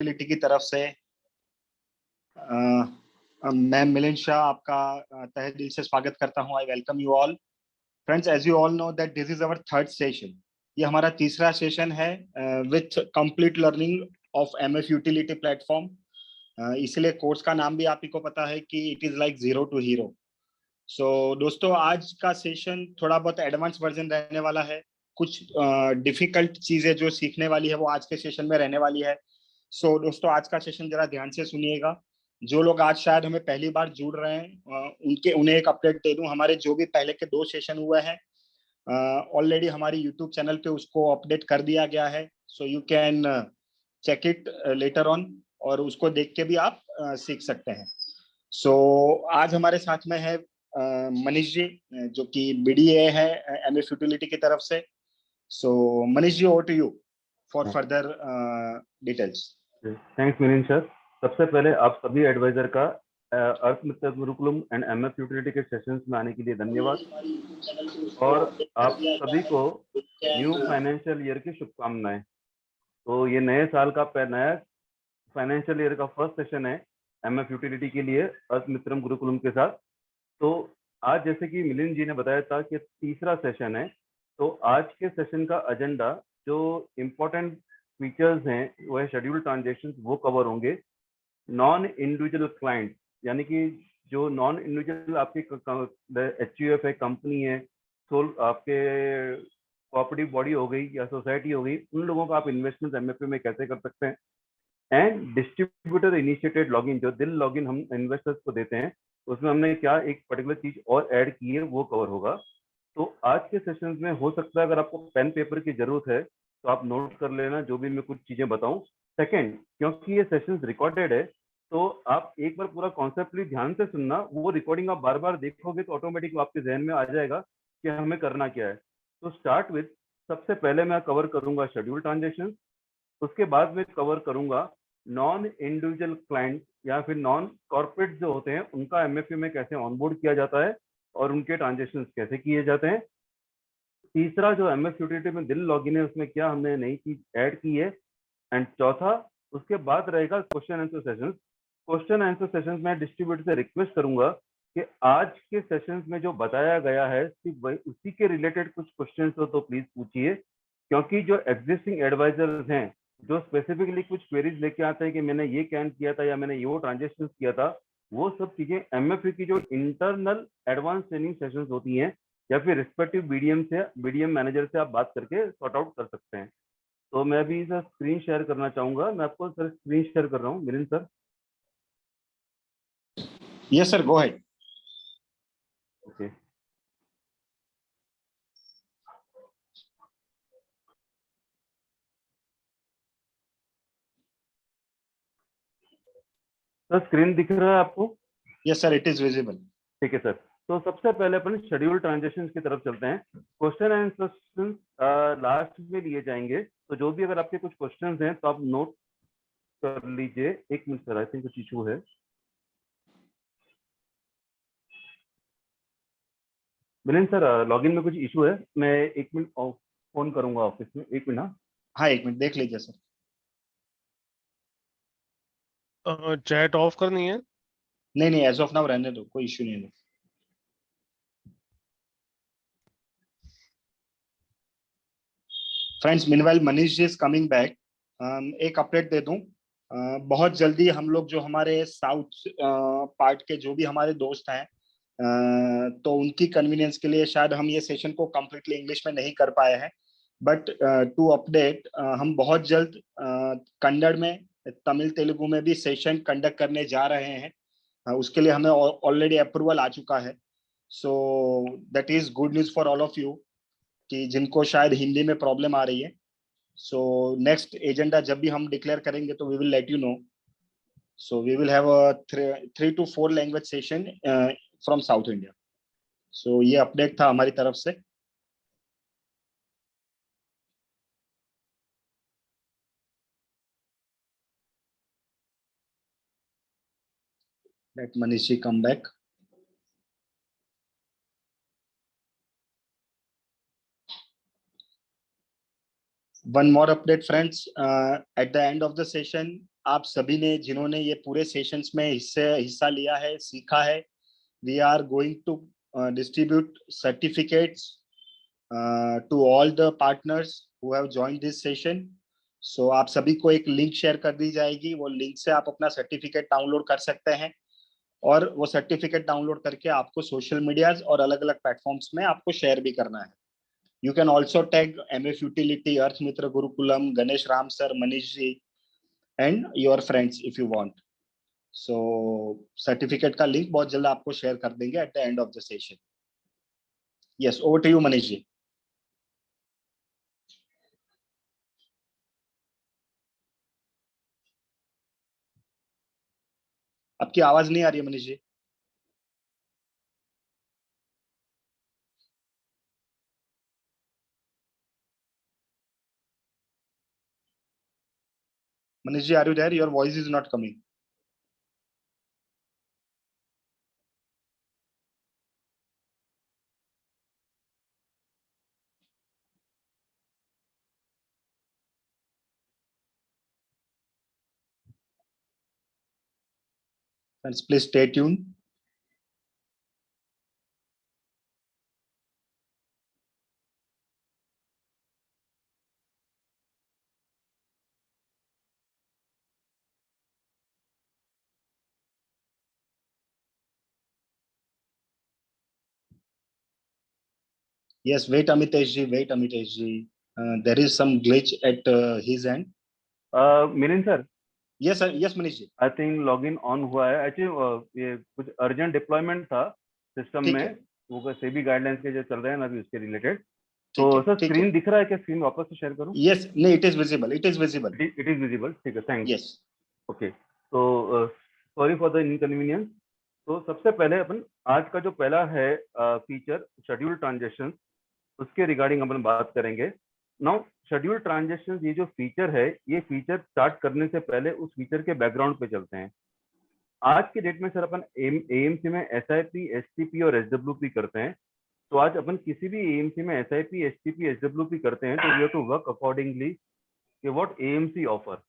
Utility की तरफ से मैं मिलिंद शाह आपका तहे दिल से स्वागत करता हूं। I welcome you all friends. As you all know that this is our third session. ये हमारा तीसरा सेशन है with complete learning of MF utility platform. इसलिए कोर्स का नाम भी आप ही को पता है कि it is like zero to hero. So दोस्तों, आज का सेशन थोड़ा बहुत एडवांस वर्जन रहने वाला है। कुछ डिफिकल्ट चीजें जो सीखने वाली है वो आज के सेशन में रहने वाली है। सो दोस्तों, आज का सेशन जरा ध्यान से सुनिएगा। जो लोग आज शायद हमें पहली बार जुड़ रहे हैं उन्हें एक अपडेट दे दूं। हमारे जो भी पहले के 2 सेशन हुए हैं ऑलरेडी हमारी यूट्यूब चैनल पे उसको अपडेट कर दिया गया है। So you can check it later on, और उसको देख के भी आप सीख सकते हैं। सो आज हमारे साथ में है मनीष जी, जो कि बीडीए है एमएफ यूटिलिटी की तरफ से। So Manish ji, over to you for further details. Thanks Milind sir. सबसे पहले आप सभी एडवाइजर का Arth Mitra Gurukulam and MF utility के सेशंस में आने के लिए धन्यवाद, और आप सभी को न्यू फाइनेंशियल ईयर की शुभकामनाएं। तो ये नए साल का नया फाइनेंशियल ईयर का फर्स्ट सेशन है एमएफ यूटिलिटी के लिए अर्थ मित्रम गुरुकुलम के साथ। तो आज जैसे कि मिलिंद जी ने बताया था कि तीसरा सेशन है, तो आज के सेशन का एजेंडा जो इम्पोर्टेंट फीचर्स हैं वो है शेड्यूल ट्रांजेक्शन, वो कवर होंगे। नॉन इंडिविजुअल क्लाइंट, यानी कि जो नॉन इंडिविजुअल आपकी एचयूएफ है, कंपनी है, सोल आपके कोऑपरेटिव बॉडी हो गई या सोसाइटी हो गई, उन लोगों को आप इन्वेस्टमेंट एमएफए में कैसे कर सकते हैं। एंड डिस्ट्रीब्यूटर इनिशिएटेड लॉगिन, जो दिल लॉगिन हम इन्वेस्टर्स को देते हैं, उसमें हमने क्या एक पर्टिकुलर चीज और ऐड की है, वो कवर होगा। तो आज के सेशंस में हो सकता है अगर आपको पेन पेपर की जरूरत है तो आप नोट कर लेना जो भी मैं कुछ चीजें बताऊं। सेकंड, क्योंकि ये सेशंस रिकॉर्डेड है तो आप एक बार पूरा कॉन्सेप्टली ध्यान से सुनना। वो रिकॉर्डिंग आप बार बार देखोगे तो ऑटोमेटिक आपके जहन में आ जाएगा कि हमें करना क्या है। तो स्टार्ट विथ, सबसे पहले मैं कवर करूंगा शेड्यूल ट्रांजेक्शन, उसके बाद में कवर करूंगा नॉन इंडिविजुअल क्लाइंट या फिर नॉन कॉर्पोरेट जो होते हैं उनका एमएफए में कैसे ऑनबोर्ड किया जाता है और उनके ट्रांजेक्शन कैसे किए जाते हैं। तीसरा, जो एमएफ यूटिलिटी में दिल लॉगिन है उसमें क्या हमने नई चीज ऐड की है। एंड चौथा, उसके बाद रहेगा question answer sessions. Question answer sessions में डिस्ट्रीब्यूटर से रिक्वेस्ट करूंगा कि आज के सेशंस में जो बताया गया है सिर्फ उसी के रिलेटेड कुछ क्वेश्चन हो तो प्लीज पूछिए, क्योंकि जो एग्जिस्टिंग एडवाइजर्स हैं जो स्पेसिफिकली कुछ क्वेरीज लेके आते हैं कि मैंने ये कैन किया था या मैंने ये ट्रांजेक्शन किया था, वो सब चीजें एमएफए की जो इंटरनल एडवांस ट्रेनिंग सेशंस होती हैं या फिर रिस्पेक्टिव बीडीएम मैनेजर से आप बात करके सॉर्ट आउट कर सकते हैं। तो मैं अभी सर स्क्रीन शेयर करना चाहूंगा। मैं आपको सर स्क्रीन शेयर कर रहा हूँ Milind sir. Yes sir, go ahead. Okay sir, screen दिख रहा है आपको? Yes sir, it is visible. ठीक है सर। तो सबसे पहले अपन शेड्यूल ट्रांजेक्शन की तरफ चलते हैं। क्वेश्चन आंसर लास्ट में लिए जाएंगे, तो जो भी अगर आपके कुछ क्वेश्चंस हैं तो आप नोट कर लीजिए। एक मिनट सर, आई थिंक कुछ इशू है। मिलिंद सर, लॉगिन में कुछ इशू है, मैं 1 मिनट फोन करूंगा ऑफिस में। 1 मिनट। हाँ, 1 मिनट देख लीजिए सर। चैट ऑफ करनी है? नहीं नहीं, एज ऑफ नाउ रहने दो, कोई इश्यू नहीं है। Friends, meanwhile Manish ji is coming back. एक अपडेट दे दूं, बहुत जल्दी हम लोग जो हमारे साउथ पार्ट के जो भी हमारे दोस्त हैं, तो उनकी कन्वीनियंस के लिए शायद हम ये सेशन को कम्प्लीटली इंग्लिश में नहीं कर पाए हैं, बट टू अपडेट हम बहुत जल्द कन्नड़ में, तमिल तेलुगु में भी सेशन कंडक्ट करने जा रहे हैं। उसके लिए हमें ऑलरेडी अप्रूवल आ चुका है। So that is good news for all of you कि जिनको शायद हिंदी में प्रॉब्लम आ रही है। सो नेक्स्ट एजेंडा जब भी हम डिक्लेयर करेंगे तो we will let you know. So we will have a 3 to 4 language session from South India. So ये अपडेट था हमारी तरफ से। Let Manishi come back. One more update friends, at the end of the session आप सभी ने जिन्होंने ये पूरे सेशंस में हिस्सा लिया है, सीखा है, we are going to distribute certificates to all the partners who have joined this session. So आप सभी को एक लिंक शेयर कर दी जाएगी, वो लिंक से आप अपना सर्टिफिकेट डाउनलोड कर सकते हैं और वो सर्टिफिकेट डाउनलोड करके आपको सोशल मीडियाज और अलग अलग प्लेटफॉर्म्स में आपको शेयर भी करना है. You can also tag MF Utility, Earth Mitra Gurukulam, Ganesh Ram sir, Manish ji, and your friends if you want. So certificate का link बहुत जल्द आपको share कर देंगे at the end of the session. Yes, over to you, Manish ji. आपकी आवाज नहीं आ रही है Manish ji. Manish ji, are you there? Your voice is not coming. Friends, please stay tuned. Yes, wait Amitesh ji, wait Amitesh ji. There is some glitch at his end. Milind sir. Yes sir, yes Manish ji. I think login on हुआ है. Actually ये कुछ urgent deployment था system ठीक में, है. वो SEBI guidelines के जो चल रहे हैं ना अभी उसके रिलेटेड. ठीक तो है, सर ठीक है. स्क्रीन दिख रहा है क्या? स्क्रीन वापस से शेयर करूं? Yes, नहीं, it is visible, it is visible. It is visible. ठीक है, थैंक्स. Yes. ओके, तो सॉरी फॉर द इनकन्वीनियंस. तो सबसे पहले अपन आज का जो पहला है फीचर शेड्यूल ट्रांजेक्शन, उसके रिगार्डिंग अपन बात करेंगे. नाउ शेड्यूल ट्रांजेक्शन ये जो फीचर है, ये फीचर स्टार्ट करने से पहले उस फीचर के बैकग्राउंड पे चलते हैं. आज के डेट में सर अपन एएमसी में एसआईपी, एसटीपी और एसडब्ल्यूपी करते हैं. तो आज अपन किसी भी एएमसी में एसआईपी, एसटीपी, एसडब्ल्यूपी करते हैं तो we have to work accordingly कि व्हाट एएमसी ऑफर.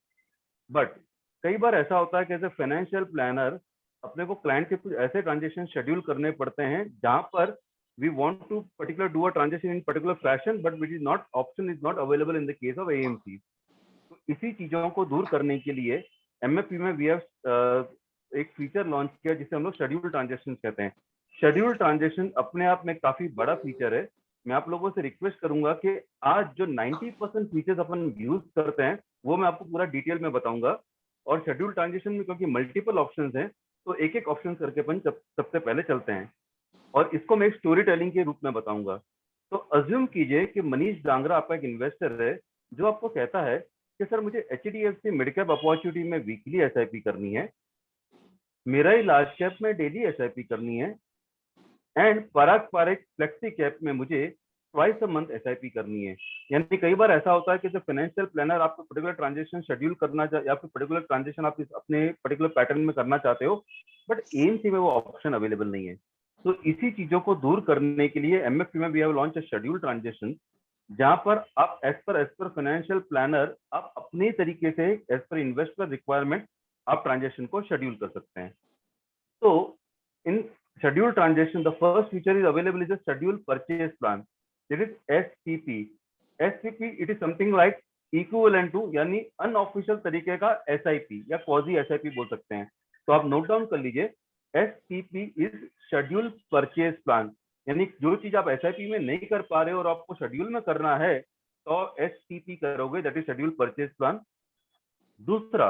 बट कई बार ऐसा होता है कि एज ए फाइनेंशियल प्लानर अपने को क्लाइंट के कुछ ऐसे ट्रांजेक्शन शेड्यूल करने पड़ते हैं जहां पर we want to particular do a transaction in particular fashion but which is not option is not available in the case of AMC. तो इसी चीजों को दूर करने के लिए MFP में we have एक फीचर लॉन्च किया जिसे हम लोग शेड्यूल ट्रांजेक्शन कहते हैं. शेड्यूल ट्रांजेक्शन अपने आप में काफी बड़ा फीचर है. मैं आप लोगों से रिक्वेस्ट करूंगा कि आज जो 90% फीचर्स अपन यूज करते हैं वो मैं आपको पूरा डिटेल में बताऊंगा. और शेड्यूल ट्रांजेक्शन में क्योंकि मल्टीपल ऑप्शंस हैं तो एक एक ऑप्शन करके अपन सबसे पहले चलते हैं और इसको मैं एक स्टोरी टेलिंग के रूप में बताऊंगा. तो अज्यूम कीजिए कि मनीष डांगरा आपका एक इन्वेस्टर है जो आपको कहता है कि सर मुझे HDFC मिड कैप अपॉर्चुनिटी में वीकली एसआईपी करनी है, मेरा ही लार्ज कैप में डेली एसआईपी करनी है and Parag Parekh flexi cap में मुझे ट्वाइस अ मंथ एसआईपी करनी है. यानी कई बार ऐसा होता है कि जो फाइनेंशियल प्लानर आपको पर्टिकुलर ट्रांजेक्शन शेड्यूल करना या फिर पर्टिकुलर ट्रांजेक्शन आप अपने पर्टिकुलर पैटर्न में करना चाहते हो बट एएमसी में वो ऑप्शन अवेलेबल नहीं है. तो इसी चीजों को दूर करने के लिए MFP में we have launch a schedule transaction जहां पर आप एज पर फाइनेंशियल प्लानर आप अपने तरीके से एज पर इन्वेस्टर रिक्वायरमेंट आप ट्रांजेक्शन को शेड्यूल कर सकते हैं. तो in schedule transaction the first feature is available is a schedule purchase plan, that is SPP. SPP it is something like equivalent to यानी अनऑफिशियल तरीके का SIP या क्वाजी SIP बोल सकते हैं. तो आप नोट डाउन कर लीजिए, SPP is schedule purchase plan. यानी जो चीज आप SIP में नहीं कर पा रहे हो और आपको शेड्यूल में करना है तो SPP करोगे, that is schedule purchase plan. दूसरा,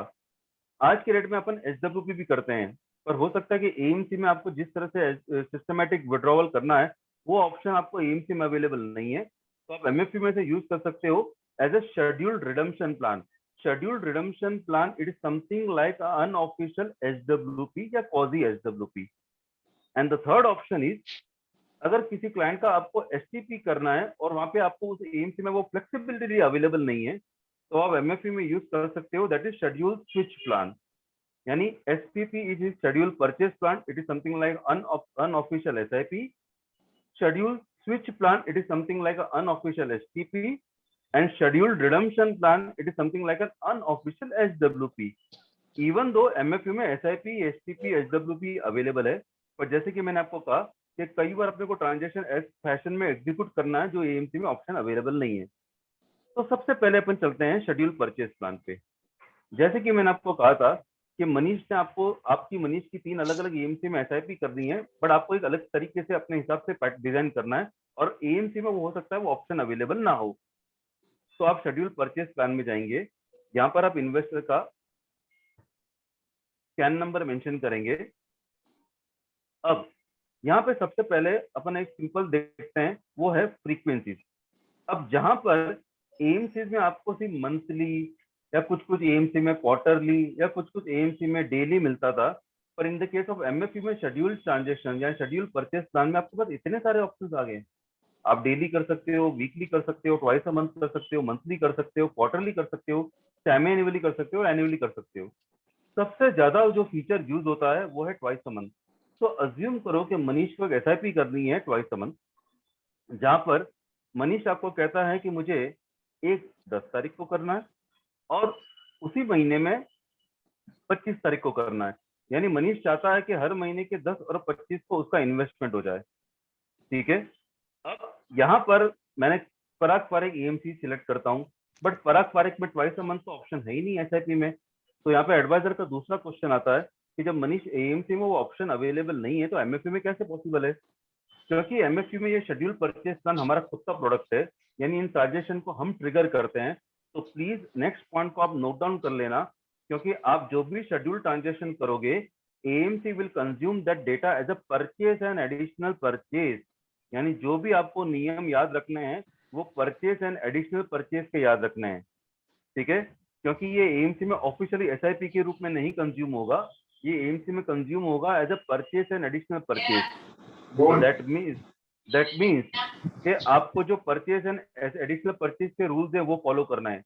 आज के डेट में अपन SWP भी करते हैं पर हो सकता है कि AMC में आपको जिस तरह से सिस्टमैटिक विड्रॉवल करना है वो ऑप्शन आपको AMC में अवेलेबल नहीं है. तो आप MFP में से यूज कर सकते हो as a scheduled redemption plan. Scheduled redemption plan, it is something like an unofficial SWP या quasi SWP. And the third option is, अगर किसी क्लाइंट का आपको STP करना है और वहां पे आपको उस AMC में वो फ्लेक्सिबिलिटी अवेलेबल नहीं है तो आप MFP में यूज कर सकते हो, that is schedule switch plan. यानी SPP is schedule purchase plan, it is something like unofficial SIP. Schedule switch plan, it is something like unofficial STP. and scheduled redemption plan, it is something like an unofficial SWP. Even though MFU में SIP, STP, SWP available है, पर जैसे कि मैंने आपको कहा कि कई बार अपने को ट्रांजेक्शन एस फैशन में एग्जीक्यूट करना है जो AMC में ऑप्शन अवेलेबल नहीं है। तो सबसे पहले अपन चलते हैं शेड्यूल परचेज प्लान पे। जैसे कि मैंने आपको कहा था कि मनीष ने आपकी मनीष की 3 अलग अलग AMC में SIP करनी है, बट आपको एक अलग तरीके से अपने हिसाब से डिजाइन करना है, और AMC में वो हो सकता है वो ऑप्शन अवेलेबल ना हो। तो आप शेड्यूल परचेज प्लान में जाएंगे, यहाँ पर आप इन्वेस्टर का कैन नंबर मेंशन करेंगे। अब यहाँ पे सबसे पहले अपन एक सिंपल देखते हैं, वो है फ्रीक्वेंसीज। अब जहां पर AMC में आपको सिर्फ मंथली या कुछ AMC में क्वार्टरली या कुछ AMC में डेली मिलता था, पर इन द केस ऑफ MFU में शेड्यूल ट्रांजेक्शन या शेड्यूल परचेज प्लान में आपके पास इतने सारे ऑप्शंस आ गए। आप डेली कर सकते हो, वीकली कर सकते हो, ट्वाइस अ मंथ कर सकते हो, मंथली कर सकते हो, क्वार्टरली कर सकते हो, सेमी एनुअली कर सकते हो, एनुअली कर सकते हो। सबसे ज्यादा जो फीचर यूज होता है वो है ट्वाइस अ मंथ। तो अज्यूम करो कि मनीष को एक SIP करनी है ट्वाइस अ मंथ, जहां पर मनीष आपको कहता है कि मुझे एक 10 तारीख को करना है और उसी महीने में 25 तारीख को करना है। यानी मनीष चाहता है कि हर महीने के 10 और 25 को उसका इन्वेस्टमेंट हो जाए। ठीक है, अब यहाँ पर मैंने पराग पारिक AMC सिलेक्ट करता हूँ, बट पराग पारिक में ट्वाइस अ मंथ तो ऑप्शन है ही नहीं SIP में। तो यहाँ पे एडवाइजर का दूसरा क्वेश्चन आता है कि जब मनीष AMC में वो ऑप्शन अवेलेबल नहीं है तो MFU में कैसे पॉसिबल है? क्योंकि MFU में ये शेड्यूल परचेज प्लान हमारा खुद का प्रोडक्ट है, यानी इन ट्रांजेक्शन को हम ट्रिगर करते हैं। तो प्लीज नेक्स्ट पॉइंट को आप नोट डाउन कर लेना, क्योंकि आप जो भी शेड्यूल ट्रांजेक्शन करोगे AMC will consume that data as a purchase and additional purchase. यानी जो भी आपको नियम याद रखने हैं वो परचेज एंड एडिशनल परचेज के याद रखने हैं। ठीक है, क्योंकि ये AMC में ऑफिशियली SIP के रूप में नहीं कंज्यूम होगा, ये AMC में कंज्यूम होगा as a purchase and additional purchase. That means कि आपको जो परचेज एंड एडिशनल परचेज के रूल्स है वो फॉलो करना है।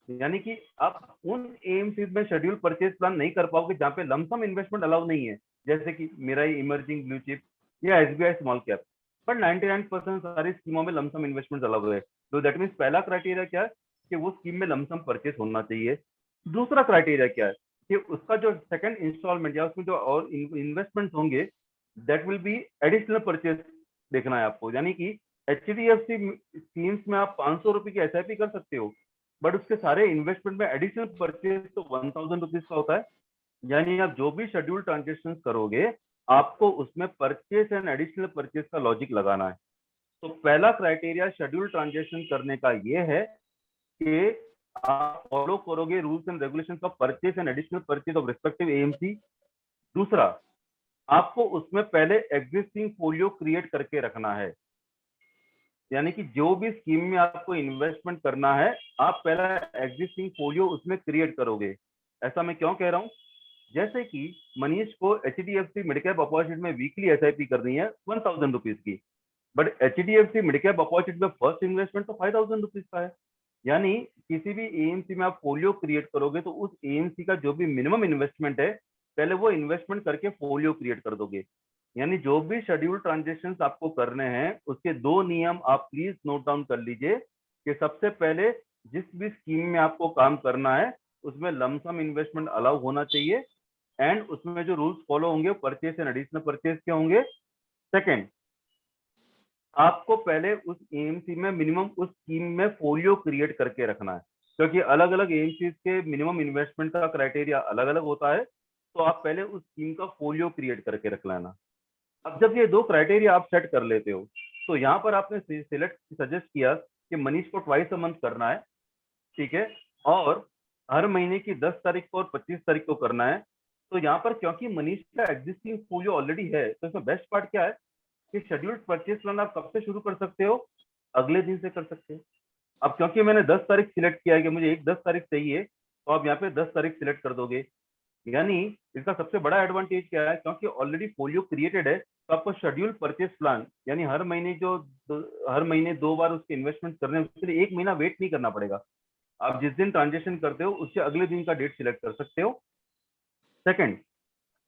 यानी कि आप उन AMC में शेड्यूल परचेज प्लान नहीं कर पाओगे जहां पे लमसम इन्वेस्टमेंट अलाउ नहीं है, जैसे कि मेरा इमर्जिंग ब्लू चिप या SBI स्मॉल कैप। पर 99% सारी स्कीमों में लमसम इन्वेस्टमेंट अलाउ है। तो दैट मीन्स पहला क्राइटेरिया क्या है कि वो स्कीम में लमसम परचेज होना चाहिए। दूसरा क्राइटेरिया क्या है कि उसका जो सेकंड इंस्टॉलमेंट या उसमें जो और इन्वेस्टमेंट होंगे that will be additional purchase देखना है आपको। यानी कि HDFC स्कीम्स में आप 500 रुपए की SIP कर सकते हो, बट उसके सारे इन्वेस्टमेंट में एडिशनल परचेज तो 1000 रुपीज का होता है। यानी आप जो भी शेड्यूल ट्रांजेक्शन करोगे आपको उसमें परचेज एंड एडिशनल परचेज का लॉजिक लगाना है। तो पहला क्राइटेरिया शेड्यूल ट्रांजेक्शन करने का ये है कि आप फॉलो करोगे rules and regulations of purchase and additional purchase of respective AMC। दूसरा, आपको उसमें पहले एग्जिस्टिंग फोलियो क्रिएट करके रखना है। यानी कि जो भी स्कीम में आपको इन्वेस्टमेंट करना है आप पहला एग्जिस्टिंग फोलियो उसमें क्रिएट करोगे। ऐसा मैं क्यों कह रहा हूं? जैसे कि मनीष को HDFC मिड कैप अपॉर्चुनिटी में वीकली SIP करनी है 1000 रुपीज की, but HDFC mid cap opportunity में फर्स्ट इन्वेस्टमेंट तो 5000 रुपीज का है। यानी किसी भी AMC में आप फोलियो क्रिएट करोगे तो उस AMC का जो भी मिनिमम इन्वेस्टमेंट है पहले वो इन्वेस्टमेंट करके फोलियो क्रिएट कर दोगे। यानी जो भी शेड्यूल ट्रांजेक्शंस आपको करने हैं उसके 2 नियम आप प्लीज नोट डाउन कर लीजिए कि सबसे पहले जिस भी स्कीम में आपको काम करना है उसमें लमसम इन्वेस्टमेंट अलाउ होना चाहिए, एंड उसमें जो रूल्स फॉलो होंगे परचेज एंड एडिशनल परचेज के होंगे। सेकंड, आपको पहले उस AMC में मिनिमम उस स्कीम में फोलियो क्रिएट करके रखना है, क्योंकि अलग अलग AMC के मिनिमम इन्वेस्टमेंट का क्राइटेरिया अलग अलग होता है। तो आप पहले उस स्कीम का फोलियो क्रिएट करके रख लेना। अब जब ये 2 क्राइटेरिया आप सेट कर लेते हो तो यहाँ पर आपने सजेस्ट किया कि मनीष को ट्वाइस अ मंथ करना है, ठीक है, और हर महीने की 10 तारीख को और 25 तारीख को करना है। तो यहाँ पर क्योंकि मनीष का एग्जिस्टिंग फोलियो ऑलरेडी है तो इसमें बेस्ट पार्ट क्या है कि शेड्यूल्ड परचेज प्लान आप कब से शुरू कर सकते हो? अगले दिन से कर सकते हो। अब क्योंकि मैंने 10 तारीख सिलेक्ट किया है कि मुझे एक 10 तारीख चाहिए, तो आप यहाँ पे 10 तारीख सिलेक्ट कर दोगे। यानी इसका सबसे बड़ा एडवांटेज क्या है, क्योंकि ऑलरेडी फोलियो क्रिएटेड है तो आपको शेड्यूल परचेज प्लान यानी हर महीने 2 बार उसके इन्वेस्टमेंट करने उसके लिए 1 महीना वेट नहीं करना पड़ेगा। आप जिस दिन ट्रांजेक्शन करते हो उससे अगले दिन का डेट सिलेक्ट कर सकते हो। सेकंड,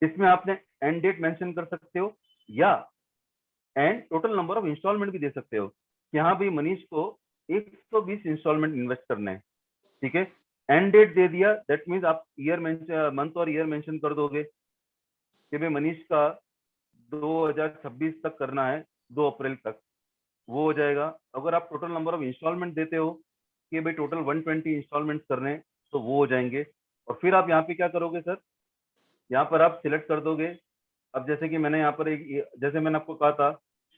इसमें आपने एंड डेट मेंशन कर सकते हो या and total number of instalment भी दे सकते हो कि हाँ भाई मनीष को 120 इंस्टॉलमेंट इन्वेस्ट करने हैं, ठीक है। एंड डेट दे दिया, दैट मीन्स आप ईयर मंथ और ईयर मेंशन कर दोगे कि भाई मनीष का 2026 तक करना है, 2 अप्रैल तक, वो हो जाएगा। अगर आप टोटल नंबर ऑफ इंस्टॉलमेंट देते हो कि भाई टोटल 120 इंस्टॉलमेंट करने हैं, तो वो हो जाएंगे। और फिर आप यहाँ पे क्या करोगे सर, यहाँ पर आप सिलेक्ट कर दोगे। अब जैसे कि मैंने यहाँ पर जैसे मैंने आपको कहा था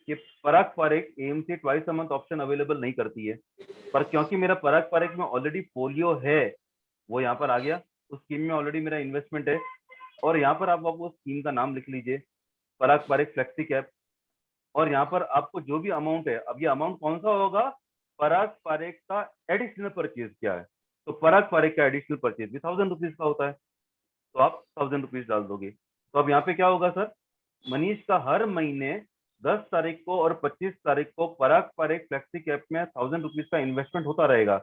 कि Parag Parikh AMC twice a month option available नहीं करती है, पर क्योंकि मेरा पराग पारेख में ऑलरेडी फोलियो है, वो यहाँ पर आ गया। उस स्कीम में ऑलरेडी मेरा इन्वेस्टमेंट है, और यहाँ पर आप वो स्कीम का नाम लिख लीजिए, पराग पारेख फ्लेक्सी कैप। और यहाँ पर आपको जो भी अमाउंट है, अब ये अमाउंट कौन सा होगा, पराग पारेख का एडिशनल परचेज क्या है, तो पराग पारेख का एडिशनल परचेज भी 1000 रुपीज का होता है, तो आप 1000 रुपीज डाल दोगे। तो अब यहाँ पे क्या होगा सर, मनीष का हर महीने 10 तारीख को और 25 तारीख को पराग पारेख फ्लेक्सी कैप में 1000 रुपीज का इन्वेस्टमेंट होता रहेगा।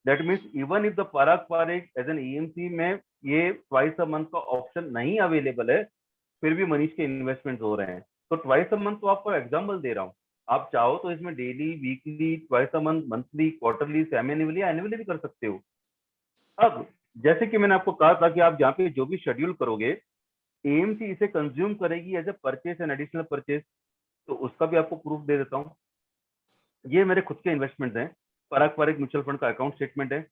That means even if the Parag Parekh as an EMC में ये ट्वाइस अ मंथ का ऑप्शन नहीं अवेलेबल है, फिर भी मनीष के इन्वेस्टमेंट हो रहे हैं। तो ट्वाइस अ मंथ तो आपको एग्जाम्पल दे रहा हूँ, आप चाहो तो इसमें daily, weekly, twice a month, monthly, quarterly, semi annually, annually भी कर सकते हो। अब जैसे कि मैंने आपको कहा था कि आप यहाँ पे जो भी शेड्यूल करोगे, एएमसी इसे कंज्यूम करेगी as a purchase and additional purchase, तो उसका भी आपको प्रूफ दे देता हूँ। ये मेरे खुद के इन्वेस्टमेंट हैं, पराग पारेख म्यूचुअल फंड का अकाउंट स्टेटमेंट है।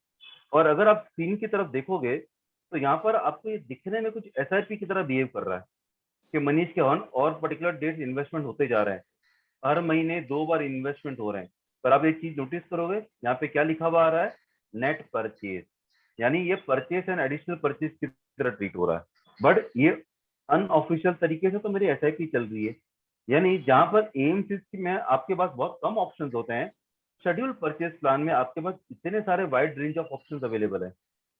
और अगर आप स्क्रीन की तरफ देखोगे तो यहाँ पर आपको ये दिखने में कुछ एसआईपी की तरह बिहेव कर रहा है कि मनीष के ऑन और पर्टिकुलर डेट इन्वेस्टमेंट होते जा रहे हैं, हर महीने 2 बार इन्वेस्टमेंट हो रहे हैं। पर आप एक चीज नोटिस करोगे, यहाँ पे क्या लिखा हुआ आ रहा है, नेट परचेज, यानी ये परचेस एंड एडिशनल परचेज की तरह ट्रीट हो रहा है। बट ये अनऑफिशियल तरीके से तो मेरी एसआईपी चल रही है, यानी जहां पर एएमसी में आपके पास बहुत कम ऑप्शंस होते हैं, शेड्यूल परचेज प्लान में आपके पास इतने सारे wide range of options available है।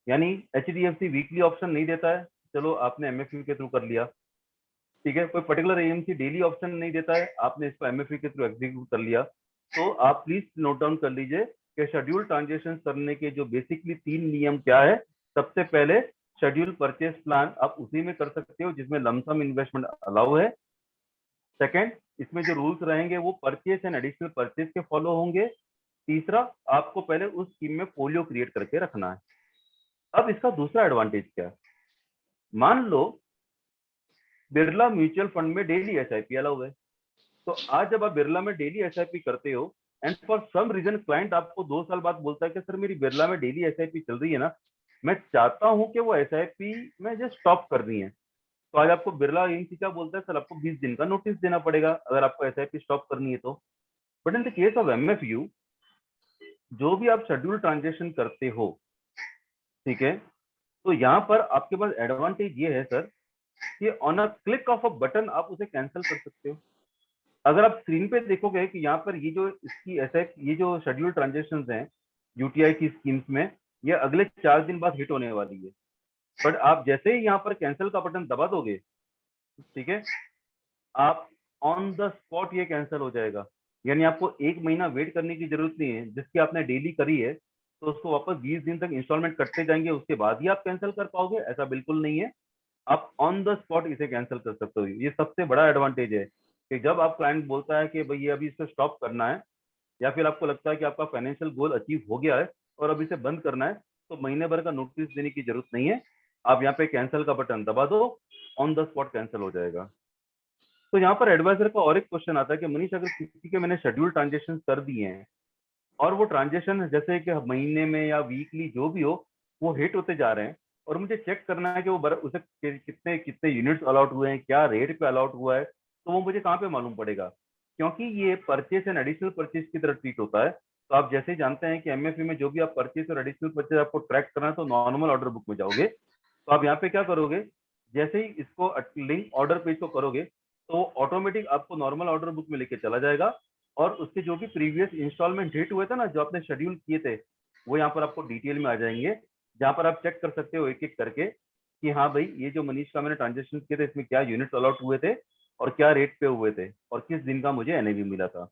यानी एचडीएफसी वीकली ऑप्शन नहीं देता है, चलो आपने एमएफयू के थ्रू कर लिया, ठीक है। कोई पर्टिकुलर एएमसी डेली ऑप्शन नहीं देता है, आपने इसको एमएफयू के थ्रू एग्जीक्यूट कर लिया। तो आप प्लीज नोट डाउन कर लीजिए कि शेड्यूल ट्रांजेक्शन करने के जो बेसिकली 3 नियम क्या है। सबसे पहले, शेड्यूल परचेज प्लान आप उसी में कर सकते हो जिसमें लमसम इन्वेस्टमेंट अलाउ है। सेकंड, इसमें जो रूल्स रहेंगे वो परचेज एंड एडिशनल परचेज के फॉलो होंगे। तीसरा, आपको पहले उस स्कीम में पोलियो क्रिएट करके रखना है। अब इसका दूसरा एडवांटेज क्या है, मान लो बिरला म्यूचुअल फंड में डेली एसआईपी अलाउ है, तो आज जब आप बिरला में डेली एसआईपी करते हो and for some reason client आपको 2 साल बाद बोलता है कि सर मेरी बिरला में डेली एसआईपी चल रही है ना, मैं चाहता हूं कि वो एसआईपी में जस्ट स्टॉप करनी है, तो आज आपको बिरला एएमसी क्या बोलता है, सर आपको 20 दिन का नोटिस देना पड़ेगा अगर आपको एसआईपी स्टॉप करनी है तो। But in the case of MFU, जो भी आप शेड्यूल ट्रांजेक्शन करते हो, ठीक है, तो यहाँ पर आपके पास एडवांटेज ये है सर कि on a click of a button आप उसे कैंसिल कर सकते हो। अगर आप स्क्रीन पे देखोगे कि यहाँ पर ये जो इसकी एसआईपी, ये जो शेड्यूल ट्रांजेक्शन हैं यूटीआई की स्कीम्स में, ये अगले 4 दिन बाद हिट होने वाली है। बट आप जैसे ही यहाँ पर कैंसिल का बटन दबा दोगे, ठीक है, आप ऑन द स्पॉट ये कैंसिल हो जाएगा। यानी आपको 1 महीना वेट करने की जरूरत नहीं है, जिसकी आपने डेली करी है तो उसको वापस 20 दिन तक इंस्टॉलमेंट कटते जाएंगे, उसके बाद ही आप कैंसिल कर पाओगे, ऐसा बिल्कुल नहीं है। आप ऑन द स्पॉट इसे कैंसिल कर सकते हो। ये सबसे बड़ा एडवांटेज है कि जब आप क्लाइंट बोलता है कि भाई ये अभी इसे स्टॉप करना है, या फिर आपको लगता है कि आपका फाइनेंशियल गोल अचीव हो गया है और अब इसे बंद करना है, तो महीने भर का नोटिस देने की जरूरत नहीं है। आप यहाँ पे कैंसिल का बटन दबा दो, ऑन द स्पॉट कैंसिल हो जाएगा। तो यहाँ पर एडवाइजर का और एक क्वेश्चन आता है कि मनीष, अगर किसी के मैंने शेड्यूल ट्रांजेक्शन कर दिए हैं और वो ट्रांजेक्शन जैसे कि महीने में या वीकली जो भी हो, वो हिट होते जा रहे हैं, और मुझे चेक करना है कि वो उसे कितने कितने यूनिट्स अलॉट हुए हैं, क्या रेट पे अलॉट हुआ है, तो वो मुझे कहाँ पे मालूम पड़ेगा? क्योंकि ये परचेस एंड एडिशनल परचेस की तरह ट्रीट होता है। तो आप जैसे ही जानते हैं कि एमएफयू में जो भी आप परचेस और एडिशनल परचेस आपको ट्रैक करना है, तो नॉर्मल ऑर्डर बुक में जाओगे, तो आप यहाँ पे क्या करोगे, जैसे ही इसको लिंक ऑर्डर पेज को करोगे, तो ऑटोमेटिक आपको नॉर्मल ऑर्डर बुक में लेके चला जाएगा, और उसके जो भी प्रीवियस इंस्टॉलमेंट हिट हुए थे ना, जो आपने शेड्यूल किए थे, वो यहाँ पर आपको डिटेल में आ जाएंगे, जहां पर आप चेक कर सकते हो एक एक करके कि हाँ भाई, ये जो मनीष का मैंने ट्रांजेक्शन किए थे, इसमें क्या यूनिट अलॉट हुए थे और क्या रेट पे हुए थे और किस दिन का मुझे एनएवी मिला था।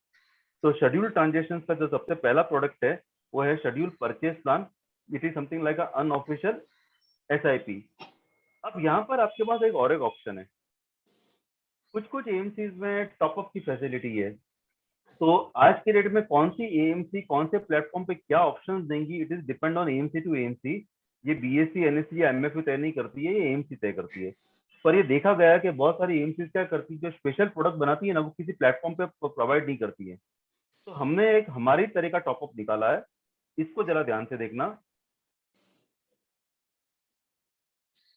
तो शेड्यूल ट्रांजेक्शन का जो सबसे पहला प्रोडक्ट है वो है schedule purchase plan. It is something like unofficial SIP. अब यहाँ पर आपके पास एक और एक ऑप्शन है, कुछ कुछ एएमसीज में टॉपअप की फैसिलिटी है। तो आज के डेट में कौन सी एएमसी कौन से प्लेटफॉर्म पे क्या ऑप्शंस देंगी, it is depend on AMC to AMC. ये बीएससी एनएससी या एमएफयू तय नहीं करती है, ये एएमसी तय करती है। पर ये देखा गया है कि बहुत सारी एएमसी क्या करती है, जो स्पेशल प्रोडक्ट बनाती है ना, वो किसी प्लेटफॉर्म पे प्रोवाइड नहीं करती है। तो हमने एक हमारी तरह का टॉपअप निकाला है, इसको जरा ध्यान से देखना।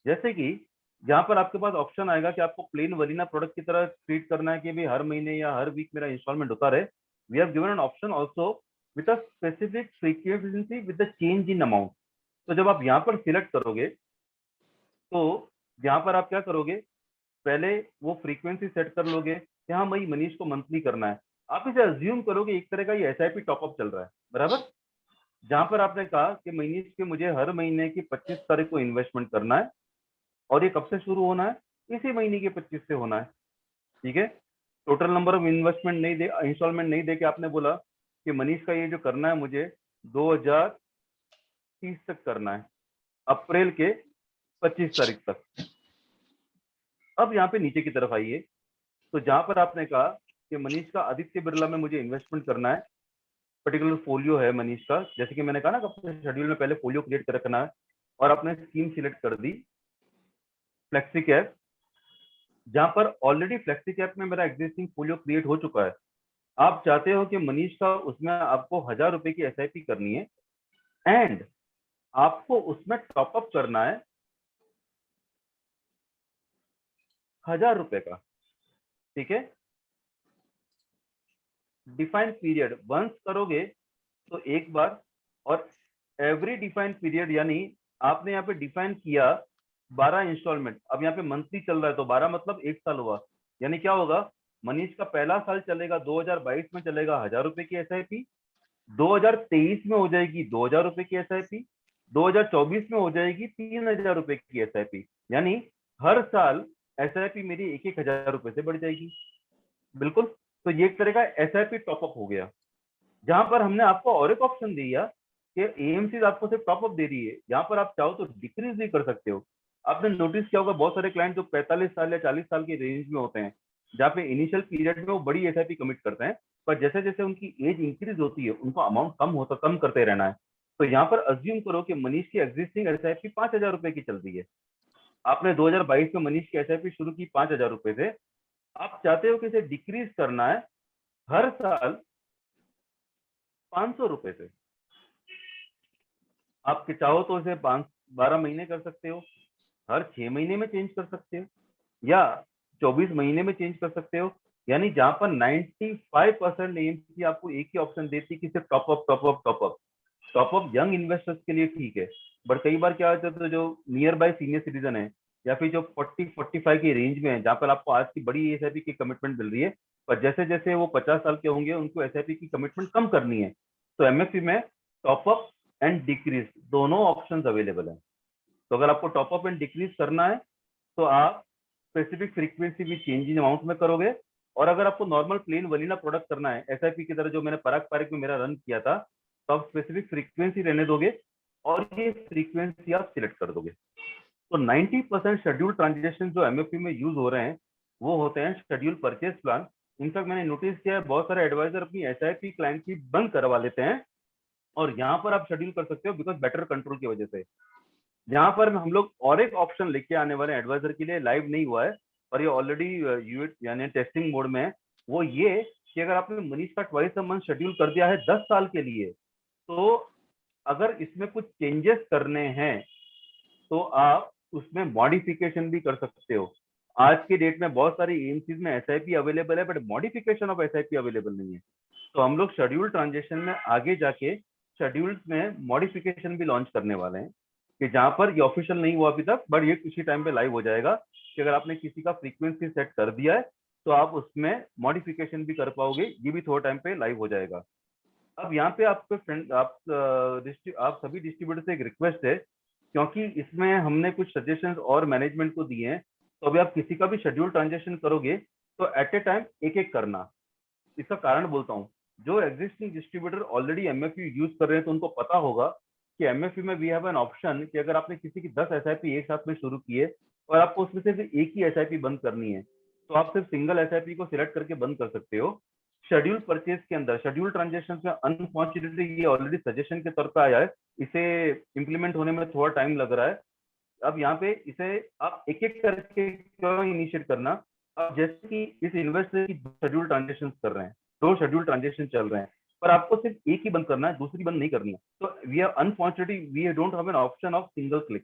जैसे कि यहाँ पर आपके पास ऑप्शन आएगा कि आपको प्लेन वनीला प्रोडक्ट की तरह ट्रीट करना है कि भाई हर महीने या हर वीक मेरा इंस्टॉलमेंट होता रहे। We have given an option also with a specific frequency with the change in amount. तो जब आप यहाँ पर सिलेक्ट करोगे तो यहाँ पर आप क्या करोगे, पहले वो फ्रीक्वेंसी सेट कर लोगे कि हाँ भाई मनीष को मंथली करना है। आप इसे अज्यूम करोगे एक तरह का ये एसआईपी टॉपअप चल रहा है, बराबर। जहां पर आपने कहा कि मनीष के मुझे हर महीने की 25 तारीख को इन्वेस्टमेंट करना है, और ये कब से शुरू होना है, इसी महीने के 25 से होना है, ठीक है। टोटल नंबर ऑफ इन्वेस्टमेंट नहीं दे, इंस्टॉलमेंट नहीं दे के आपने बोला कि मनीष का ये जो करना है मुझे 2030 तक करना है, अप्रैल के 25 तारीख तक। अब यहाँ पे नीचे की तरफ आइए, तो जहां पर आपने कहा कि मनीष का आदित्य बिरला में मुझे इन्वेस्टमेंट करना है, पर्टिकुलर फोलियो है मनीष का, जैसे कि मैंने कहा ना अपने शेड्यूल में पहले फोलियो क्रिएट कर रखना है, और आपने स्कीम सिलेक्ट कर दी फ्लेक्सी कैप, जहां पर ऑलरेडी फ्लेक्सी कैप में मेरा एग्जिस्टिंग फोलियो क्रिएट हो चुका है। आप चाहते हो कि मनीष का उसमें आपको 1000 रुपए की एसआईपी करनी है, एंड आपको उसमें टॉपअप करना है 1000 रुपए का, ठीक है। डिफाइंड पीरियड वंस करोगे तो एक बार, और एवरी डिफाइंड पीरियड, यानी आपने यहाँ पे डिफाइन किया 12 इंस्टॉलमेंट। अब यहाँ पे मंथली चल रहा है तो 12 मतलब 1 साल हुआ, यानी क्या होगा, मनीष का पहला साल चलेगा 2022 में चलेगा 1000 रुपए की एसआईपी, 2023 में हो जाएगी 2000 रुपए की एसआईपी, 2024 में हो जाएगी 3000 रुपए की एसआईपी, यानी हर साल एसआईपी मेरी 1,000 रुपए से बढ़ जाएगी। बिल्कुल, तो ये एक तरह का एसआईपी टॉपअप हो गया, जहां पर हमने आपको और एक ऑप्शन दिया कि एएमसी आपको सिर्फ टॉपअप दे रही है, यहाँ पर आप चाहो तो डिक्रीज भी कर सकते हो। आपने नोटिस किया होगा बहुत सारे क्लाइंट जो 45 साल या 40 साल के रेंज में होते हैं, जहाँ पे इनिशियल पीरियड में वो बड़ी एसआईपी कमिट करते हैं, पर जैसे जैसे उनकी एज इंक्रीज होती है उनको अमाउंट कम करते रहना है। तो यहाँ पर अज्यूम करो कि मनीष की एग्जिस्टिंग एसआईपी 5000 रुपए की चल रही है, आपने 2022 में मनीष की एसआईपी शुरू की 5000 रुपए से, आप चाहते हो कि इसे डिक्रीज करना है हर साल 500 रुपए से। आप चाहो तो इसे 12 महीने कर सकते हो, हर 6 महीने में चेंज कर सकते हो, या 24 महीने में चेंज कर सकते हो। यानी जहां पर 95% एएमसी आपको एक ही ऑप्शन देती है कि सिर्फ टॉपअप यंग इन्वेस्टर्स के लिए ठीक है, बट कई बार क्या होता है, तो जो नियर बाय सीनियर सिटीजन है या फिर जो 40-45 की रेंज में है, जहां पर आपको आज की बड़ी एसआईपी की कमिटमेंट मिल रही है, पर जैसे जैसे वो 50 साल के होंगे उनको एसआईपी की कमिटमेंट कम करनी है, तो एमएफपी में टॉपअप एंड डिक्रीज दोनों ऑप्शंस अवेलेबल है। तो अगर आपको टॉपअप एंड डिक्रीज करना है तो आप स्पेसिफिक फ्रीक्वेंसी भी चेंज इन अमाउंट में करोगे, और अगर आपको नॉर्मल प्लेन वनीला प्रोडक्ट करना है एसआईपी की तरह जो मैंने पराग पारिक में मेरा रन किया था, तो आप स्पेसिफिक फ्रीक्वेंसी रहने दोगे और ये फ्रीक्वेंसी आप सिलेक्ट कर दोगे। तो 90% शेड्यूल ट्रांजेक्शन जो एमएफपी में यूज हो रहे हैं वो होते हैं शेड्यूल परचेज प्लान। इनफैक्ट मैंने नोटिस किया है बहुत सारे एडवाइजर अपनी एसआईपी क्लाइंट की बंद करवा लेते हैं, और यहाँ पर आप शेड्यूल कर सकते हो बिकॉज बेटर कंट्रोल की वजह से। यहाँ पर हम लोग और एक ऑप्शन लेके आने वाले एडवाइजर के लिए, लाइव नहीं हुआ है और ये ऑलरेडी यूएट यानी टेस्टिंग मोड में है, वो ये कि अगर आपने मनीष का ट्वाइस अ मंथ शेड्यूल कर दिया है 10 साल के लिए, तो अगर इसमें कुछ चेंजेस करने हैं तो आप उसमें मॉडिफिकेशन भी कर सकते हो। आज के डेट में बहुत सारी एएमसीज में एसआईपी अवेलेबल है, but modification of SIP available नहीं है। तो हम लोग शेड्यूल ट्रांजेक्शन में आगे जाके शेड्यूल्स में मॉडिफिकेशन भी लॉन्च करने वाले हैं, कि जहां पर ये ऑफिशियल नहीं हुआ अभी तक, बट ये किसी टाइम पे लाइव हो जाएगा कि अगर आपने किसी का फ्रीक्वेंसी सेट कर दिया है तो आप उसमें मॉडिफिकेशन भी कर पाओगे, ये भी थोड़ा टाइम पे लाइव हो जाएगा। अब यहाँ पे आपके फ्रेंड आप सभी डिस्ट्रीब्यूटर से एक रिक्वेस्ट है, क्योंकि इसमें हमने कुछ सजेशंस और मैनेजमेंट को दिए हैं, तो अभी आप किसी का भी शेड्यूल ट्रांजेक्शन करोगे तो एट ए टाइम एक एक करना। इसका कारण बोलता हूँ, जो एग्जिस्टिंग डिस्ट्रीब्यूटर ऑलरेडी एमएफयू यूज कर रहे हैं तो उनको पता होगा कि एमएफयू में वी हैव एन ऑप्शन कि अगर आपने किसी की 10 एसआईपी एक साथ में शुरू की है और आपको उसमें से एक ही एसआईपी बंद करनी है, तो आप सिर्फ सिंगल एसआईपी को सिलेक्ट करके बंद कर सकते हो। शेड्यूल परचेज के अंदर शेड्यूल ट्रांजेक्शन में अनफॉर्चुनेटली ये ऑलरेडी सजेशन के तौर पे आया है, इसे इम्प्लीमेंट होने में थोड़ा टाइम लग रहा है। अब यहाँ पे इसे आप एक एक करके क्यों इनिशिएट करना। अब जैसे कि इस इन्वेस्टर की शेड्यूल ट्रांजेक्शन कर रहे हैं, 2 शेड्यूल ट्रांजेक्शन चल रहे हैं, पर आपको सिर्फ एक ही बंद करना है, दूसरी बंद नहीं करनी है। तो we are unfortunately we don't have an option of single click.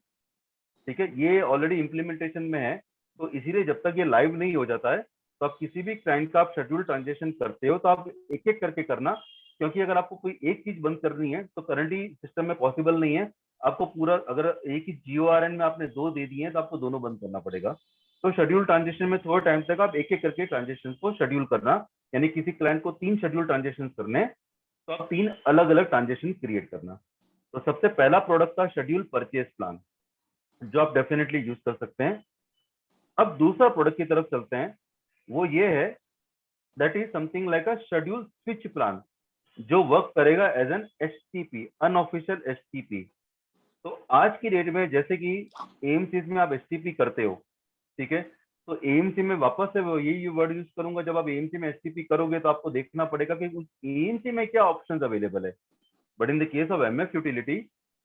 ठीक है, ये ऑलरेडी इम्प्लीमेंटेशन में है, तो इसीलिए जब तक ये लाइव नहीं हो जाता है तो आप किसी भी क्लाइंट का आप शेड्यूल ट्रांजेक्शन करते हो तो आप एक एक करके करना, क्योंकि अगर आपको कोई एक चीज बंद करनी है तो करंटली सिस्टम में पॉसिबल नहीं है। आपको पूरा अगर एक ही GORN में आपने 2 दे दिए हैं तो आपको दोनों बंद करना पड़ेगा। तो शेड्यूल ट्रांजेक्शन में थोड़ा टाइम तक आप एक एक करके ट्रांजेक्शन को शेड्यूल करना, यानी किसी क्लाइंट को 3 शेड्यूल ट्रांजेक्शन करने तो आप 3 अलग अलग ट्रांजेक्शन क्रिएट करना। तो सबसे पहला प्रोडक्ट था शेड्यूल परचेज प्लान, जो आप डेफिनेटली यूज कर सकते हैं। अब दूसरा प्रोडक्ट की तरफ चलते हैं, वो ये है that is something like a schedule switch plan, जो वर्क करेगा as an STP, unofficial STP। तो आज की डेट में जैसे कि AMC में आप STP करते हो, ठीक है, तो AMC में वापस से यही वर्ड यूज करूंगा, जब आप AMC में STP करोगे तो आपको देखना पड़ेगा कि उस AMC में क्या ऑप्शंस अवेलेबल है। But in the case of MF utility,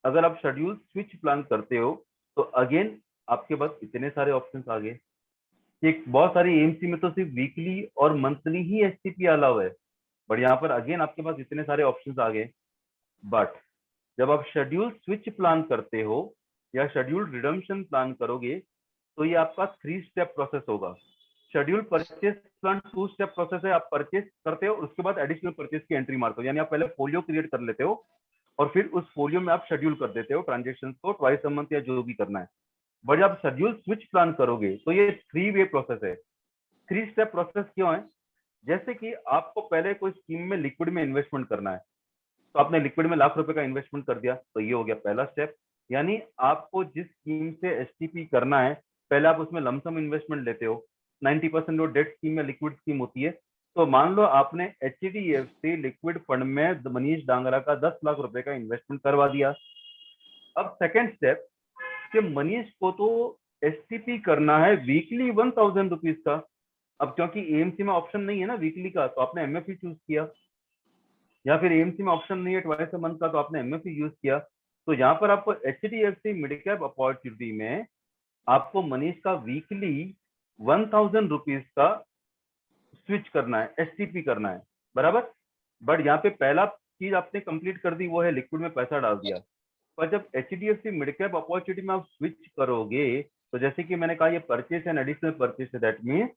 अगर आप शेड्यूल स्विच प्लान करते हो तो अगेन आपके पास इतने सारे ऑप्शंस आ गए। एक बहुत सारी AMC में तो सिर्फ वीकली और मंथली ही STP अलाउ है, बट यहाँ पर अगेन आपके पास इतने सारे ऑप्शंस आ गए। बट जब आप शेड्यूल स्विच प्लान करते हो या शेड्यूल रिडम्पशन प्लान करोगे तो ये आपका 3 स्टेप प्रोसेस होगा। Schedule purchase plan 2 step process है, आप परचेज करते हो, उसके बाद एडिशनल परचेज की एंट्री मारते हो, यानी आप पहले फोलियो क्रिएट कर लेते हो और फिर उस फोलियो में आप शेड्यूल कर देते हो ट्रांजेक्शन को ट्वाइस अ मंथ या जो भी करना है। बट जब आप शेड्यूल स्विच प्लान करोगे तो ये 3 वे प्रोसेस है। 3 स्टेप प्रोसेस क्यों है? जैसे कि आपको पहले कोई स्कीम में लिक्विड में इन्वेस्टमेंट करना है, तो आपने लिक्विड में लाख रुपए का इन्वेस्टमेंट कर दिया, तो ये हो गया पहला स्टेप। यानी आपको जिस स्कीम से STP करना है, पहले आप उसमें लमसम इन्वेस्टमेंट लेते हो। 90% जो डेट स्कीम या लिक्विड स्कीम होती है, तो मान लो आपने HDFC लिक्विड फंड में मनीष डांगरा का 10 लाख रुपए का इन्वेस्टमेंट करवा दिया। अब सेकेंड स्टेप कि मनीष को तो STP करना है वीकली 1000 रुपीज का। अब क्योंकि AMC में ऑप्शन नहीं है ना वीकली का, तो आपने MF चूज किया, या फिर AMC में ऑप्शन नहीं है ट्वाइस अ मंथ का, तो आपने MF यूज किया। तो यहाँ पर आपको HDFC मिड कैप अपॉर्चुनिटी में आपको मनीष का वीकली 1000 रुपीज का स्विच करना है, STP करना है, बराबर। बट यहाँ पे पहला चीज आपने कंप्लीट कर दी, वो है लिक्विड में पैसा डाल दिया। पर जब HDFC मिड कैप अपॉर्चुनिटी में आप स्विच करोगे, तो जैसे कि मैंने कहा ये परचेस एंड एडिशनल परचेस है, दैट मीन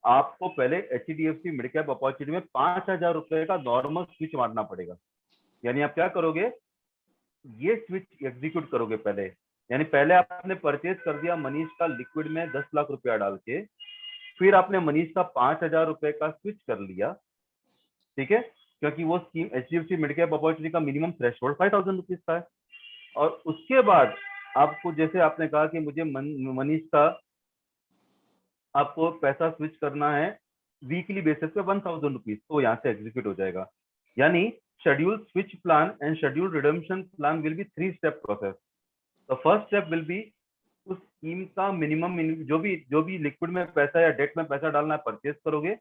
आपको पहले HDFC मिड कैप अपॉर्चुनिटी में 5000 रुपए का नॉर्मल स्विच मारना पड़ेगा। यानी आप क्या करोगे, ये स्विच एग्जीक्यूट करोगे पहले। यानी पहले आपने परचेस कर दिया मनीष का लिक्विड में 10 लाख रुपया डाल के, फिर आपने मनीष का 5000 रुपए का स्विच कर लिया, ठीक है, क्योंकि वो scheme HDFC mid cap opportunity का मिनिमम थ्रेशोल्ड 5000 रुपीज का है। और उसके बाद आपको, जैसे आपने कहा कि मुझे मनीष का आपको पैसा स्विच करना है वीकली बेसिस पे 1000 रुपीज, तो यहाँ से एग्जीक्यूट हो जाएगा। यानी schedule switch plan and schedule redemption plan will be 3 step process. The first step will be उस स्कीम का मिनिमम जो भी लिक्विड में पैसा या डेट में पैसा डालना है परचेज करोगे।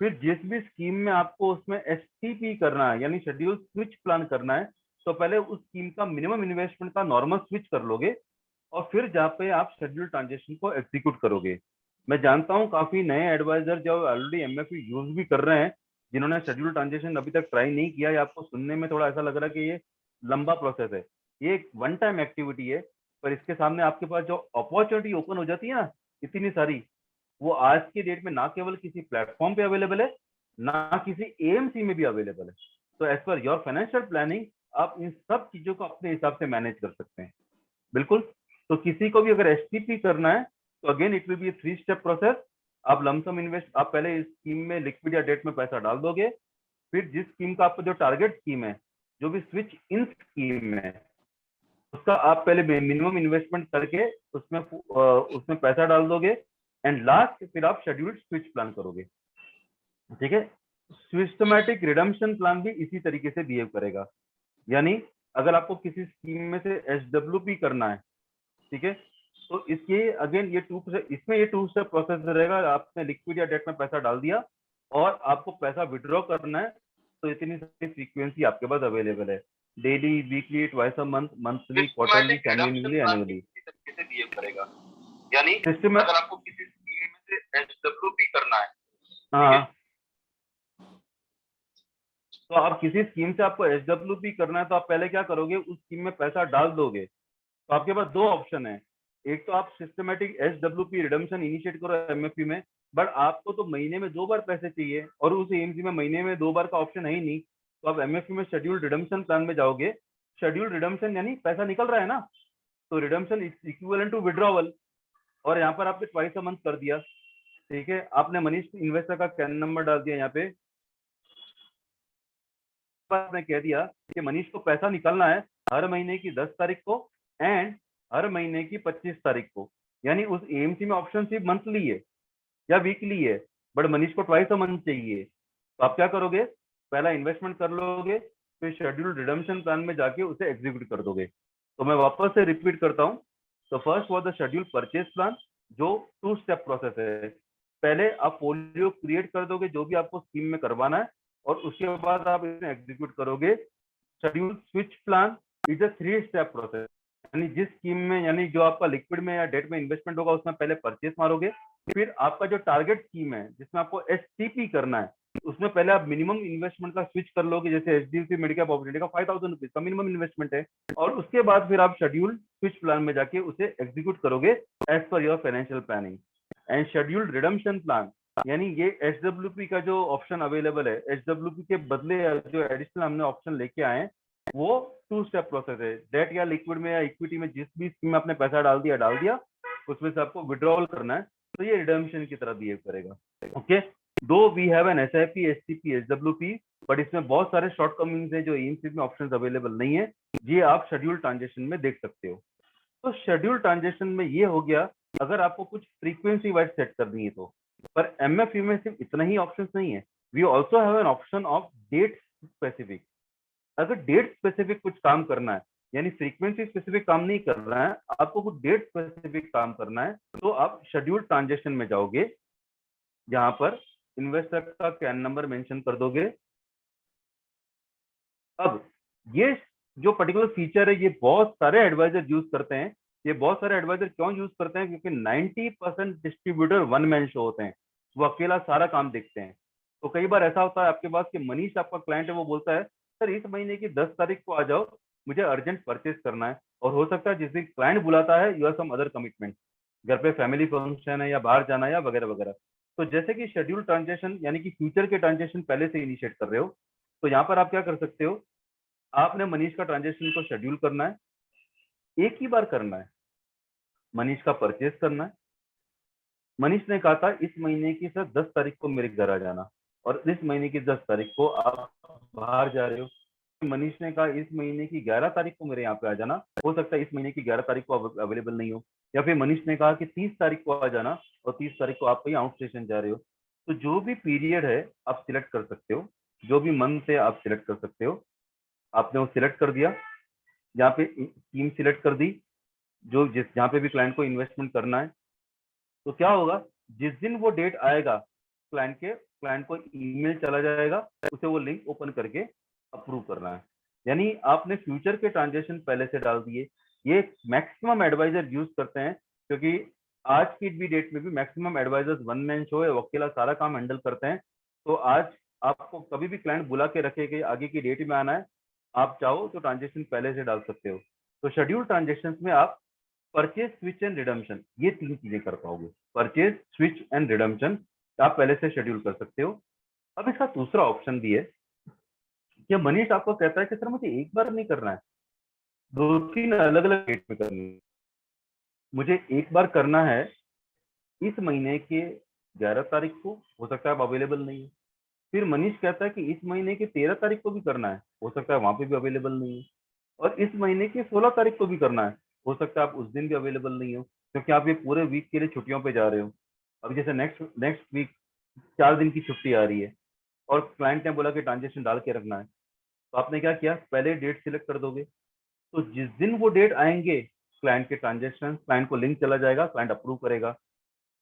फिर जिस भी स्कीम में आपको उसमें STP करना है, यानी शेड्यूल स्विच प्लान करना है, तो पहले उस स्कीम का मिनिमम इन्वेस्टमेंट का नॉर्मल स्विच कर लोगे और फिर जहाँ पे आप शेड्यूल ट्रांजेक्शन को एग्जीक्यूट करोगे। मैं जानता हूँ काफी नए एडवाइजर जो ऑलरेडी MF यूज भी कर रहे हैं, जिन्होंने शेड्यूल ट्रांजेक्शन अभी तक ट्राई नहीं किया, या आपको सुनने में थोड़ा ऐसा लग रहा है कि ये लंबा प्रोसेस है। ये एक वन टाइम एक्टिविटी है, पर इसके सामने आपके पास जो अपॉर्चुनिटी ओपन हो जाती है ना इतनी सारी, वो आज की डेट में ना केवल किसी प्लेटफॉर्म पे अवेलेबल है, ना किसी AMC में भी अवेलेबल है। तो as per your financial planning आप इन सब चीजों को अपने हिसाब से मैनेज कर सकते हैं, बिल्कुल। तो किसी को भी अगर STP करना है तो again it will be 3 step process. आप लमसम इन्वेस्ट, आप पहले इस स्कीम में लिक्विड या डेट में पैसा डाल दोगे, फिर जिस स्कीम का आपको जो टारगेट स्कीम है, जो भी स्विच इन स्कीम है, उसका आप पहले मिनिमम इन्वेस्टमेंट करके उसमें पैसा डाल दोगे, एंड लास्ट फिर आप शेड्यूल्ड स्विच प्लान करोगे, ठीक है। सिस्टमैटिक रिडम्पशन प्लान भी इसी तरीके से बिहेव करेगा। यानी अगर आपको किसी स्कीम में से SWP करना है, ठीक है, तो इसके अगेन ये इसमें ये 2 स्टेप प्रोसेस रहेगा। आपने लिक्विड या डेट में पैसा डाल दिया, और आपको पैसा विड्रॉ करना है तो इतनी सारी फ्रीक्वेंसी आपके पास अवेलेबल है, daily, weekly, twice a month, monthly, quarterly, semi annually तरीके से बिहेव करेगा। यानी अगर आपको किसी स्कीम में से एचडब्ल्यूपी करना है, हाँ, तो आप किसी स्कीम से आपको एचडब्ल्यूपी करना है तो आप पहले क्या करोगे, उस स्कीम में पैसा डाल दोगे। तो आपके पास दो ऑप्शन है, एक तो आप सिस्टमेटिक एचडब्ल्यूपी रिडम्पशन इनिशिएट करो एमएफपी में, बट आपको तो महीने में 2 बार पैसे चाहिए और उस एएमसी में महीने में 2 बार का ऑप्शन है ही नहीं, तो आप एमएफपी में शेड्यूल्ड रिडम्पशन प्लान में जाओगे। शेड्यूल्ड रिडम्पशन यानी पैसा निकल रहा है ना, तो redemption is equivalent to withdrawal, और यहाँ पर आपने ट्वाइस अ मंथ कर दिया। ठीक है, आपने मनीष इन्वेस्टर का कैन नंबर डाल दिया, यहाँ पे आपने कह दिया कि मनीष को पैसा निकालना है हर महीने की 10 तारीख को एंड हर महीने की 25 तारीख को, यानी उस एएमसी में ऑप्शन सिर्फ मंथली है या वीकली है, बट मनीष को ट्वाइस अ मंथ चाहिए। तो आप क्या करोगे, पहला इन्वेस्टमेंट कर लोगे, फिर शेड्यूल्ड रिडम्पशन प्लान में जाके उसे एग्जीक्यूट कर दोगे। तो मैं वापस से रिपीट करता हूँ। तो first was the schedule purchase plan, जो 2 स्टेप प्रोसेस है। पहले आप फोलियो क्रिएट कर दोगे जो भी आपको स्कीम में करवाना है, और उसके बाद आप इसे एग्जीक्यूट करोगे। Schedule switch plan is a 3 step process, यानी जिस स्कीम में, यानी जो आपका लिक्विड में या डेट में इन्वेस्टमेंट होगा उसमें पहले परचेस मारोगे, फिर आपका जो टारगेट स्कीम है जिसमें आपको एसटीपी करना है, उसमें पहले आप मिनिमम इन्वेस्टमेंट का स्विच कर लोगे, जैसे एचडीएफसी मिडकैप अपॉर्चुनिटी का 5000 रुपीज का मिनिमम इन्वेस्टमेंट है, और उसके बाद फिर आप शेड्यूल स्विच प्लान में जाके उसे एग्जीक्यूट करोगे as per your financial planning. And scheduled redemption plan, यानी ये एचडब्ल्यूपी का जो ऑप्शन अवेलेबल है, एचडब्ल्यूपी के बदले जो एडिशनल हमने ऑप्शन लेके आए हैं, वो 2 स्टेप प्रोसेस है। डेट या लिक्विड में या इक्विटी में जिस भी स्कीम में आपने पैसा डाल दिया, उसमें से आपको विड्रॉल करना है, तो ये रिडम्पशन की तरह बिहेव करेगा। ओके, दो we have an SIP, STP, HWP, but इसमें बहुत सारे शॉर्ट कमिंग्स है जो एएमसी में ऑप्शन अवेलेबल नहीं है, ये आप शेड्यूल ट्रांजेक्शन में देख सकते हो। तो शेड्यूल ट्रांजेक्शन में ये हो गया अगर आपको कुछ फ्रीक्वेंसी वाइज सेट करनी है तो, पर एमएफयू में सिर्फ इतना ही ऑप्शंस नहीं है, we also have an option of date specific. अगर डेट स्पेसिफिक कुछ काम करना है, यानी फ्रीक्वेंसी स्पेसिफिक काम नहीं कर रहा है, आपको कुछ डेट स्पेसिफिक काम करना है, तो आप शेड्यूल ट्रांजेक्शन में जाओगे, जहां पर इन्वेस्टर का कैन नंबर मेंशन कर दोगे। अब ये जो पर्टिकुलर फीचर है, ये बहुत सारे एडवाइजर यूज करते हैं। ये बहुत सारे एडवाइजर क्यों यूज करते हैं, क्योंकि 90% डिस्ट्रीब्यूटर वन मैन शो होते हैं, वो अकेला सारा काम देखते हैं। तो कई बार ऐसा होता है आपके पास कि मनीष आपका क्लाइंट है, वो बोलता है सर इस महीने की 10 तारीख को आ जाओ, मुझे अर्जेंट परचेज करना है, और हो सकता है जिस दिन क्लाइंट बुलाता है you have some other commitment, घर पे फैमिली फंक्शन है या बाहर जाना है या वगैरह वगैरह। तो जैसे कि शेड्यूल ट्रांजेक्शन यानी कि फ्यूचर के ट्रांजेक्शन पहले से इनिशिएट कर रहे हो, तो यहाँ पर आप क्या कर सकते हो, आपने मनीष का ट्रांजेक्शन को शेड्यूल करना है, एक ही बार करना है, मनीष का परचेज करना है। मनीष ने कहा था इस महीने की सर 10 तारीख को मेरे घर आ जाना, और इस महीने की 10 तारीख को आप बाहर जा रहे हो। मनीष ने कहा इस महीने की 11 तारीख को मेरे यहाँ पे आ जाना, हो सकता है इस महीने की 11 तारीख को अवेलेबल नहीं हो, या फिर मनीष ने कहा कि 30 तारीख को आ जाना, और 30 तारीख को आप कहीं आउट स्टेशन जा रहे हो। तो जो भी पीरियड है आप सिलेक्ट कर सकते हो, जो भी मंथ है आप सिलेक्ट कर सकते हो। आपने वो सिलेक्ट कर दिया, यहाँ पे स्कीम सिलेक्ट कर दी, जो जहाँ पे भी क्लाइंट को इन्वेस्टमेंट करना है। तो क्या होगा, जिस दिन वो डेट आएगा, क्लाइंट को ईमेल चला जाएगा, उसे वो लिंक ओपन करके अप्रूव करना है। यानी आपने फ्यूचर के ट्रांजेक्शन पहले से डाल दिए। ये मैक्सिमम एडवाइजर यूज करते हैं, क्योंकि आज की भी डेट में भी maximum advisors one man show है, वो अकेला सारा काम हैंडल करते हैं। तो आज आपको कभी भी क्लाइंट बुला के रखे कि आगे की डेट में आना है, आप चाहो तो ट्रांजेक्शन पहले से डाल सकते हो। तो शेड्यूल ट्रांजेक्शन में आप परचेज, स्विच एंड रिडम्पशन, ये 3 चीजें कर पाओगे। परचेज, स्विच एंड रिडम्पशन आप पहले से शेड्यूल कर सकते हो। अब इसका दूसरा ऑप्शन भी है कि मनीष आपको कहता है कि सर मुझे एक बार नहीं करना है, 2-3 अलग अलग डेट में करनी है। मुझे एक बार करना है इस महीने के 11 तारीख को, हो सकता है आप अवेलेबल नहीं है। फिर मनीष कहता है कि इस महीने की 13 तारीख को भी करना है, हो सकता है वहां पे भी अवेलेबल नहीं है। और इस महीने की 16 तारीख को भी करना है, हो सकता है आप उस दिन भी अवेलेबल नहीं हो, क्योंकि आप ये पूरे वीक के लिए छुट्टियों पे जा रहे हो। अब जैसे नेक्स्ट वीक 4 दिन की छुट्टी आ रही है, और क्लाइंट ने बोला कि ट्रांजेक्शन डाल के रखना है, तो आपने क्या किया, पहले डेट सिलेक्ट कर दोगे। तो जिस दिन वो डेट आएंगे क्लाइंट के ट्रांजेक्शन, क्लाइंट को लिंक चला जाएगा, क्लाइंट अप्रूव करेगा।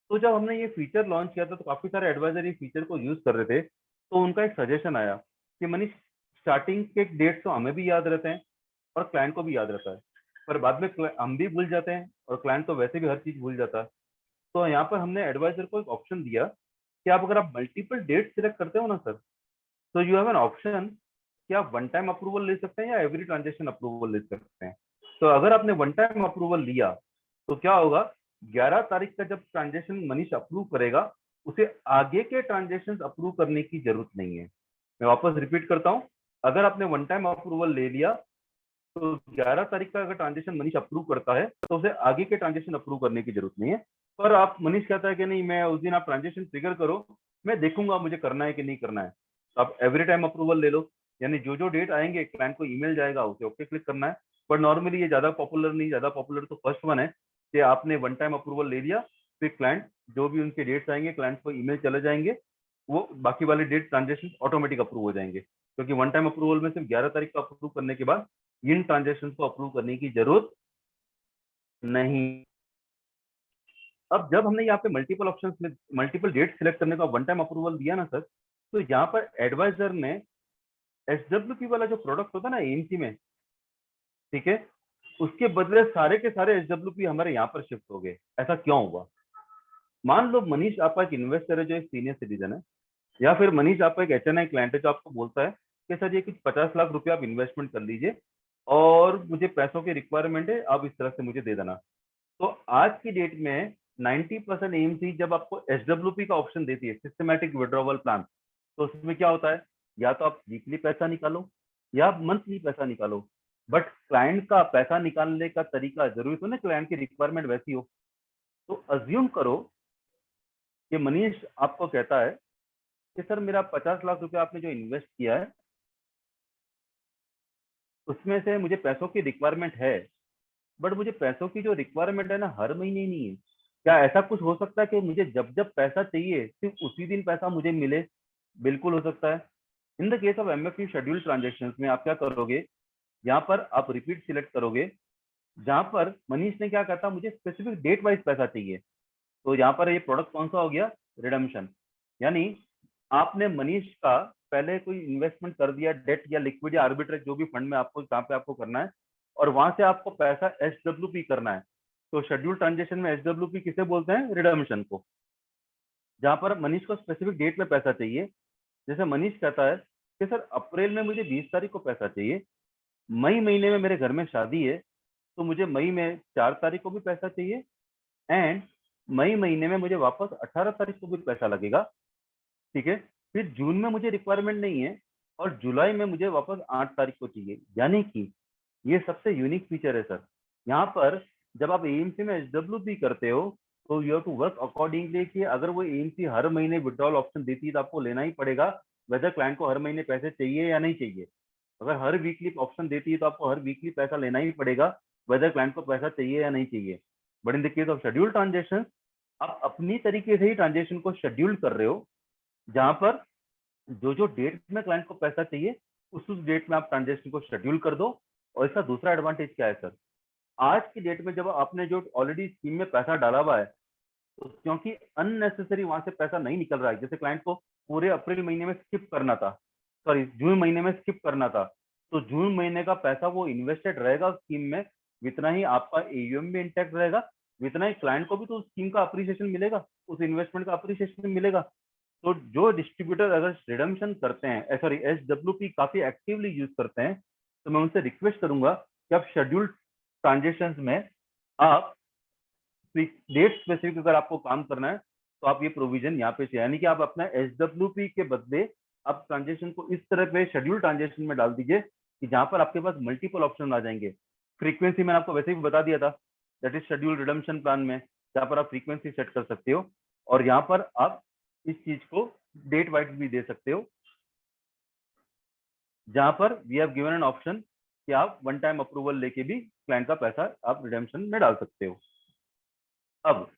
तो जब हमने ये फीचर लॉन्च किया था तो काफी सारे एडवाइजर ये फीचर को यूज कर रहे थे, तो उनका एक सजेशन आया कि मनीष, स्टार्टिंग के डेट्स तो हमें भी याद रहते हैं और क्लाइंट को भी याद रहता है, पर बाद में हम भी भूल जाते हैं और क्लाइंट तो वैसे भी हर चीज भूल जाता है। तो यहाँ पर हमने एडवाइजर को एक ऑप्शन दिया कि आप अगर आप मल्टीपल डेट सिलेक्ट करते हो ना सर, तो यू हैव एन ऑप्शन कि आप वन टाइम अप्रूवल ले सकते हैं या एवरी ट्रांजेक्शन अप्रूवल ले सकते हैं। तो अगर आपने वन टाइम अप्रूवल लिया तो क्या होगा, 11 तारीख का जब ट्रांजेक्शन मनीष अप्रूव करेगा, उसे आगे के ट्रांजेक्शन अप्रूव करने की जरूरत नहीं है। मैं वापस रिपीट करता हूं, अगर आपने वन टाइम अप्रूवल ले लिया तो 11 तारीख का अगर ट्रांजेक्शन मनीष अप्रूव करता है तो उसे आगे के ट्रांजेक्शन अप्रूव करने की जरूरत नहीं है। पर आप मनीष कहता है कि नहीं, मैं उस दिन आप ट्रांजेक्शन ट्रिगर करो, मैं देखूंगा मुझे करना है कि नहीं करना है, तो आप एवरी टाइम अप्रूवल ले लो। यानी जो जो डेट आएंगे क्लाइंट को ईमेल जाएगा, उसे ओके क्लिक करना है। पर नॉर्मली ये ज्यादा पॉपुलर नहीं, ज्यादा पॉपुलर तो फर्स्ट वन है कि आपने वन टाइम अप्रूवल ले लिया, फिर क्लाइंट जो भी उनके डेट्स आएंगे क्लाइंट को ईमेल चले जाएंगे, वो बाकी वाले डेट ट्रांजेक्शन ऑटोमेटिक अप्रूव हो जाएंगे, क्योंकि वन टाइम अप्रूवल में सिर्फ 11 तारीख का अप्रूव करने के बाद इन ट्रांजेक्शन को अप्रूव करने की जरूरत नहीं। अब जब हमने यहाँ पे मल्टीपल ऑप्शंस में मल्टीपल डेट सिलेक्ट करने का वन टाइम अप्रूवल दिया ना सर, तो यहाँ पर एडवाइजर ने एसडब्ल्यूपी वाला जो प्रोडक्ट होता है ना एएमसी में, ठीक है, उसके बदले सारे के सारे एसडब्ल्यूपी हमारे यहाँ पर शिफ्ट हो गए। ऐसा क्यों हुआ? मान लो मनीष आपका एक इन्वेस्टर है जो एक सीनियर सिटीजन है, या फिर मनीष आपका एक एचएनआई क्लाइंट है जो आपको बोलता है कि सर ये कुछ 50 लाख रुपया आप इन्वेस्टमेंट कर लीजिए और मुझे पैसों की रिक्वायरमेंट है, आप इस तरह से मुझे दे देना। तो आज की डेट में 90% एएमसी जब आपको एसडब्ल्यूपी का ऑप्शन देती है, सिस्टमैटिक विड्रॉवल प्लान, तो उसमें क्या होता है, या तो आप वीकली पैसा निकालो या आप मंथली पैसा निकालो, बट क्लाइंट का पैसा निकालने का तरीका जरूरी तो ना क्लाइंट की रिक्वायरमेंट वैसी हो। तो अज्यूम करो कि मनीष आपको कहता है कि सर मेरा 50 लाख रुपया आपने जो इन्वेस्ट किया है उसमें से मुझे पैसों की रिक्वायरमेंट है, बट मुझे पैसों की जो रिक्वायरमेंट है ना हर महीने नहीं है। क्या ऐसा कुछ हो सकता है कि मुझे जब जब पैसा चाहिए सिर्फ उसी दिन पैसा मुझे मिले? बिल्कुल हो सकता है। In the case of MFU schedule transaction में आप क्या करोगे, यहाँ पर आप रिपीट सिलेक्ट करोगे, जहां पर मनीष ने क्या कहा था, मुझे स्पेसिफिक डेट वाइज पैसा चाहिए, तो यहाँ पर ये प्रोडक्ट कौन सा हो गया, रिडम्पशन। यानी आपने मनीष का पहले कोई इन्वेस्टमेंट कर दिया डेट या लिक्विड या आर्बिट्रेज जो भी फंड में आपको जहाँ पे आपको करना है, और वहां से आपको पैसा एसडब्ल्यूपी करना है। तो शेड्यूल ट्रांजेक्शन में एसडब्ल्यूपी किसे बोलते हैं, रिडम्पशन को। जहां पर मनीष को स्पेसिफिक डेट में पैसा चाहिए, जैसे मनीष कहता है कि सर अप्रैल में मुझे 20 तारीख को पैसा चाहिए, मई महीने में मेरे घर में शादी है तो मुझे मई में 4 तारीख को भी पैसा चाहिए, एंड मई महीने में मुझे वापस 18 तारीख को भी पैसा लगेगा, ठीक है। फिर जून में मुझे रिक्वायरमेंट नहीं है और जुलाई में मुझे वापस 8 तारीख को चाहिए। यानी कि ये सबसे यूनिक फीचर है सर। यहाँ पर जब आप एएमसी में एसडब्ल्यूपी करते हो तो you have to work accordingly कि अगर वो एएमसी हर महीने विड्रॉल ऑप्शन देती है तो आपको लेना ही पड़ेगा, वेदर क्लाइंट को हर महीने पैसे चाहिए या नहीं चाहिए। अगर हर वीकली ऑप्शन देती है तो आपको हर वीकली पैसा लेना ही पड़ेगा, वेदर क्लाइंट को पैसा चाहिए या नहीं चाहिए। But in the case of schedule transaction, आप अपनी तरीके से ही ट्रांजेक्शन को शेड्यूल कर रहे हो, जहां पर जो जो डेट में क्लाइंट को पैसा चाहिए उस डेट में आप ट्रांजेक्शन को शेड्यूल कर दो। और इसका दूसरा एडवांटेज क्या है सर, आज की डेट में जब आपने जो ऑलरेडी स्कीम में पैसा डाला हुआ है, तो क्योंकि अननेसेसरी वहां से पैसा नहीं निकल रहा है, जैसे क्लाइंट को पूरे अप्रैल महीने में स्किप करना था, सॉरी जून महीने में स्किप करना था, तो जून महीने का पैसा वो इन्वेस्टेड रहेगा स्कीम में, जितना ही आपका एयूएम भी इंटैक्ट रहेगा, जितना ही क्लाइंट को भी तो उस स्कीम का अप्रिसिएशन मिलेगा, उस इन्वेस्टमेंट का अप्रिसिएशन मिलेगा। तो जो डिस्ट्रीब्यूटर अगर रिडम्पशन करते हैं, सॉरी एसडब्ल्यूपी काफी एक्टिवली यूज करते हैं, तो मैं उनसे रिक्वेस्ट करूंगा कि आप शेड्यूल ट्रांजेक्शन में आप डेट स्पेसिफिक अगर आपको काम करना है तो आप ये प्रोविजन यहाँ पे चाहिए, यानी कि आप अपना एसडब्ल्यूपी के बदले आप ट्रांजेक्शन को इस तरह पे शेड्यूल ट्रांजेक्शन में डाल दीजिए कि जहां पर आपके पास मल्टीपल ऑप्शन आ जाएंगे। फ्रीक्वेंसी मैंने आपको वैसे भी बता दिया था, that is schedule redemption plan में, जहां पर आप फ्रीक्वेंसी सेट कर सकते हो और यहाँ पर आप इस चीज को डेट वाइज भी दे सकते हो, जहां पर we have given an option कि आप वन टाइम अप्रूवल लेके भी क्लाइंट का पैसा आप रिडेम्पशन में डाल सकते हो। अब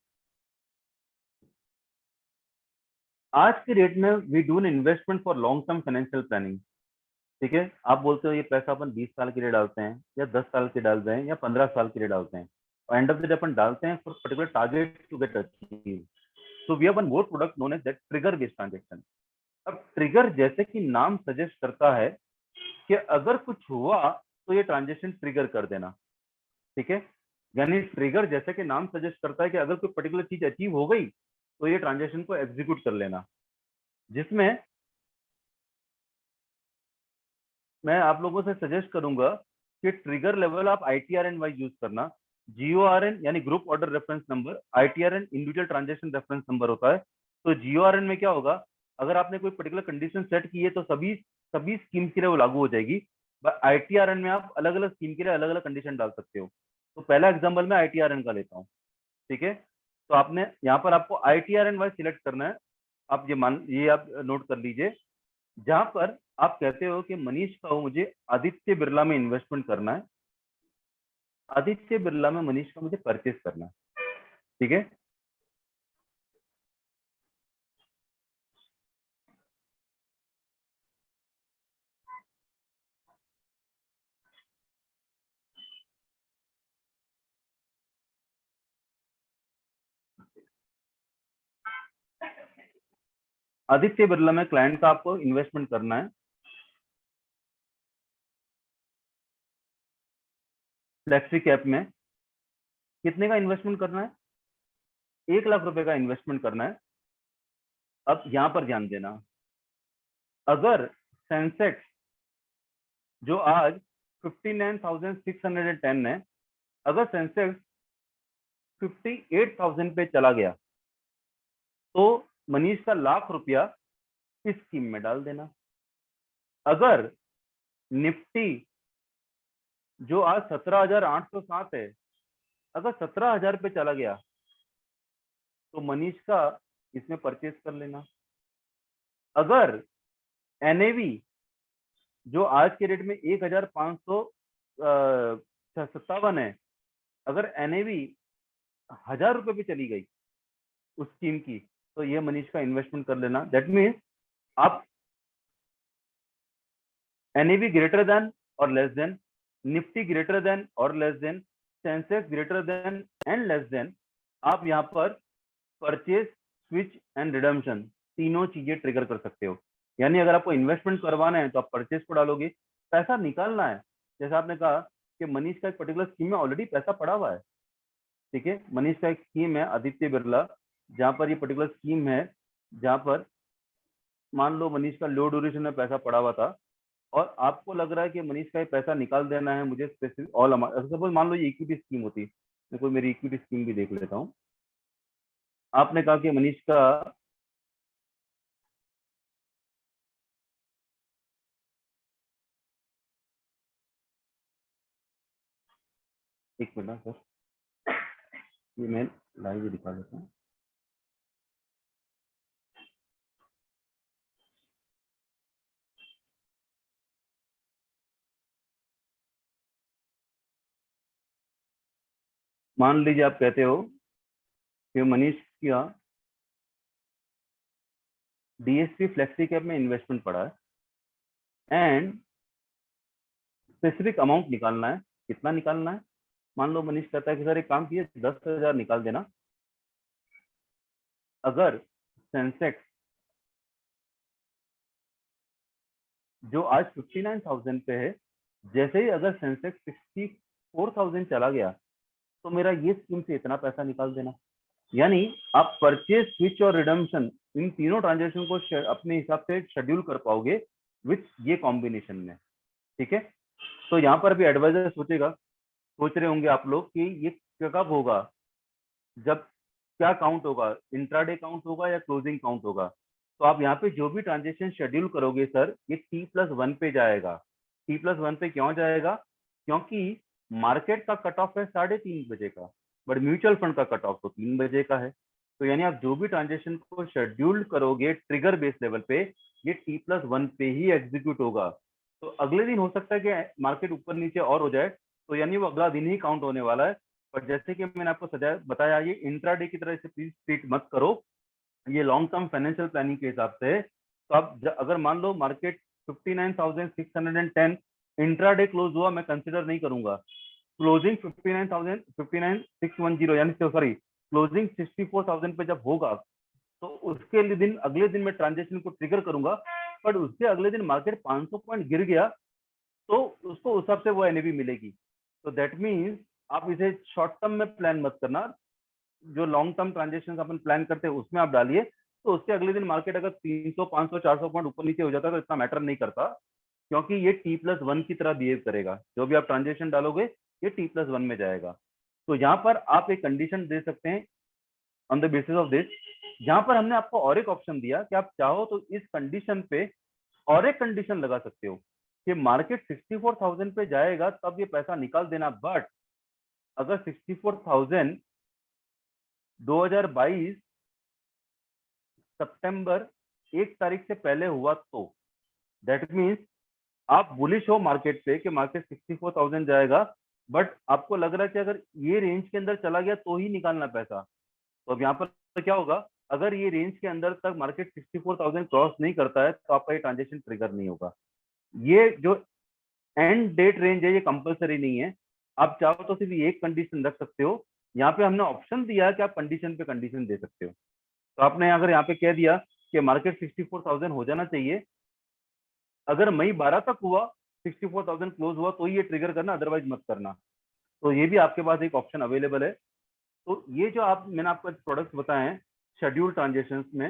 आज की डेट में we do an investment for long term financial planning, ठीक है। आप बोलते हो ये पैसा अपन 20 साल के लिए डालते हैं या 10 साल के डालते हैं या 15 साल के लिए डालते हैं, और एंड ऑफ द डे अपन डालते हैं for particular target to get achieve. So we have one more product known as that trigger based transaction. अब ट्रिगर जैसे कि नाम सजेस्ट करता है कि अगर कुछ हुआ तो ये ट्रांजेक्शन ट्रिगर कर देना, ठीक है। यानी ट्रिगर जैसे कि नाम सजेस्ट करता है कि अगर कोई पर्टिकुलर चीज अचीव हो गई तो ये ट्रांजेक्शन को एग्जीक्यूट कर लेना, जिसमें मैं आप लोगों से सजेस्ट करूंगा कि ट्रिगर लेवल आप ITRN वाइज यूज करना। GORN यानी group order reference number, ITRN individual transaction reference number होता है। तो GORN में क्या होगा, अगर आपने कोई पर्टिकुलर कंडीशन सेट की है तो सभी स्कीम के लिए वो लागू हो जाएगी। ITRN में आप अलग अलग स्कीम के लिए अलग अलग कंडीशन डाल सकते हो। तो पहला एग्जाम्पल मैं ITRN का लेता हूँ, ठीक है। तो आपने यहाँ पर आपको ITRN वाइज सिलेक्ट करना है। आप ये आप नोट कर लीजिए, जहां पर आप कहते हो कि मनीष का मुझे आदित्य बिरला में इन्वेस्टमेंट करना है, आदित्य बिरला में मनीष का मुझे परचेस करना है, ठीक है। आदित्य बिरला में क्लाइंट का आपको इन्वेस्टमेंट करना है, फ्लेक्सी कैप में कितने का इन्वेस्टमेंट करना है, 1 लाख रुपए का इन्वेस्टमेंट करना है। अब यहां पर ध्यान देना, अगर सेंसेक्स जो आज 59,610 है, अगर सेंसेक्स 58,000 पे चला गया तो मनीष का 1 लाख रुपया इस स्कीम में डाल देना। अगर निफ्टी जो आज 17,807 है, अगर 17,000 पे चला गया तो मनीष का इसमें परचेस कर लेना। अगर NAV जो आज के रेट में 1,557 है, अगर NAV 1,000 रुपए पे चली गई उस स्कीम की तो ये मनीष का इन्वेस्टमेंट कर लेना। दैट मीन्स आप NAV ग्रेटर देन और less than, Nifty greater than और less than, Sensex greater than and less than, आप यहाँ पर परचेज, स्विच एंड रिडम्पशन तीनों चीजें ट्रिगर कर सकते हो। यानी अगर आपको इन्वेस्टमेंट करवाना है तो आप परचेज को डालोगे, पैसा निकालना है जैसे आपने कहा कि मनीष का एक पर्टिकुलर स्कीम में ऑलरेडी पैसा पड़ा हुआ है, ठीक है। मनीष का एक स्कीम है आदित्य बिरला, जहां पर ये पर्टिकुलर स्कीम है, जहां पर मान लो मनीष का लो ड्यूरेशन में पैसा पड़ा हुआ था और आपको लग रहा है कि मनीष का ये पैसा निकाल देना है मुझे स्पेसिफिक ऑल अमाउंट। सपोज मान लो ये इक्विटी स्कीम होती, मैं कोई मेरी इक्विटी स्कीम भी देख लेता हूँ। आपने कहा कि मनीष का एक मिनट सर, ये मैं लाइव दिखा देता हूँ। मान लीजिए आप कहते हो कि मनीष का DSP फ्लेक्सी कैप में इन्वेस्टमेंट पड़ा है एंड स्पेसिफिक अमाउंट निकालना है। कितना निकालना है? मान लो मनीष कहता है कि सर एक काम किए 10,000 निकाल देना। अगर सेंसेक्स जो आज 59,000 पे है, जैसे ही अगर सेंसेक्स 64,000 चला गया तो मेरा ये स्कीम से इतना पैसा निकाल देना। यानी आप परचेज, स्विच और रिडम्पशन इन तीनों ट्रांजेक्शन को अपने हिसाब से शेड्यूल कर पाओगे विथ ये कॉम्बिनेशन में, ठीक है। तो यहाँ पर भी एडवाइजर सोच रहे होंगे आप लोग कि ये कब होगा, जब क्या काउंट होगा, इंट्राडे काउंट होगा या क्लोजिंग काउंट होगा। तो आप यहाँ पे जो भी ट्रांजेक्शन शेड्यूल करोगे सर, ये T+1 पे जाएगा। T+1 पे क्यों जाएगा? क्योंकि मार्केट का कट ऑफ है 3:30 बजे का, बट म्यूचुअल फंड का कट ऑफ तो 3 बजे का है। तो यानी आप जो भी ट्रांजेक्शन को शेड्यूल करोगे ट्रिगर बेस लेवल पे, ये T+1 पे ही एग्जीक्यूट होगा। तो अगले दिन हो सकता है कि मार्केट ऊपर नीचे और हो जाए, तो यानी वो अगला दिन ही काउंट होने वाला है। पर जैसे कि मैंने आपको बताया, ये इंट्राडे की तरह से प्लीज ट्रीट मत करो, ये लॉन्ग टर्म फाइनेंशियल प्लानिंग के हिसाब से। तो आप अगर मान लो मार्केट 59,610 इंट्राडे क्लोज हुआ, मैं कंसिडर नहीं करूंगा। क्लोजिंग 59,610 यानी सॉरी क्लोजिंग 64,000 पे जब होगा तो उसके लिए दिन अगले दिन मैं ट्रांजेक्शन को ट्रिगर करूंगा, पर उससे अगले दिन मार्केट 500 पॉइंट गिर गया तो उसको उस हिसाब से वो एनएवी मिलेगी। तो दैट मीन्स आप इसे शॉर्ट टर्म में प्लान मत करना, जो लॉन्ग टर्म ट्रांजेक्शन अपन प्लान करते हैं उसमें आप डालिए। तो उसके अगले दिन मार्केट अगर 300 500 400 पॉइंट ऊपर नीचे हो जाता है तो इतना मैटर नहीं करता, क्योंकि ये T+1 की तरह बिहेव करेगा। जो भी आप ट्रांजेक्शन डालोगे ये T+1 में जाएगा। तो यहाँ पर आप एक कंडीशन दे सकते हैं on the basis of this. यहाँ पर हमने आपको और एक ऑप्शन दिया कि आप चाहो तो इस कंडीशन पे और एक कंडीशन लगा सकते हो कि मार्केट 64,000 पे जाएगा तब ये पैसा निकाल देना। बट अगर 64,000 2022 सितंबर 1 तारीख से पहले हुआ तो दैट मीन्स आप बुलिश हो मार्केट पे कि मार्केट 64,000 जाएगा, बट आपको लग रहा है कि अगर ये रेंज के अंदर चला गया तो ही निकालना पैसा। तो अब यहाँ पर क्या होगा, अगर ये रेंज के अंदर तक मार्केट 64,000 क्रॉस नहीं करता है तो आपका ये ट्रांजेक्शन ट्रिगर नहीं होगा। ये जो एंड डेट रेंज है ये कंपलसरी नहीं है, आप चाहो तो सिर्फ एक कंडीशन रख सकते हो। यहाँ पे हमने ऑप्शन दिया है कि आप कंडीशन पे कंडीशन दे सकते हो। तो आपने अगर यहाँ पे कह दिया कि मार्केट 64,000 हो जाना चाहिए, अगर मई 12 तक हुआ 64,000 क्लोज हुआ तो ये ट्रिगर करना, अदरवाइज मत करना। तो ये भी आपके पास एक ऑप्शन अवेलेबल है। तो ये जो मैंने आपको प्रोडक्ट्स बताए हैं शेड्यूल ट्रांजेक्शंस में,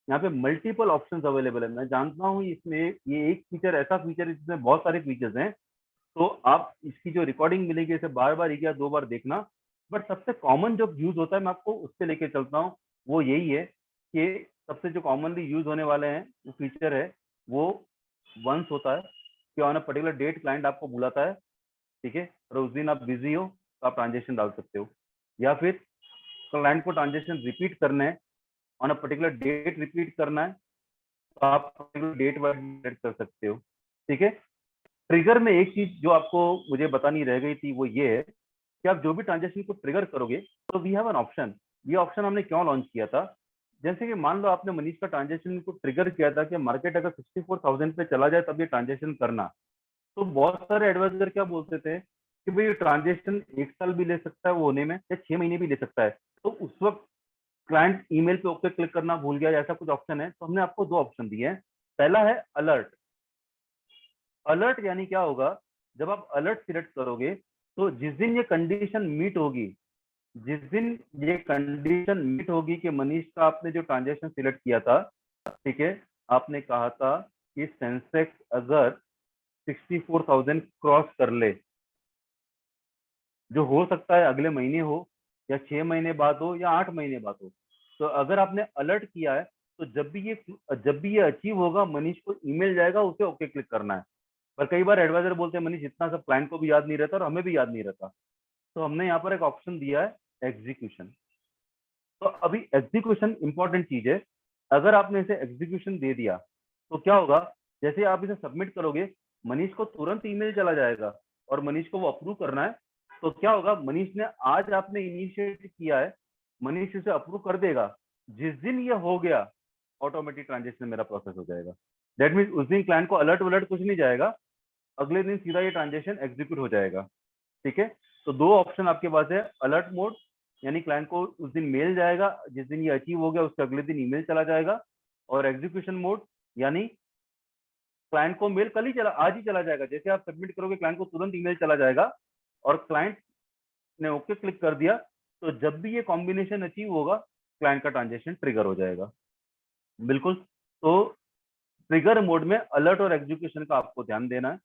यहाँ पे मल्टीपल ऑप्शंस अवेलेबल है। मैं जानता हूँ इसमें ये एक फीचर ऐसा फीचर है जिसमें बहुत सारे फीचर्स हैं, तो आप इसकी जो रिकॉर्डिंग मिलेगी इसे बार बार 1 या 2 बार देखना। बट सबसे कॉमन जो यूज होता है मैं आपको उस पर लेके चलता हूँ, वो यही है कि सबसे जो कॉमनली यूज होने वाले हैं वो फीचर है वो वंस होता है कि on a particular date client आपको बुलाता है, ठीक है, और उस दिन आप बिजी हो तो आप ट्रांजेक्शन डाल सकते हो, या फिर क्लाइंट को ट्रांजेक्शन रिपीट करना है, on a particular date repeat करना है तो आप पर्टिकुलर डेट वाइज कर सकते हो, ठीक है। ट्रिगर में एक चीज जो आपको मुझे बतानी रह गई थी वो ये है कि आप जो भी ट्रांजेक्शन को ट्रिगर करोगे तो वी हैव एन ऑप्शन। ये ऑप्शन हमने क्यों लॉन्च किया था, जैसे कि मान लो आपने मनीष का ट्रांजेक्शन को ट्रिगर किया था कि मार्केट अगर 64,000 पे चला जाए तब ये ट्रांजेक्शन करना, तो बहुत सारे एडवाइजर क्या बोलते थे कि भाई ट्रांजेक्शन 1 साल भी ले सकता है वो होने में, या 6 महीने भी ले सकता है। तो उस वक्त क्लाइंट ईमेल पे ओके क्लिक करना भूल गया, ऐसा कुछ ऑप्शन है। तो हमने आपको 2 ऑप्शन दिए हैं। पहला है अलर्ट। अलर्ट यानी क्या होगा, जब आप अलर्ट सिलेक्ट करोगे तो जिस दिन ये कंडीशन मीट होगी, जिस दिन ये कंडीशन मीट होगी कि मनीष का आपने जो ट्रांजेक्शन सिलेक्ट किया था, ठीक है, आपने कहा था कि सेंसेक्स अगर 64,000 क्रॉस कर ले, जो हो सकता है अगले महीने हो या 6 महीने बाद हो या 8 महीने बाद हो, तो अगर आपने अलर्ट किया है तो जब भी ये अचीव होगा मनीष को ईमेल जाएगा, उसे ओके क्लिक करना है। पर कई बार एडवाइजर बोलते हैं मनीष इतना सब क्लाइंट को भी याद नहीं रहता और हमें भी याद नहीं रहता, तो हमने यहाँ पर एक ऑप्शन दिया है एग्जीक्यूशन। तो अभी एग्जीक्यूशन इंपॉर्टेंट चीज है। अगर आपने इसे एग्जीक्यूशन दे दिया तो क्या होगा, जैसे आप इसे सबमिट करोगे मनीष को तुरंत ईमेल चला जाएगा और मनीष को वो अप्रूव करना है। तो क्या होगा, मनीष ने आज आपने इनिशिएट किया है, मनीष इसे अप्रूव कर देगा, जिस दिन ये हो गया ऑटोमेटिक ट्रांजेक्शन मेरा प्रोसेस हो जाएगा। दैट मीन्स उस दिन क्लाइंट को अलर्ट वलर्ट कुछ नहीं जाएगा, अगले दिन सीधा ये ट्रांजेक्शन एग्जीक्यूट हो जाएगा, ठीक है। तो 2 ऑप्शन आपके पास है, अलर्ट मोड यानी क्लाइंट को उस दिन मेल जाएगा, जिस दिन ये अचीव हो गया उसके अगले दिन ईमेल चला जाएगा, और एग्जीक्यूशन मोड यानी क्लाइंट को मेल आज ही चला जाएगा, जैसे आप सबमिट करोगे क्लाइंट को तुरंत ईमेल चला जाएगा, और क्लाइंट ने ओके क्लिक कर दिया तो जब भी ये कॉम्बिनेशन अचीव होगा क्लाइंट का ट्रांजेक्शन ट्रिगर हो जाएगा। बिल्कुल, तो ट्रिगर मोड में अलर्ट और एग्जीक्यूशन का आपको ध्यान देना है।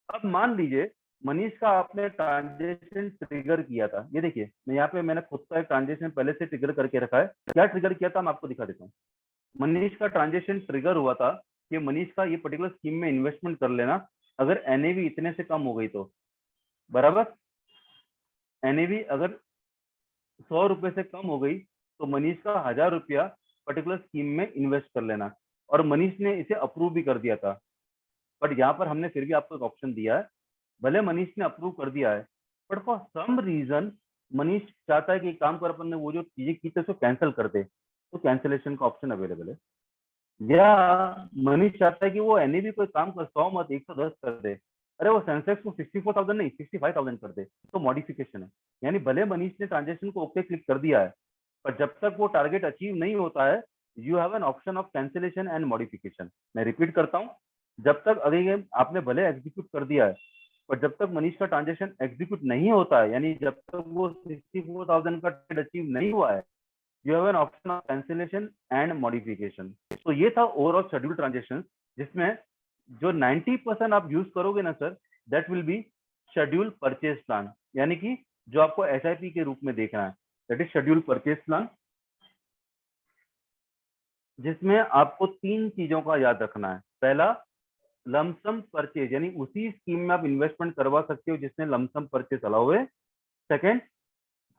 अब मान लीजिए मनीष का आपने ट्रांजेक्शन ट्रिगर किया था, ये देखिए मैं यहाँ पे मैंने खुद का एक ट्रांजेक्शन पहले से ट्रिगर करके रखा है। क्या ट्रिगर किया था मैं आपको दिखा देता हूँ। मनीष का ट्रांजेक्शन ट्रिगर हुआ था कि मनीष का ये पर्टिकुलर स्कीम में इन्वेस्टमेंट कर लेना, अगर एनएवी इतने से कम हो गई तो, बराबर, एनएवी अगर 100 रुपए से कम हो गई तो मनीष का 1000 रुपया पर्टिकुलर स्कीम में इन्वेस्ट कर लेना, और मनीष ने इसे अप्रूव भी कर दिया था। बट यहाँ पर हमने फिर भी आपको एक ऑप्शन दिया है, भले मनीष ने अप्रूव कर दिया है but for some reason Manish चाहता है कि काम कर, अपन ने वो जो चीजें की थी उसको कैंसिल कर दे, तो कैंसिलेशन का ऑप्शन अवेलेबल है। या मनीष चाहता है कि वो एनएवी कोई काम कर 100 मत 110 कर दे, अरे वो सेंसेक्स को 64,000 नहीं 65,000 कर दे, तो मॉडिफिकेशन है। यानी भले मनीष ने ट्रांजेक्शन को ओके क्लिक कर दिया है, पर जब तक वो टारगेट अचीव नहीं होता है, you have an option of cancellation and modification. मैं रिपीट करता हूँ, जब तक अगर आपने भले एग्जीक्यूट कर दिया है, पर जब तक मनीष का ट्रांजेक्शन एग्जीक्यूट नहीं होता है, यानी जब तक वो 64,000 का टारगेट अचीव नहीं हुआ है, you have an option of cancellation and modification. तो ये था ओवरऑल शेड्यूल ट्रांजेक्शन, जिसमें जो 90% आप यूज करोगे ना sir, that will be schedule purchase plan, यानी कि जो आपको एसआईपी के रूप में देखना है, that is schedule purchase plan, जिसमें आपको 3 चीजों का याद रखना है। पहला, लमसम परचेज, यानी उसी स्कीम में आप इन्वेस्टमेंट करवा सकते हो जिसने लमसम परचेज अलाउ है। सेकेंड,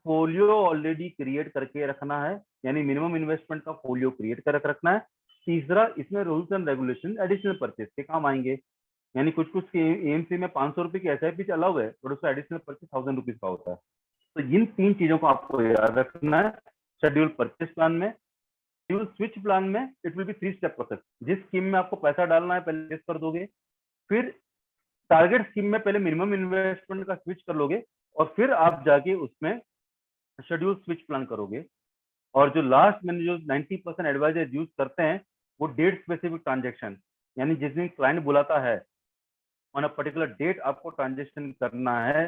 फोलियो ऑलरेडी क्रिएट करके रखना है, यानी मिनिमम इन्वेस्टमेंट का फोलियो क्रिएट कर रखना है। तीसरा, इसमें rules and regulation additional purchase के काम आएंगे, यानी कुछ कुछ एएमसी में 500 रुपए की एसआईपी अलाउ है, और उसका एडिशनल परचेज 1000 रुपीज का होता है। तो इन 3 चीजों को आपको याद रखना है शेड्यूल परचेज प्लान में। शेड्यूल स्विच प्लान में it will be 3 step process. जिस स्कीम में आपको पैसा डालना है पहले कर दोगे, फिर टारगेट स्कीम में पहले मिनिमम इन्वेस्टमेंट का स्विच कर लोगे, और फिर आप जाके उसमें शेड्यूल स्विच प्लान करोगे। और जो लास्ट में जो 90% एडवाइजर यूज करते हैं, वो डेट स्पेसिफिक ट्रांजेक्शन, यानी जिस दिन क्लाइंट बुलाता है ऑन अ पर्टिकुलर डेट आपको ट्रांजेक्शन करना है,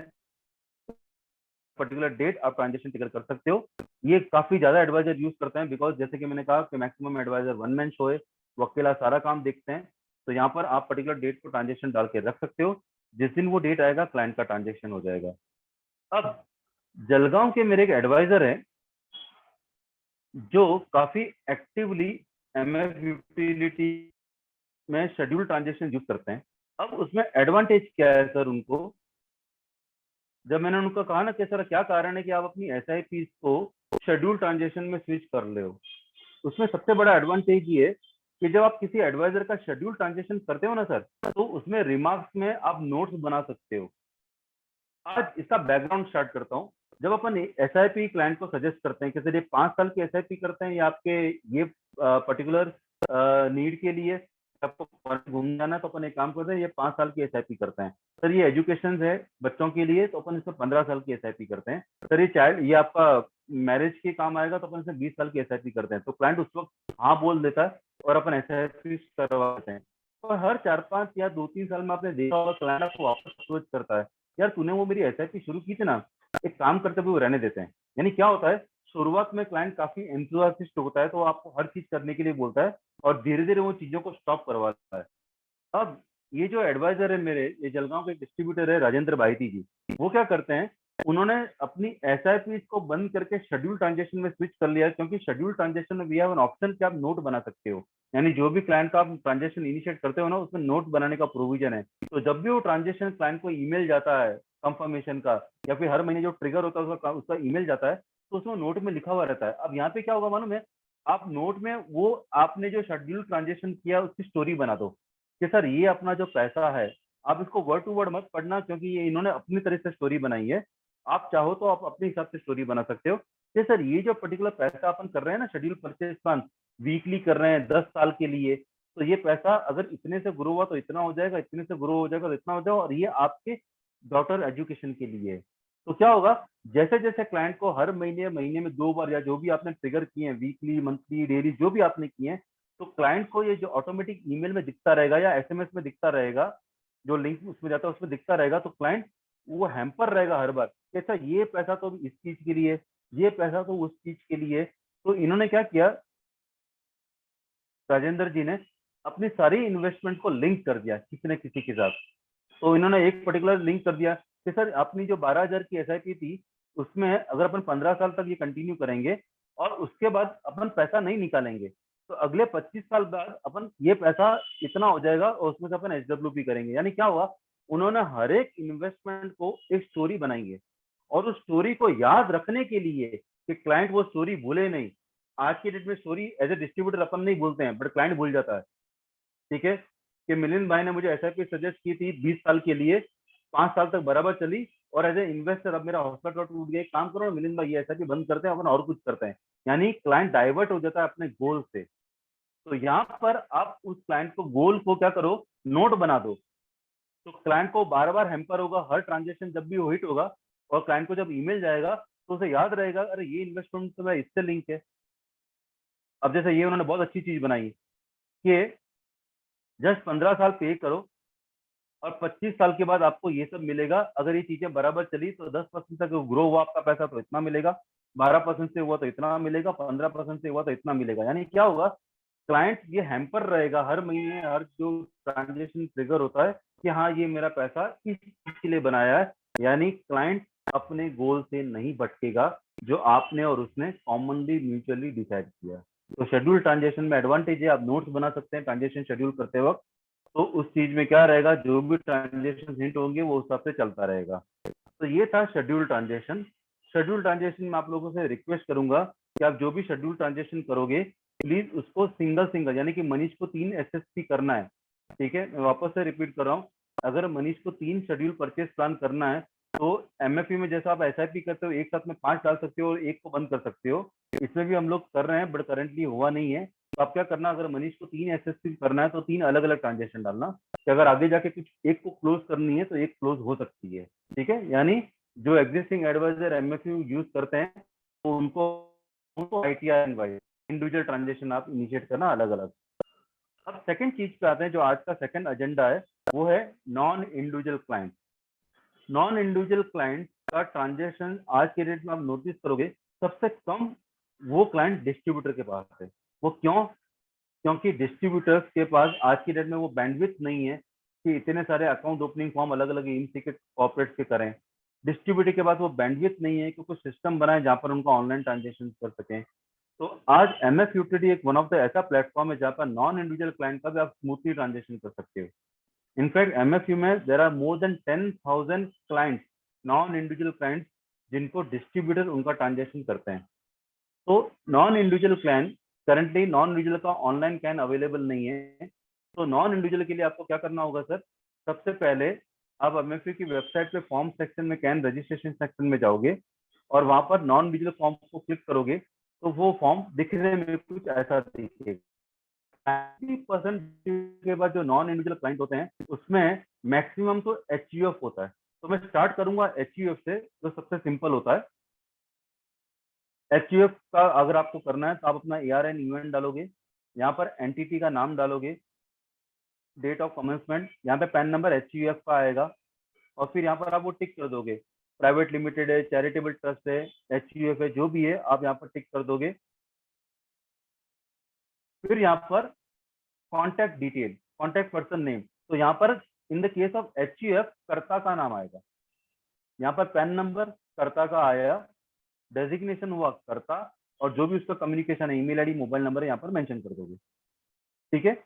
पर्टिकुलर डेट आप ट्रांजेक्शन टिकट कर सकते हो। ये काफी ज्यादा एडवाइजर यूज करते हैं, बिकॉज जैसे कि मैंने कहा कि maximum advisor one man show है, वो अकेला सारा काम देखते हैं। तो यहाँ पर आप पर्टिकुलर डेट को ट्रांजेक्शन डाल के रख सकते हो, जिस दिन वो डेट आएगा क्लाइंट का ट्रांजेक्शन हो जाएगा। अब जलगांव के मेरे एक एडवाइजर है जो काफी एक्टिवली एमएफ यूटिलिटी में शेड्यूल ट्रांजेक्शन यूज करते हैं। अब उसमें एडवांटेज क्या है सर उनको, जब मैंने उनको कहा ना कि सर क्या कारण है कि आप अपनी एसआईपी को शेड्यूल ट्रांजेक्शन में स्विच कर ले हो, उसमें सबसे बड़ा एडवांटेज ये है कि जब आप किसी एडवाइजर का शेड्यूल ट्रांजेक्शन करते हो ना सर, तो उसमें रिमार्क्स में आप नोट्स बना सकते हो। आज इसका बैकग्राउंड स्टार्ट करता हूँ। जब अपन एसआईपी क्लाइंट को सजेस्ट करते हैं कि सर ये 5 साल की एसआईपी करते हैं या आपके ये पर्टिकुलर नीड के लिए आपको घूमने जाना है, तो अपन एक काम करते हैं, ये 5 साल की एसआईपी करते हैं। सर ये एजुकेशन है बच्चों के लिए, तो अपन इसमें 15 साल की एसआईपी करते हैं। सर ये आपका मैरिज के काम आएगा, तो अपन इसमें 20 साल की एसआईपी करते हैं। तो क्लाइंट उस वक्त हाँ बोल देता है और अपन एसआईपी करवाते हैं। और हर 4-5 या 2-3 साल में आपने देखा होगा क्लाइंट आपको वापस अप्रोच करता है, यार तूने वो मेरी एसआईपी शुरू की थी ना, एक काम करते हुए वो रहने देते हैं। यानी क्या होता है, शुरुआत में क्लाइंट काफी एंथुसियास्टिक होता है, तो आपको हर चीज करने के लिए बोलता है, और धीरे धीरे वो चीजों को स्टॉप करवाता है। अब ये जो एडवाइजर है मेरे, ये जलगांव के डिस्ट्रीब्यूटर है राजेंद्र भाईती जी, वो क्या करते हैं, उन्होंने अपनी एसआईपी को बंद करके शेड्यूल ट्रांजेक्शन में स्विच कर लिया, क्योंकि शेड्यूल ट्रांजेक्शन में वी हैव एन ऑप्शन कि आप नोट बना सकते हो। यानी जो भी क्लाइंट का आप ट्रांजेक्शन इनिशिएट करते हो ना, उसमें नोट बनाने का प्रोविजन है। तो जब भी वो ट्रांजेक्शन क्लाइंट को ईमेल जाता है कंफर्मेशन का, या फिर हर महीने जो ट्रिगर होता है उसका ईमेल जाता है, तो उसमें नोट में लिखा हुआ रहता है। अब यहाँ पे क्या होगा मालूम है, आप नोट में वो आपने जो शेड्यूल ट्रांजेक्शन किया उसकी स्टोरी बना दो कि सर ये अपना जो पैसा है, आप इसको वर्ड टू वर्ड मत पढ़ना, क्योंकि ये इन्होंने अपनी तरह से स्टोरी बनाई है। आप चाहो तो आप अपने हिसाब से स्टोरी बना सकते हो कि सर ये जो पर्टिकुलर पैसा अपन कर रहे हैं ना, शेड्यूल परचेज प्लान वीकली कर रहे हैं 10 साल के लिए, तो ये पैसा अगर इतने से ग्रो हुआ तो इतना हो जाएगा, इतने से ग्रो हो जाएगा तो इतना हो जाएगा, और ये आपके डॉटर एजुकेशन के लिए है। तो क्या होगा, जैसे जैसे क्लाइंट को हर महीने में 2 बार या जो भी आपने ट्रिगर किए हैं, वीकली मंथली डेली जो भी आपने किए हैं, तो क्लाइंट को ये जो ऑटोमेटिक ईमेल में दिखता रहेगा या एसएमएस में दिखता रहेगा, जो लिंक उसमें जाता है उसमें दिखता रहेगा, तो क्लाइंट वो हैम्पर रहेगा हर बार, ऐसा ये पैसा तो इस चीज के लिए, ये पैसा तो उस चीज के लिए। तो इन्होंने क्या किया, राजेंद्र जी ने अपनी सारी इन्वेस्टमेंट को लिंक कर दिया किसी न किसी के साथ। तो इन्होंने एक पर्टिकुलर लिंक कर दिया कि सर अपनी जो 12,000 की एसआईपी थी, उसमें अगर अपन 15 साल तक ये कंटिन्यू करेंगे और उसके बाद अपन पैसा नहीं निकालेंगे, तो अगले 25 साल बाद अपन ये पैसा इतना हो जाएगा और उसमें से अपन एचडब्ल्यूपी करेंगे। यानी क्या हुआ, उन्होंने हर एक इन्वेस्टमेंट को एक स्टोरी बनाई है, और उस स्टोरी को याद रखने के लिए कि क्लाइंट वो स्टोरी भूले नहीं। आज की डेट में स्टोरी एज ए डिस्ट्रीब्यूटर अपन नहीं भूलते हैं, बट क्लाइंट भूल जाता है। ठीक है, कि मिलिंद भाई ने मुझे एसआईपी सजेस्ट की थी 20 साल के लिए, 5 साल तक बराबर चली, और एज ए इन्वेस्टर अब मेरा हौसला टूट गया, काम करो मिलिंद भाई ये एसआईपी बंद करते हैं, अपन और कुछ करते हैं। यानी क्लाइंट डाइवर्ट हो जाता है अपने गोल से। तो यहाँ पर आप उस क्लाइंट को गोल को क्या करो, नोट बना दो तो क्लाइंट को बार बार हैम्पर होगा, हर ट्रांजेक्शन जब भी वो हिट होगा और क्लाइंट को जब ईमेल जाएगा तो उसे याद रहेगा अरे ये इन्वेस्टमेंट तो मैं इससे लिंक है। अब जैसे ये उन्होंने बहुत अच्छी चीज बनाई कि जस्ट 15 साल पे करो और 25 साल के बाद आपको ये सब मिलेगा। अगर ये चीजें बराबर चली तो 10% तक ग्रो हुआ आपका पैसा तो इतना मिलेगा, 12% से हुआ तो इतना मिलेगा, 15% से हुआ तो इतना मिलेगा। यानी क्या होगा, क्लाइंट ये हैम्पर रहेगा हर महीने, हर जो ट्रांजेक्शन ट्रिगर होता है कि हाँ ये मेरा पैसा इस चीज के लिए बनाया है। यानी क्लाइंट अपने गोल से नहीं भटकेगा जो आपने और उसने कॉमनली म्यूचुअली डिसाइड किया। तो शेड्यूल ट्रांजेक्शन में एडवांटेज है, आप नोट्स बना सकते हैं ट्रांजेक्शन शेड्यूल करते वक्त। तो उस चीज में क्या रहेगा, जो भी ट्रांजेक्शन हिंट होंगे वो उस हिसाब से चलता रहेगा। तो ये था शेड्यूल ट्रांजेक्शन। शेड्यूल ट्रांजेक्शन में आप लोगों से रिक्वेस्ट करूंगा कि आप जो भी शेड्यूल ट्रांजेक्शन करोगे प्लीज उसको सिंगल सिंगल, यानी कि मनीष को 3 एसएसपी करना है। ठीक है, मैं वापस से रिपीट कर रहा हूँ, अगर मनीष को 3 शेड्यूल परचेज प्लान करना है तो एमएफपी में जैसा आप एसआईपी करते हो एक साथ में 5 डाल सकते हो और एक को बंद कर सकते हो। इसमें भी हम लोग कर रहे हैं बट करेंटली हुआ नहीं है। तो आप क्या करना, अगर मनीष को 3 एसएसपी करना है तो 3 अलग अलग ट्रांजेक्शन डालना, कि अगर आगे जाके कुछ एक को क्लोज करनी है तो एक क्लोज हो सकती है। ठीक है, यानी जो एग्जिस्टिंग एडवाइजर एमएफयू यूज करते हैं तो उनको आईटीआर इनवाइट इंडिविजुअल ट्रांजेक्शन आप इनिशिएट करना अलग अलग। अब सेकंड चीज पे आते हैं, जो आज का सेकंड एजेंडा है वो है non individual client. Non individual client का ट्रांजेक्शन आज के डेट में आप नोटिस करोगे सबसे कम वो क्लाइंट डिस्ट्रीब्यूटर के पास है। वो क्यों? क्योंकि डिस्ट्रीब्यूटर्स के पास आज की डेट में वो बैंडविड्थ नहीं है कि इतने सारे अकाउंट ओपनिंग फॉर्म अलग अलग एमसी के कॉर्पोरेट के करें। डिस्ट्रीब्यूटर के पास वो बैंडविड्थ नहीं है कि कुछ सिस्टम बनाए जहां पर उनका ऑनलाइन ट्रांजेक्शन कर सकें। तो आज एमएफ यूटिलिटी एक वन ऑफ द ऐसा प्लेटफॉर्म है जहां पर नॉन इंडिविजुअल क्लाइंट का भी आप स्मूथली ट्रांजेक्शन कर सकते हो। इनफैक्ट एमएफयू में there are more than 10,000 clients, non individual clients जिनको डिस्ट्रीब्यूटर उनका ट्रांजेक्शन करते हैं। तो non individual client currently non individual का ऑनलाइन कैन अवेलेबल नहीं है। तो नॉन इंडिविजुअल के लिए आपको क्या करना होगा सर, सबसे पहले आप एमएफयू की वेबसाइट पे फॉर्म सेक्शन में कैन रजिस्ट्रेशन सेक्शन में जाओगे और वहां पर नॉन इंडिविजुअल फॉर्म को क्लिक करोगे तो वो फॉर्म दिखने में कुछ ऐसा दिखेगा। 90% के बाद जो नॉन इंडिविजुअल क्लाइंट होते हैं उसमें मैक्सिमम तो एचयूएफ होता है। तो मैं स्टार्ट करूंगा एचयूएफ से, जो सबसे सिंपल होता है। एचयूएफ का अगर आपको करना है तो आप अपना एआरएन यूएन डालोगे, यहाँ पर एंटिटी का नाम डालोगे, डेट ऑफ कमेंसमेंट, यहाँ पे पैन नंबर एचयूएफ का आएगा और फिर यहाँ पर आप वो टिक कर दोगे। प्राइवेट लिमिटेड है, चैरिटेबल ट्रस्ट है, एचयूएफ है, जो भी है आप यहाँ पर टिक कर दोगे। फिर यहाँ पर contact detail, contact person name, तो यहाँ पर इन द केस ऑफ एचयूएफ कर्ता का नाम आएगा। यहाँ पर पैन नंबर कर्ता का आया, डेजिग्नेशन हुआ कर्ता और जो भी उसका कम्युनिकेशन है, ईमेल आईडी, मोबाइल नंबर है, यहाँ पर मेंशन कर दोगे। ठीक है,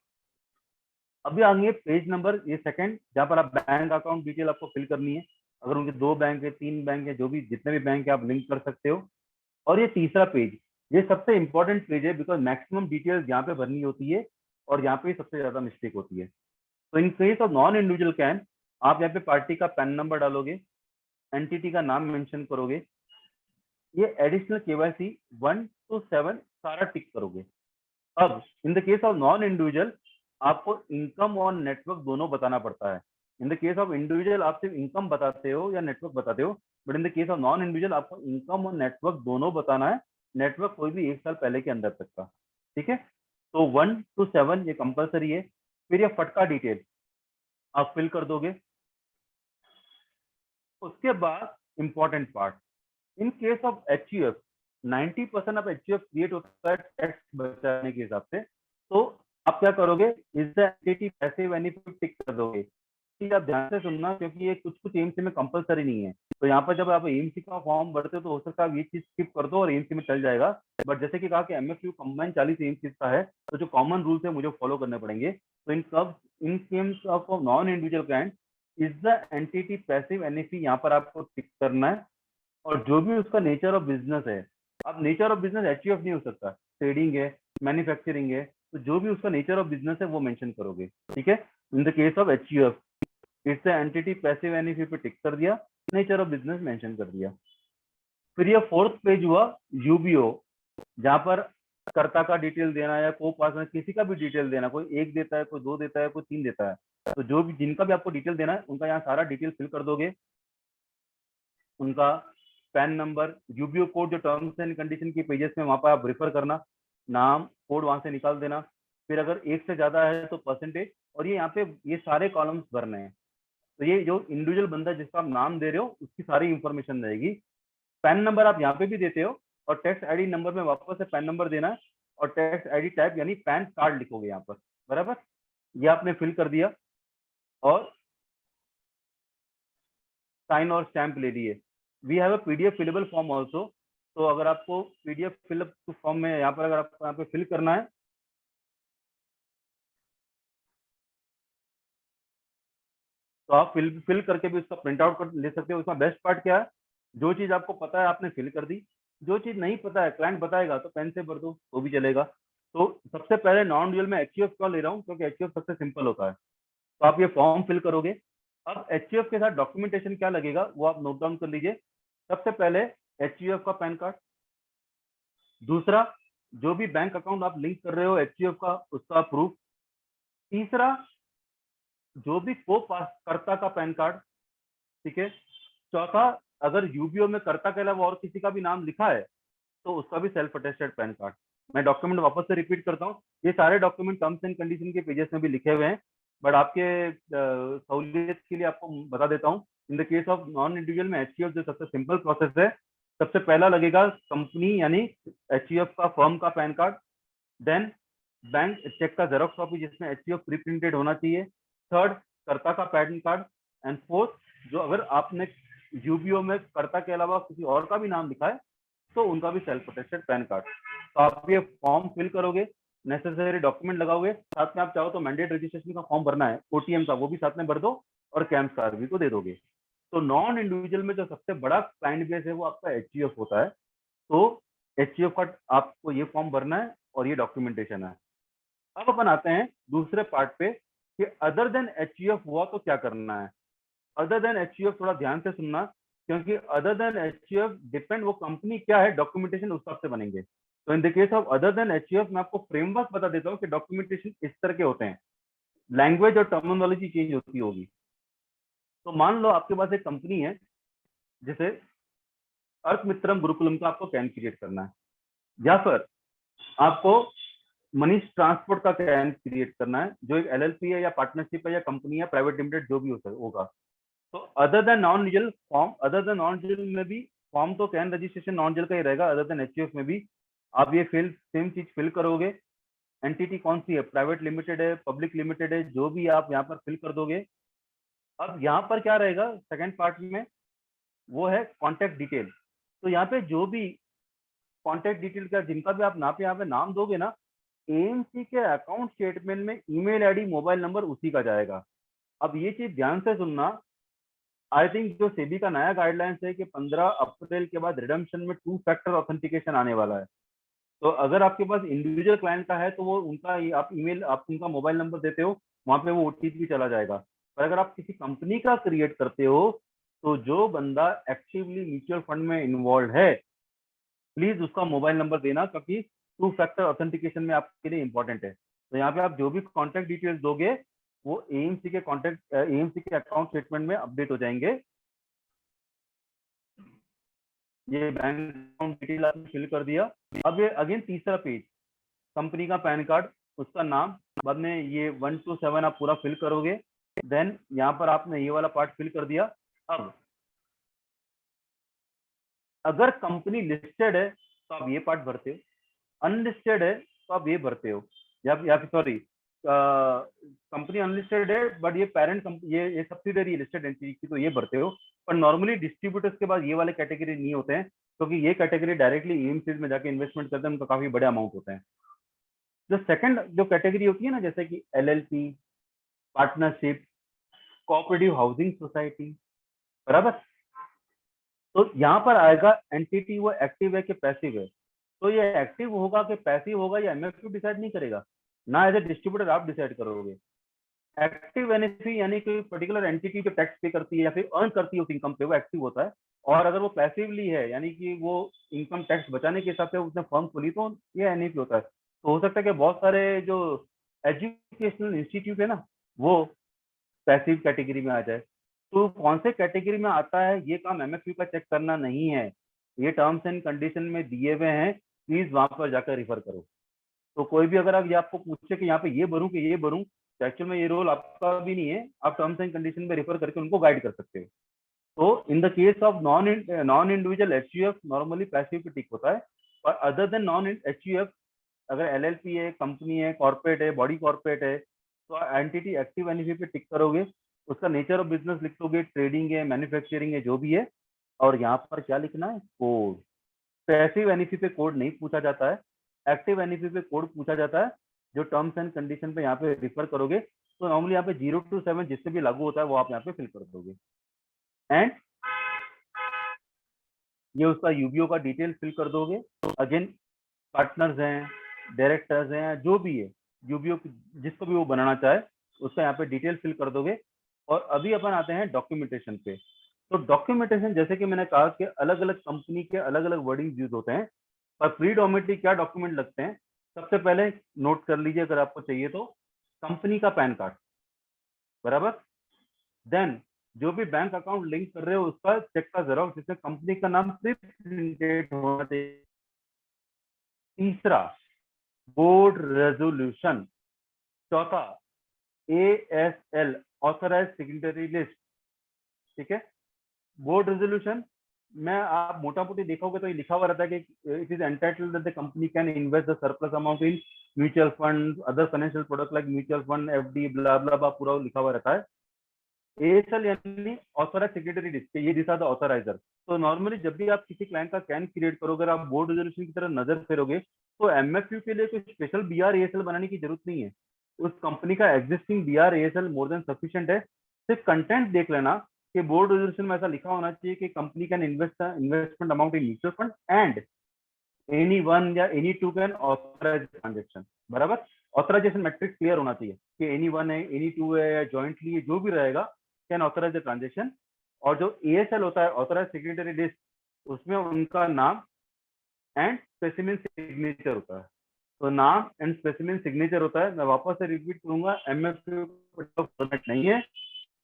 अभी आएंगे पेज नंबर ये सेकंड, जहाँ पर आप बैंक अकाउंट डिटेल आपको फिल करनी है। अगर उनके 2 बैंक है, 3 बैंक है, जो भी जितने भी बैंक है आप लिंक कर सकते हो। और ये तीसरा पेज, ये सबसे इंपॉर्टेंट पेज है बिकॉज मैक्सिमम डिटेल्स यहाँ पे भरनी होती है और यहाँ पे सबसे ज्यादा मिस्टेक होती है। तो in case of non individual can आप यहाँ पे पार्टी का पैन नंबर डालोगे, एंटिटी का नाम मेंशन करोगे, ये एडिशनल केवाईसी 1 to 7 सारा टिक करोगे। अब इन the case of non individual आपको इनकम और नेटवर्क दोनों बताना पड़ता है। In the case of individual आप सिर्फ इनकम बताते हो या नेटवर्क बताते हो, but in the case of non individual आपको इनकम और नेटवर्क दोनों बताना है, नेटवर्क कोई भी 1 साल पहले के अंदर तक का। ठीक है, तो 1 to 7 ये कंपलसरी है। फिर ये फटका डिटेल आप फिल कर दोगे। उसके बाद important part, in case of HUF 90% of HUF create होता है टैक्स बचाने के हिसाब से। तो आप क्या करोगे, is the entity passive benefit tick कर दोगे। ठीक है, आप ध्यान से सुनना क्योंकि ये कुछ कुछ एमसी में कंपलसरी नहीं है। तो यहाँ पर जब आप एमसी का फॉर्म भरते हो तो हो सकता है आप ये चीज स्किप कर दो और एमसी में चल जाएगा। बट जैसे कि कहा कि एमएफयू कंबाइन 40 एमसी का है, तो जो कॉमन रूल्स है मुझे फॉलो करने पड़ेंगे। तो in case of non individual client is the entity passive NFE यहाँ पर आपको टिक करना है। और जो भी उसका नेचर ऑफ बिजनेस है, अब नेचर ऑफ बिजनेस एचयूएफ नहीं हो सकता, ट्रेडिंग है, मैन्युफैक्चरिंग है, तो जो भी उसका नेचर ऑफ बिजनेस है वो मेंशन करोगे। ठीक है, in the case of HUF it's entity passive NFE पे टिक कर दिया, नेचर ऑफ बिजनेस मेंशन कर दिया। फिर ये फोर्थ पेज हुआ यूबीओ, जहां पर कर्ता का डिटेल देना या को पार्टनर किसी का भी डिटेल देना, कोई 1 देता है, कोई 2 देता है, कोई 3 देता है, तो जो भी जिनका भी आपको डिटेल देना है उनका यहाँ सारा डिटेल फिल कर दोगे। उनका पैन नंबर, यूबीओ कोड जो टर्म्स एंड कंडीशन की पेजेस में वहां पर आप रेफर करना, नाम कोड वहां से निकाल देना, फिर अगर 1 से ज्यादा है तो परसेंटेज, और ये यहाँ पे ये सारे कॉलम्स भरने हैं। तो ये जो इंडिविजुअल बंदा जिसका आप नाम दे रहे हो उसकी सारी इंफॉर्मेशन रहेगी। पैन नंबर आप यहाँ पे भी देते हो और टैक्स आईडी नंबर में वापस से पैन नंबर देना है और टैक्स आईडी टाइप यानी पैन कार्ड लिखोगे यहाँ पर, बराबर। ये आपने फिल कर दिया और साइन और स्टैंप ले लिए। We have a PDF fillable form also, तो अगर आपको पीडीएफ फिलअप फॉर्म में यहाँ पर अगर आपको यहाँ पे फिल करना है तो आप फिल करके भी उसका प्रिंट आउट कर ले सकते हो। उसका बेस्ट पार्ट क्या है, जो चीज आपको पता है आपने फिल कर दी, जो चीज नहीं पता है क्लाइंट बताएगा तो पेन से भर दो तो भी चलेगा। तो सबसे पहले नॉन ड्यूअल में एचयूएफ का ले रहा हूँ क्योंकि एचयूएफ सबसे सिंपल होता है। तो आप ये फॉर्म फिल करोगे। अब एचयूएफ के साथ डॉक्यूमेंटेशन क्या लगेगा वो आप नोट डाउन कर लीजिए। सबसे पहले एचयूएफ का पैन कार्ड, दूसरा जो भी बैंक अकाउंट आप लिंक कर रहे हो एचयूएफ का उसका प्रूफ, तीसरा जो भी को कर्ता का पैन कार्ड, ठीक है, चौथा अगर यूबीओ में कर्ता के अलावा और किसी का भी नाम लिखा है तो उसका भी सेल्फ अटेस्टेड पैन कार्ड। मैं डॉक्यूमेंट वापस से रिपीट करता हूँ, ये सारे डॉक्यूमेंट टर्म्स एंड कंडीशन के पेजेस में भी लिखे हुए हैं, बट आपके सहूलियत के लिए आपको बता देता हूँ। इन the case of non individual में एचयूएफ जो सबसे सिंपल प्रोसेस है, सबसे पहला लगेगा कंपनी यानी एचयूएफ का फर्म का PAN card, then bank cheque का जेरोक्स कॉपी जिसमें एचयूएफ प्री प्रिंटेड होना चाहिए, थर्ड कर्ता का पैन कार्ड, एंड फोर्थ जो अगर आपने यूबीओ में कर्ता के अलावा किसी और का भी नाम लिखा है तो उनका भी सेल्फ अटेस्टेड पैन कार्ड। तो आप ये फॉर्म फिल करोगे, नेसेसरी डॉक्यूमेंट लगाओगे, साथ में आप चाहो तो मैंडेट रजिस्ट्रेशन का फॉर्म भरना है ओटीएम का, वो भी साथ में भर दो और कैम्प का भी को दे दोगे। तो नॉन इंडिविजुअल में जो सबसे बड़ा क्लाइंट बेस है वो आपका एचयूएफ होता है। तो एचयूएफ का आपको ये फॉर्म भरना है और ये डॉक्यूमेंटेशन है। अब अपन आते हैं दूसरे पार्ट पे कि अदर देन एचयूएफ हुआ तो क्या करना है। अदर देन एचयूएफ थोड़ा ध्यान से सुनना, क्योंकि अदर देन एचयूएफ डिपेंड वो कंपनी क्या है डॉक्यूमेंटेशन उस हिसाब से बनेंगे। तो in the case of other than HUF मैं आपको फ्रेमवर्क बता देता हूँ कि डॉक्यूमेंटेशन इस तरह के होते हैं, लैंग्वेज और टर्मिनोलॉजी चेंज होती होगी। तो मान लो आपके पास एक कंपनी है जैसे अर्थ मित्रम गुरुकुलम का आपको कैन क्रिएट करना है, या फिर आपको मनीष ट्रांसपोर्ट का कैन क्रिएट करना है जो एक एलएलपी है या पार्टनरशिप है या कंपनी है प्राइवेट लिमिटेड जो भी होगा। तो other than non usual form, other than non usual में भी फॉर्म तो कैन रजिस्ट्रेशन नॉन यूजुअल का ही रहेगा, अदर देन एचयूएफ में भी आप ये सेम चीज फिल करोगे। एंटिटी कौन सी है, प्राइवेट लिमिटेड है, पब्लिक लिमिटेड है, जो भी आप यहाँ पर फिल कर दोगे। अब यहाँ पर क्या रहेगा सेकेंड पार्ट में, वो है कॉन्टेक्ट डिटेल। तो यहाँ पे जो भी कॉन्टेक्ट डिटेल का जिनका भी आप यहाँ पे नाम दोगे ना, एएमसी के अकाउंट स्टेटमेंट में ईमेल आईडी मोबाइल नंबर उसी का जाएगा। अब ये चीज ध्यान से सुनना, आई थिंक जो सेबी का नया गाइडलाइंस है कि 15 अप्रैल के बाद रिडम्पशन में 2 फैक्टर ऑथेंटिकेशन आने वाला है। तो अगर आपके पास इंडिविजुअल क्लाइंट का है तो वो उनका आप ईमेल आप उनका मोबाइल नंबर देते हो वहां पे वो ओटीपी चला जाएगा। पर अगर आप किसी कंपनी का क्रिएट करते हो तो जो बंदा एक्टिवली म्यूचुअल फंड में इन्वॉल्व है प्लीज उसका मोबाइल नंबर देना, क्योंकि 2 फैक्टर ऑथेंटिकेशन में आपके लिए इंपॉर्टेंट है। तो यहाँ पे आप जो भी कॉन्टेक्ट डिटेल्स दोगे वो एएमसी के अकाउंट स्टेटमेंट में अपडेट हो जाएंगे। ये बैंक अकाउंट डिटेल आपने फिल कर दिया। अब ये अगेन तीसरा पेज, कंपनी का पैन कार्ड, उसका नाम, बाद में ये 1 to 7 आप पूरा फिल करोगे। देन यहाँ पर आपने ये वाला पार्ट फिल कर दिया। अब अगर कंपनी लिस्टेड है तो आप ये पार्ट भरते हो, अनलिस्टेड है तो आप ये भरते हो, या फिर सॉरी कंपनी अनलिस्टेड है बट ये पेरेंट ये सब्सिडरी लिस्टेड एंटिटी की तो ये भरते हो। पर नॉर्मली डिस्ट्रीब्यूटर्स के पास ये वाले कैटेगरी नहीं होते हैं, क्योंकि ये कैटेगरी डायरेक्टली ईएमसीज में जाके इन्वेस्टमेंट करते हैं, उनका काफी बड़े अमाउंट होते हैं। जो सेकंड जो कैटेगरी होती है ना, जैसे कि LLP, partnership, cooperative housing society, बराबर। तो यहाँ पर आएगा एंटिटी वो एक्टिव है कि पैसिव है। तो ये एक्टिव होगा कि पैसिव होगा या एमएफयू डिसाइड नहीं करेगा, ना एज ए डिस्ट्रीब्यूटर आप डिसाइड करोगे। एक्टिव एनएफई यानी कोई पर्टिकुलर एंटिटी जो टैक्स पे करती है या फिर अर्न करती है उस इनकम पे, वो एक्टिव होता है। और अगर वो पैसिवली है यानी कि वो इनकम टैक्स बचाने के हिसाब से उसने फर्म खोली तो ये एनईपी होता है। तो हो सकता है कि बहुत सारे जो एजुकेशनल इंस्टीट्यूट है ना वो पैसिव कैटेगरी में आ जाए। तो कौन से कैटेगरी में आता है ये काम एमएफयू का चेक करना नहीं है, ये टर्म्स एंड कंडीशन में दिए हुए हैं, प्लीज वहां पर जाकर रिफर करो। तो कोई भी अगर आप ये आपको पूछे कि यहाँ पे ये भरूं कि ये भरूं, तो एक्चुअल में ये रोल आपका भी नहीं है, आप टर्म्स एंड कंडीशन में रिफर करके उनको गाइड कर सकते हो। तो in the case of non individual HUF normally passive पे टिक होता है, और अदर देन नॉन एचयूएफ अगर एलएलपी है, कंपनी है, कॉर्पोरेट है, बॉडी कॉर्पोरेट है, तो एंटिटी एक्टिव एनईपी पे टिक करोगे, उसका नेचर ऑफ बिजनेस लिख दोगे, ट्रेडिंग है, मैन्युफैक्चरिंग है, जो भी है, और यहाँ पर क्या लिखना है, कोड। पैसिव एनईपी पे कोड नहीं पूछा जाता है, एक्टिव एनईपी पे कोड पूछा जाता है। जो टर्म्स एंड कंडीशन पे यहाँ पे रिफर करोगे तो नॉर्मली यहाँ पे 0 to 7 जिससे भी लागू होता है वो आप यहाँ पे फिल कर दोगे। एंड ये उसका यूबीओ का डिटेल फिल कर दोगे। अगेन पार्टनर्स हैं, डायरेक्टर्स हैं, जो भी है, यूबीओ जिसको भी वो बनाना चाहे उसका यहाँ पे डिटेल फिल कर दोगे। और अभी अपन आते हैं डॉक्यूमेंटेशन पे। तो डॉक्यूमेंटेशन जैसे कि मैंने कहा कि अलग अलग कंपनी के अलग अलग वर्डिंग यूज होते हैं, पर प्रीडोमिनेटली क्या डॉक्यूमेंट लगते हैं, सबसे पहले नोट कर लीजिए अगर आपको चाहिए तो, कंपनी का पैन कार्ड, बराबर। देन जो भी बैंक अकाउंट लिंक कर रहे हो उसका चेक का जेरॉक्स जिसमें कंपनी का नाम सिर्फ प्रिंटेड होना चाहिए। तीसरा, बोर्ड रेजोल्यूशन। चौथा, ASL ऑथराइज सिग्नेटरी लिस्ट, ठीक है। बोर्ड रेजोल्यूशन में आप मोटा मोटी देखोगे तो ये लिखा हुआ रहता है कि it is entitled that the company can invest the surplus amount in mutual fund, other financial product like mutual fund, FD, blah blah blah, पूरा लिखा हुआ रहता है। ASL यानी ऑथराइज सिग्नेटरी लिस्ट, ये दिस आर द ऑथराइजर। तो normally जब भी आप किसी क्लाइंट का कैन क्रिएट करोगे, आप बोर्ड रेजोल्यूशन की तरफ नजर फेरोगे, तो एमएफयू के लिए कोई स्पेशल बीआर ASL बनाने की जरूरत नहीं है। उस कंपनी का existing BR ASL more than sufficient है। सिर्फ कंटेंट देख लेना कि बोर्ड रेजोल्यूशन में ऐसा लिखा होना चाहिए कि company can investment amount in mutual fund and any one या any two can authorise transaction, बराबर। ऑथराइजेशन मैट्रिक्स क्लियर होना चाहिए कि एनी वन है, एनी टू है, या जॉइंटली जो भी रहेगा कैन ऑथराइज द ट्रांजेक्शन। और जो ASL होता है, ऑथराइज सिग्नेटरी लिस्ट, उसमें उनका नाम एंड स्पेसिमेन सिग्नेचर होता है। तो नाम एंड स्पेसिमेन सिग्नेचर होता है। मैं वापस से रिपीट करूंगा, एमएफयू फॉर्मेट नहीं है,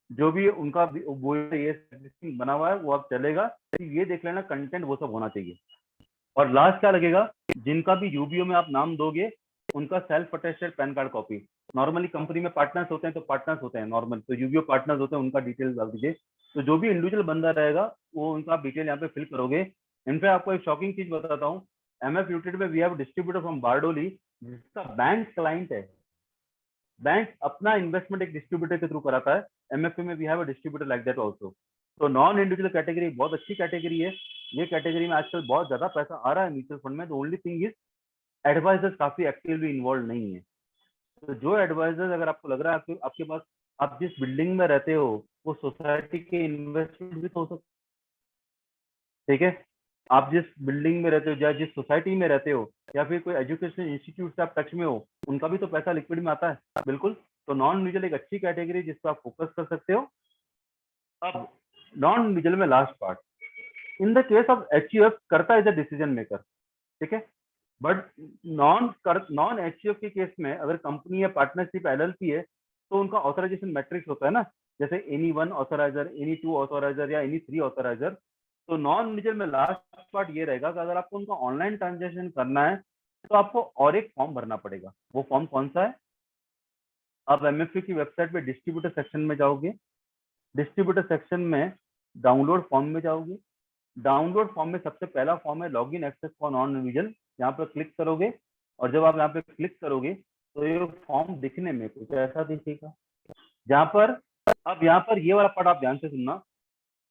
जो भी उनका वो एग्जिस्टिंग बना हुआ है वो अब चलेगा। ये देख लेना कंटेंट वो सब होना चाहिए। और लास्ट क्या लगेगा, जिनका भी यूबीओ में आप नाम दोगे उनका self attested pan card copy. Normally company में पार्टनर्स होते हैं तो पार्टनर्स होते हैं नॉर्मल, तो यूबीओ पार्टनर्स होते हैं, उनका डिटेल डाल दीजिए। तो जो भी इंडिविजुअल बंदा रहेगा वो उनका आप डिटेल यहाँ पे फिल करोगे। इनफैक्ट आपको एक शॉकिंग चीज बताता हूँ, एमएफ यूटेड में we have distributor from Bardoli जिसका बैंक क्लाइंट है। बैंक अपना इन्वेस्टमेंट एक डिस्ट्रीब्यूटर के थ्रू कराता है, एमएफए में we have a distributor like that also. तो नॉन इंडिविजुअल कैटेगरी बहुत अच्छी कैटेगरी है। ये कैटेगरी में आजकल बहुत ज्यादा पैसा आ रहा है म्यूचुअल फंड में। The only thing is advisors काफी एक्टिवली इन्वॉल्व नहीं है। तो जो एडवाइजर्स अगर आपको लग रहा है आपके पास, आप जिस बिल्डिंग में रहते हो वो सोसाइटी के इन्वेस्टमेंट भी तो हो सकते, ठीक है। आप जिस बिल्डिंग में रहते हो या जिस सोसाइटी में रहते हो या फिर कोई एजुकेशन इंस्टीट्यूट से आप टच में हो, उनका भी तो पैसा लिक्विड में आता है, बिल्कुल। तो नॉन इंडिविजुअल एक अच्छी कैटेगरी जिस पर आप फोकस कर सकते हो। अब नॉन इंडिविजुअल में last part, in the case of HUF करता है डिसीजन मेकर, ठीक है। बट नॉन एचयूएफ के केस में अगर कंपनी या पार्टनरशिप एलएलपी है तो उनका ऑथराइजेशन मैट्रिक्स होता है ना, जैसे एनी वन ऑथराइजर, एनी टू ऑथराइजर या एनी थ्री ऑथराइजर। तो नॉन इंडिविजुअल में लास्ट पार्ट ये रहेगा कि अगर आपको उनका ऑनलाइन ट्रांजेक्शन करना है तो आपको और एक फॉर्म भरना पड़ेगा। वो फॉर्म कौन सा है, आप एमएफयू की वेबसाइट पे डिस्ट्रीब्यूटर सेक्शन में जाओगे, डिस्ट्रीब्यूटर सेक्शन में डाउनलोड फॉर्म में जाओगे। डाउनलोड फॉर्म में सबसे पहला फॉर्म है login access for non individual, यहाँ पर क्लिक करोगे। और जब आप यहाँ पे क्लिक करोगे तो ये फॉर्म दिखने में कुछ ऐसा दिखेगा, जहाँ पर अब यहाँ पर ये वाला पार्ट आप ध्यान से सुनना।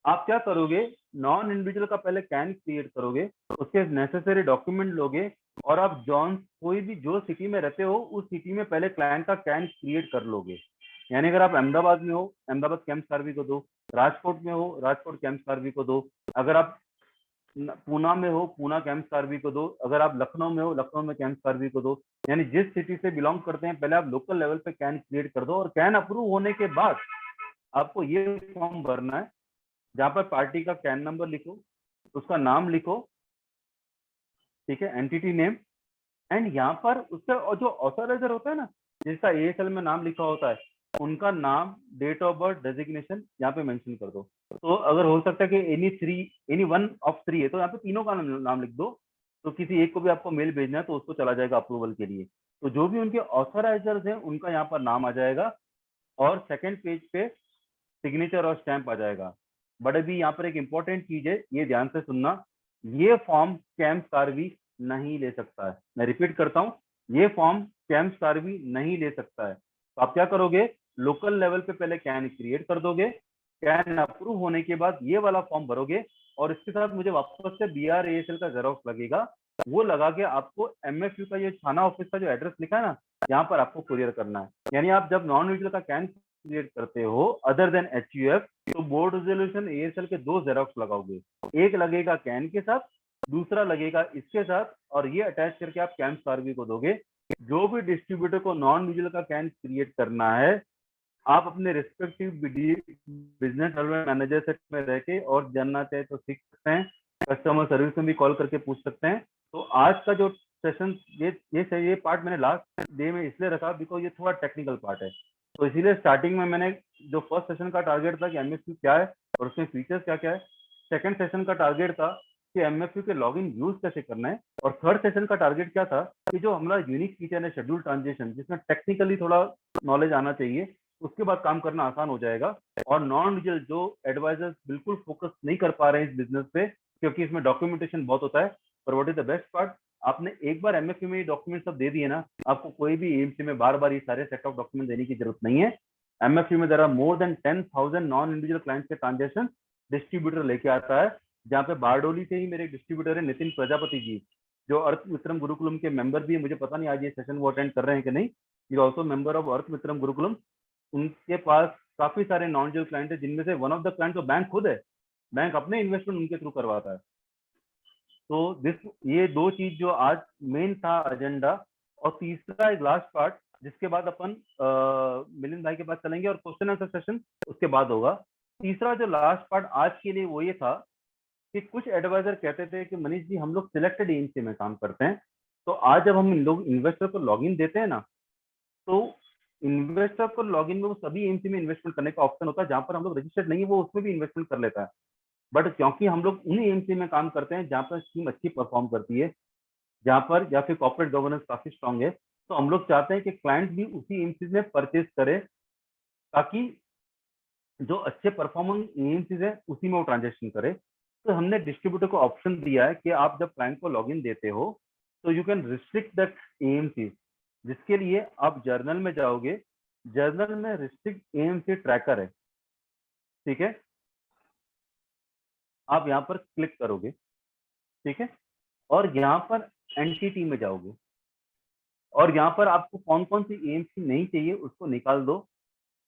आप क्या करोगे, नॉन इंडिविजुअल का पहले कैन क्रिएट करोगे, उसके नेसेसरी डॉक्यूमेंट लोगे, और आप जॉन कोई भी जो सिटी में रहते हो उस सिटी में पहले क्लाइंट का कैन क्रिएट कर लोगे। यानी अगर आप अहमदाबाद में हो, अहमदाबाद कैंप कार्वी को दो, राजकोट में हो, राजकोट कैंप कार्वी को दो, अगर आप पूना में हो, पूना कैंप कार्वी को दो, अगर आप लखनऊ में हो, लखनऊ में कैंप कार्वी को दो। यानी जिस सिटी से बिलोंग करते हैं पहले आप लोकल लेवल पे कैन क्रिएट कर दो, और कैन अप्रूव होने के बाद आपको ये फॉर्म भरना है जहां पर पार्टी का कैन नंबर लिखो, उसका नाम लिखो, ठीक है, एंटिटी नेम, एंड यहाँ पर उसका जो ऑथराइजर होता है ना, जिसका एएसएल में नाम लिखा होता है, उनका नाम, डेट ऑफ बर्थ, डेजिग्नेशन यहाँ पे मेंशन कर दो। तो अगर हो सकता है कि एनी वन ऑफ थ्री है तो यहाँ पे तीनों का नाम लिख दो, तो किसी एक को भी आपको मेल भेजना है तो उसको चला जाएगा अप्रूवल के लिए। तो जो भी उनके ऑथराइजर्स हैं उनका यहाँ पर नाम आ जाएगा और सेकेंड पेज पे सिग्नेचर और स्टैंप आ जाएगा। बट अभी यहाँ पर एक इंपॉर्टेंट चीज है, ये ध्यान से सुनना, ये फॉर्म कैम्प कार्वी नहीं ले सकता है। मैं रिपीट करता हूँ, ये फॉर्म कैम्प कार्वी नहीं ले सकता है। तो आप क्या करोगे, लोकल लेवल पे पहले कैन क्रिएट कर दोगे, कैन अप्रूव होने के बाद ये वाला फॉर्म भरोगे और इसके साथ मुझे वापस से BRASL का जेरोक्स लगेगा, वो लगा के आपको MFU का ये थाना ऑफिस का जो एड्रेस लिखा है ना, यहाँ पर आपको कुरियर करना है। यानी आप जब नॉन म्यूचुअल का कैन क्रिएट करते हो अदर देन HUF, तो बोर्ड रेजोल्यूशन ASL के 2 जेरोक्स लगाओगे, एक लगेगा कैन के साथ, दूसरा लगेगा इसके साथ, और ये अटैच करके आप कैम्प कार्वी को दोगे। जो भी डिस्ट्रीब्यूटर को नॉन म्यूचुअल का कैन क्रिएट करना है, आप अपने रिस्पेक्टिव बिजनेस डेवलपमेंट मैनेजर से में रह के और जानना चाहे तो सीख सकते हैं, कस्टमर सर्विस में भी कॉल करके पूछ सकते हैं। तो आज का जो सेशन, ये पार्ट मैंने लास्ट डे में इसलिए रखा बिकॉज ये थोड़ा टेक्निकल पार्ट है। तो इसीलिए स्टार्टिंग में मैंने जो फर्स्ट सेशन का टारगेट था कि MFU क्या है और उसमें फीचर्स क्या क्या है, सेकंड सेशन का टारगेट था कि MFU के लॉगिन यूज कैसे करना है, और थर्ड सेशन का टारगेट क्या था कि जो हमारा यूनिक फीचर है शेड्यूल ट्रांजेक्शन, जिसमें टेक्निकली थोड़ा नॉलेज आना चाहिए, उसके बाद काम करना आसान हो जाएगा। और नॉन लीगल जो एडवाइजर्स बिल्कुल फोकस नहीं कर पा रहे हैं इस बिजनेस पे, क्योंकि इसमें डॉक्यूमेंटेशन बहुत होता है, पर what is the best part, आपने एक बार MFU में ये डॉक्यूमेंट सब दे दिए ना, आपको कोई भी AMC में बार बार ये सारे सेट ऑफ डॉक्यूमेंट देने की जरूरत नहीं है। MFU में there are more than 10,000 non individual clients के ट्रांजेक्शन डिस्ट्रीब्यूटर लेके आता है, जहाँ पे बारडोली से ही मेरे डिस्ट्रीब्यूटर है नितिन प्रजापति जी, जो अर्थ मित्रम गुरुकुलम के मेंबर भी है। मुझे पता नहीं आज ये सेशन वो अटेंड कर रहे हैं कि नहीं, ये also member of Arth Mitram Gurukulam. उनके पास काफी सारे नॉन जो क्लाइंट है, जिनमें से वन ऑफ द क्लाइंट तो बैंक खुद है, बैंक अपने इन्वेस्टमेंट उनके थ्रू करवाता है। तो ये दो चीज जो आज मेन था एजेंडा, और तीसरा एक लास्ट पार्ट जिसके बाद अपन मिलिंद भाई के पास चलेंगे और क्वेश्चन आंसर सेशन उसके बाद होगा। तीसरा जो लास्ट पार्ट आज के लिए वो ये था कि कुछ एडवाइजर कहते थे कि मनीष जी हम लोग सिलेक्टेड एजेंसी में काम करते हैं, तो आज जब हम लोग इन्वेस्टर को लॉगिन देते हैं ना, तो इन्वेस्टर को लॉगिन में वो सभी एजेंसी में इन्वेस्टमेंट करने का ऑप्शन होता है, जहां पर हम लोग रजिस्टर्ड नहीं है वो उसमें भी इन्वेस्टमेंट कर लेता है। बट क्योंकि हम लोग उन एजेंसी में काम करते हैं जहां पर स्कीम अच्छी परफॉर्म करती है, जहां पर या फिर कॉर्पोरेट गवर्नेंस काफी स्ट्रांग है, तो हम लोग चाहते हैं कि क्लाइंट भी उसी एजेंसी में परचेज करे, ताकि जो अच्छे परफॉर्मिंग एजेंसीज है उसी में वो ट्रांजेक्शन करे। तो हमने डिस्ट्रीब्यूटर को ऑप्शन दिया है कि आप जब क्लाइंट को लॉगिन देते हो तो you can restrict that AMC, जिसके लिए आप जर्नल में जाओगे, जर्नल में रिस्ट्रिक्ट एएमसी ट्रैकर है, ठीक है, आप यहाँ पर क्लिक करोगे, ठीक है, और यहाँ पर एंटिटी में जाओगे और यहाँ पर आपको कौन कौन सी एएमसी नहीं चाहिए उसको निकाल दो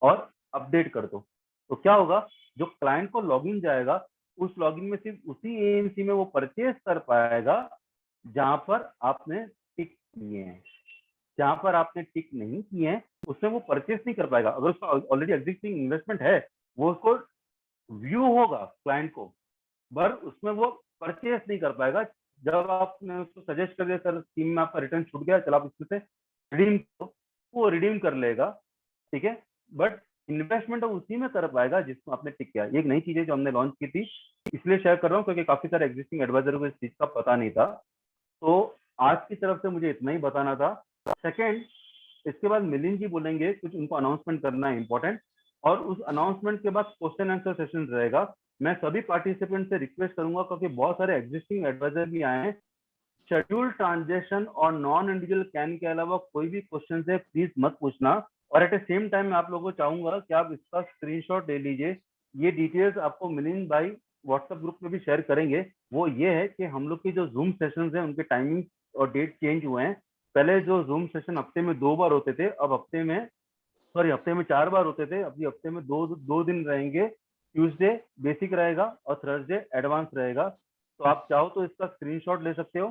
और अपडेट कर दो। तो क्या होगा, जो क्लाइंट को लॉगिन जाएगा उस लॉगिन में सिर्फ उसी एएमसी में वो परचेज कर पाएगा जहां पर आपने टिक किए हैं। जहां पर आपने टिक नहीं किए हैं उसमें वो परचेज नहीं कर पाएगा। अगर उसका ऑलरेडी एग्जिस्टिंग इन्वेस्टमेंट है वो उसको व्यू होगा क्लाइंट को, पर उसमें वो परचेज नहीं कर पाएगा। जब आपने उसको सजेस्ट कर दिया सर स्कीम में आपका रिटर्न छूट गया, चलो आप इसमें से रिडीम करो, वो रिडीम कर लेगा, ठीक है, बट इन्वेस्टमेंट उसी में कर पाएगा जिसको आपने टिक किया। ये एक नई चीज है जो हमने लॉन्च की थी, इसलिए शेयर कर रहा हूँ क्योंकि काफी सारे एग्जिस्टिंग एडवाइजर को इस चीज का पता नहीं था। तो आज की तरफ से मुझे इतना ही बताना था। सेकेंड, इसके बाद मिलिंद जी बोलेंगे, कुछ उनको अनाउंसमेंट करना है इंपॉर्टेंट, और उस अनाउंसमेंट के बाद क्वेश्चन आंसर सेशन रहेगा। मैं सभी पार्टिसिपेंट से रिक्वेस्ट करूंगा क्योंकि बहुत सारे एग्जिस्टिंग एडवाइजर भी आए हैं, शेड्यूल ट्रांजेक्शन और नॉन इंडिविजुअल कैन के अलावा कोई भी क्वेश्चन है प्लीज मत पूछना। और एट द सेम टाइम मैं आप लोगों को चाहूंगा कि आप इसका स्क्रीनशॉट ले लीजिए। ये डिटेल्स आपको मिलिंद भाई व्हाट्सएप ग्रुप में भी शेयर करेंगे। वो ये है कि हम लोग की जो जूम सेशंस हैं उनके टाइमिंग और डेट चेंज हुए हैं। पहले जो जूम सेशन हफ्ते में 2 बार होते थे, अब हफ्ते में 4 बार होते थे, अभी हफ्ते में दो दिन रहेंगे। ट्यूसडे बेसिक रहेगा और थर्सडे एडवांस रहेगा। तो आप चाहो तो इसका स्क्रीनशॉट ले सकते हो,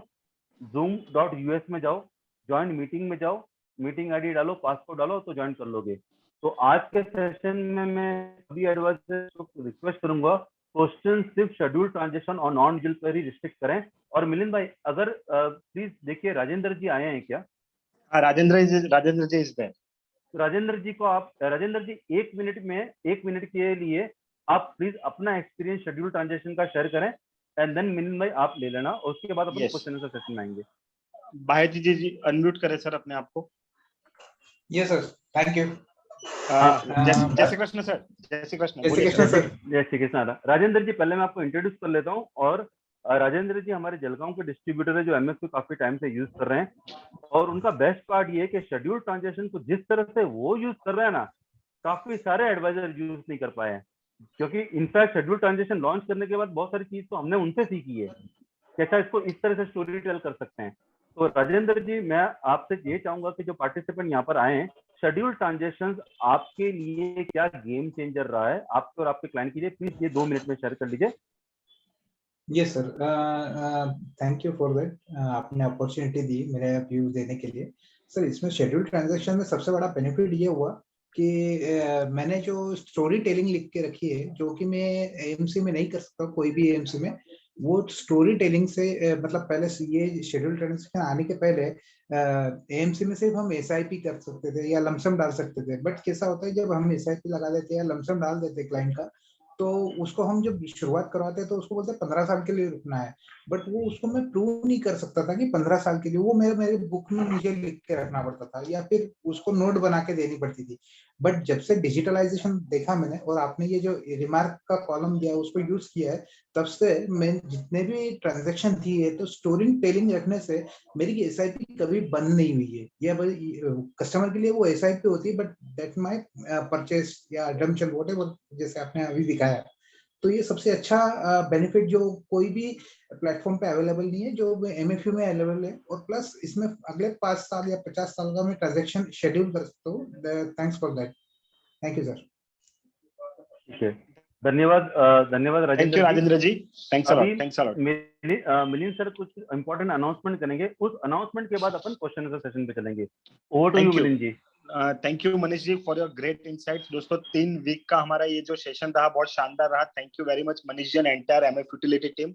zoom.us में जाओ, ज्वाइन मीटिंग में जाओ, मीटिंग आईडी डालो, पासवर्ड डालो तो ज्वाइन कर लोगे। तो आज के सेशन में मैं सभी एडवाइजर्स को रिक्वेस्ट करूंगा क्वेश्चन सिर्फ शेड्यूल ट्रांजेक्शन और नॉन गिल्ड पर ही रिस्ट्रिक्ट करें। और मिलिंद भाई अगर प्लीज देखिए राजेंद्र जी आए हैं क्या? हाँ, राजेंद्र जी इज देयर। राजेंद्र जी को आप, राजेंद्र जी 1 मिनट के लिए आप प्लीज अपना एक्सपीरियंस शेड्यूल ट्रांजेक्शन का शेयर करें एंड देन मिलिंद भाई आप ले लेना और उसके बाद अपन Yes. क्वेश्चन आंसर सेशन में आएंगे। बाहेती जी अनम्यूट करें सर अपने आप को। Yes sir, thank you. जय श्री कृष्ण सर। जय श्री कृष्ण। जय श्री बोलिए कृष्ण सर। सर। जय श्री कृष्ण। राजेंद्र जी पहले मैं आपको इंट्रोड्यूस कर लेता हूँ। और राजेंद्र जी हमारे जलगांव के डिस्ट्रीब्यूटर है जो एमएस को काफी टाइम से यूज कर रहे हैं। और उनका बेस्ट पार्ट ये है कि शेड्यूल ट्रांजेक्शन को जिस तरह से वो यूज कर रहे हैं ना, काफी सारे एडवाइजर यूज नहीं कर पाए हैं। क्योंकि इनफैक्ट शेड्यूल ट्रांजेक्शन लॉन्च करने के बाद बहुत सारी चीज तो हमने उनसे सीखी है, कैसा इसको इस तरह से स्टोरी टेल कर सकते हैं। तो राजेंद्र जी मैं आपसे ये चाहूंगा कि जो पार्टिसिपेंट यहाँ पर आए हैं, शेड्यूल ट्रांजेक्शंस आपके लिए क्या गेम चेंजर रहा है आपके और आपके क्लाइंट के लिए, प्लीज ये 2 मिनट में शेयर कर लीजिए। Yes sir, thank you for that, आपने अपॉर्चुनिटी दी मेरे व्यूज देने के लिए। सर इसमें शेड्यूल ट्रांजैक्शन में सबसे बड़ा बेनिफिट ये हुआ कि मैंने जो स्टोरी टेलिंग लिख के रखी है, जो कि मैं एएमसी में नहीं कर सकता, कोई भी एएमसी में, वो स्टोरी टेलिंग से मतलब पहले से ये शेड्यूल ट्रांजैक्शन आने के पहले एएमसी में सिर्फ हम एसआईपी कर सकते थे या लमसम डाल सकते थे। बट कैसा होता है जब हम एसआईपी लगा देते हैं या लमसम डाल देते हैं क्लाइंट का, तो उसको हम जब शुरुआत करवाते हैं तो उसको बोलते हैं 15 साल के लिए रुकना है। बट वो उसको मैं प्रूव नहीं कर सकता था कि 15 साल के लिए, वो मेरे बुक में मुझे लिख के रखना पड़ता था या फिर उसको नोट बना के देनी पड़ती थी। बट जब से डिजिटलाइजेशन देखा मैंने और आपने ये जो रिमार्क का कॉलम दिया उसको यूज किया है, तब से मैं जितने भी ट्रांजेक्शन थी है तो स्टोरिंग टेलिंग रखने से मेरी एसआईपी कभी बंद नहीं हुई है। या कस्टमर के लिए वो एसआईपी होती है बट दैट माय परचेस या डमचल व्हाटएवर, जैसे आपने अभी दिखाया। तो ये सबसे अच्छा बेनिफिट जो कोई भी प्लेटफॉर्म पे अवेलेबल नहीं है, जो एमएफयू में अवेलेबल है। और प्लस इसमें अगले 5 साल या 50 साल का मैं ट्रांजेक्शन शेड्यूल कर सकता हूँ। Thanks for that. Thank you sir. ठीक है, धन्यवाद। धन्यवाद thank you Rajendra ji. Thanks अभी अ लॉट। मिलिंद सर कुछ इंपॉर्टेंट अनाउंसमेंट करेंगे, उस अनाउंसमेंट के बाद अपन क्वेश्चन आंसर सेशन पे चलेंगे। Over to you Milind ji. Thank you Manish ji for your great insights. दोस्तों 3 वीक का हमारा ये जो सेशन रहा बहुत शानदार रहा। Thank you very much Manish ji and entire MF utility team.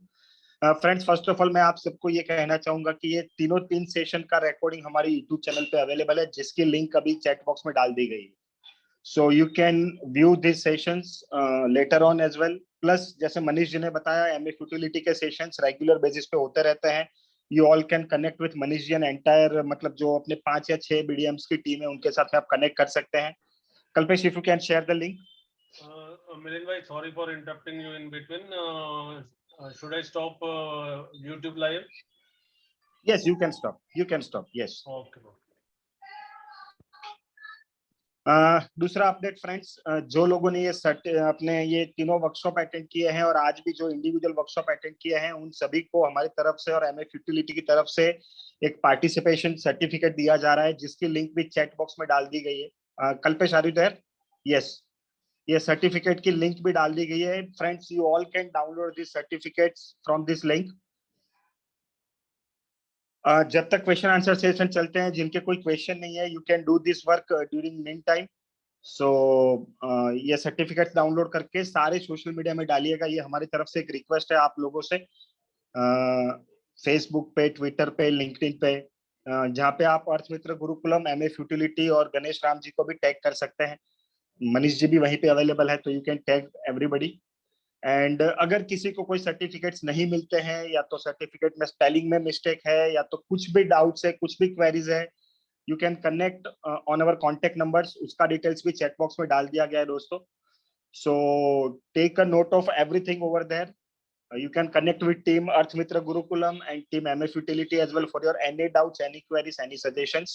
Friends first of all मैं आप सबको ये कहना चाहूंगा कि ये तीनों 3 सेशन का रिकॉर्डिंग हमारे यूट्यूब चैनल पे अवेलेबल है, जिसकी लिंक अभी चैट बॉक्स में डाल दी गई है। So you can view this sessions later on as well. Plus जैसे मनीष जी ने बताया एमएफ यूटिलिटी के सेशंस रेगुलर बेसिस पे होते रहते हैं। You all can connect with Manish ji and entire, मतलब जो अपने 5 या 6 बीडीएम्स की टीम है उनके साथ में आप कनेक्ट कर सकते हैं। Kalpesh if you can share the link. Milind bhai, sorry for interrupting you in between. Should I stop YouTube live? Yes, you can stop. You can stop. Yes. Okay. दूसरा अपडेट फ्रेंड्स, जो लोगों ने ये अपने ये तीनों वर्कशॉप अटेंड किए हैं और आज भी जो इंडिविजुअल वर्कशॉप अटेंड किए हैं, उन सभी को हमारी तरफ से और एमएफ यूटिलिटी की तरफ से एक पार्टिसिपेशन सर्टिफिकेट दिया जा रहा है, जिसकी लिंक भी चैट बॉक्स में डाल दी गई है। Kalpesh are you there? Yes, ये सर्टिफिकेट की लिंक भी डाल दी गई है। Friends you all can download this certificates from this link. जब तक क्वेश्चन आंसर सेशन चलते हैं, जिनके कोई क्वेश्चन नहीं है, you can do this work during mean time. So ये सर्टिफिकेट डाउनलोड करके सारे सोशल मीडिया में डालिएगा। ये हमारी तरफ से एक रिक्वेस्ट है आप लोगों से, फेसबुक पे, ट्विटर पे, लिंक्डइन पे, जहाँ पे आप अर्थ मित्र गुरुकुलम, एमएफ यूटिलिटी और गणेश राम जी को भी टैग कर सकते हैं। मनीष जी भी वहीं पे अवेलेबल है, तो you can tag everybody. And अगर किसी को कोई सर्टिफिकेट्स नहीं मिलते हैं, या तो सर्टिफिकेट में स्पेलिंग में मिस्टेक है, या तो कुछ भी डाउट्स है, कुछ भी क्वेरीज है, you can connect on our contact numbers. उसका डिटेल्स भी चैट बॉक्स में डाल दिया गया है दोस्तों। So take a note of everything over there. You can connect with team Earth Mitra Gurukulam and team MF Utility as well for your any doubts, any queries, any suggestions.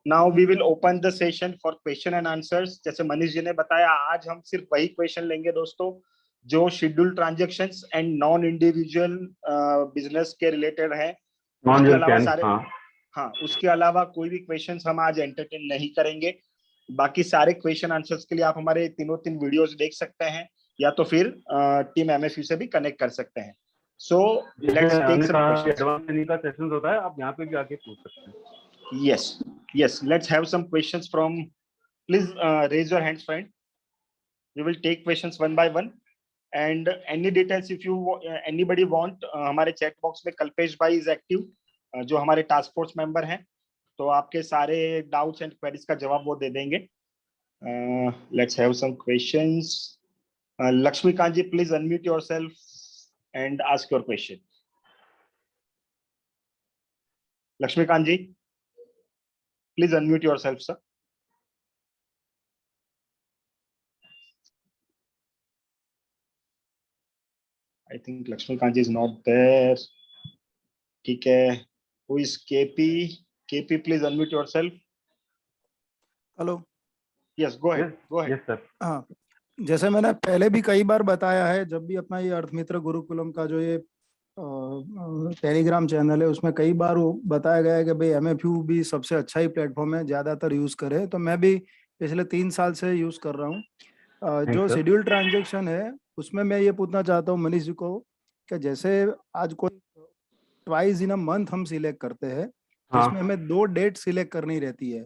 Now we will open the session for question and answers. जैसे मनीष जी ने बताया, आज हम सिर्फ वही question लेंगे दोस्तों जो schedule transactions and non individual business के रिलेटेड है। उसके अलावा सारे हाँ, उसके अलावा कोई भी क्वेश्चंस हम आज एंटरटेन नहीं करेंगे। बाकी सारे क्वेश्चन आंसर्स के लिए आप हमारे तीनों वीडियोस देख सकते हैं, या तो फिर टीम एमएफयू से भी कनेक्ट कर सकते हैं। So let's take some questions. Advance training का सेशंस होता है, आप यहाँ पे भी आके पूछ सकते हैं। Yes, let's have some questions from, please raise your hands friend. We will take questions one by one and any details if you anybody want, हमारे चैट बॉक्स में कल्पेश भाई इज एक्टिव, जो हमारे टास्क फोर्स मेंबर हैं, तो आपके सारे doubts and queries का जवाब वो दे देंगे. Let's have some questions. Lakshmikant ji, please unmute yourself and ask your question. Lakshmikant ji, please unmute yourself sir. I think Lakshmikant is not there. ठीक है. Who is KP? KP, please unmute yourself. Hello. Yes, go ahead. Go ahead. Yes sir. हाँ, जैसे मैंने पहले भी कई बार बताया है, जब भी अपना ये अर्थमित्र गुरुकुलम का जो ये टेलीग्राम चैनल है उसमें कई बार वो बताया गया है कि भाई MFU भी सबसे अच्छा ही प्लेटफॉर्म है, ज्यादातर यूज करे. तो मैं भी पिछले 3 साल से यूज कर रहा हूँ. जो sir. शेड्यूल ट्रांजेक्शन है उसमें मैं ये पूछना चाहता हूँ मनीष जी को कि जैसे आज कोई ट्वाइस इन अ मंथ हम सिलेक्ट करते हैं, जिसमें हमें 2 डेट सिलेक्ट करनी रहती है.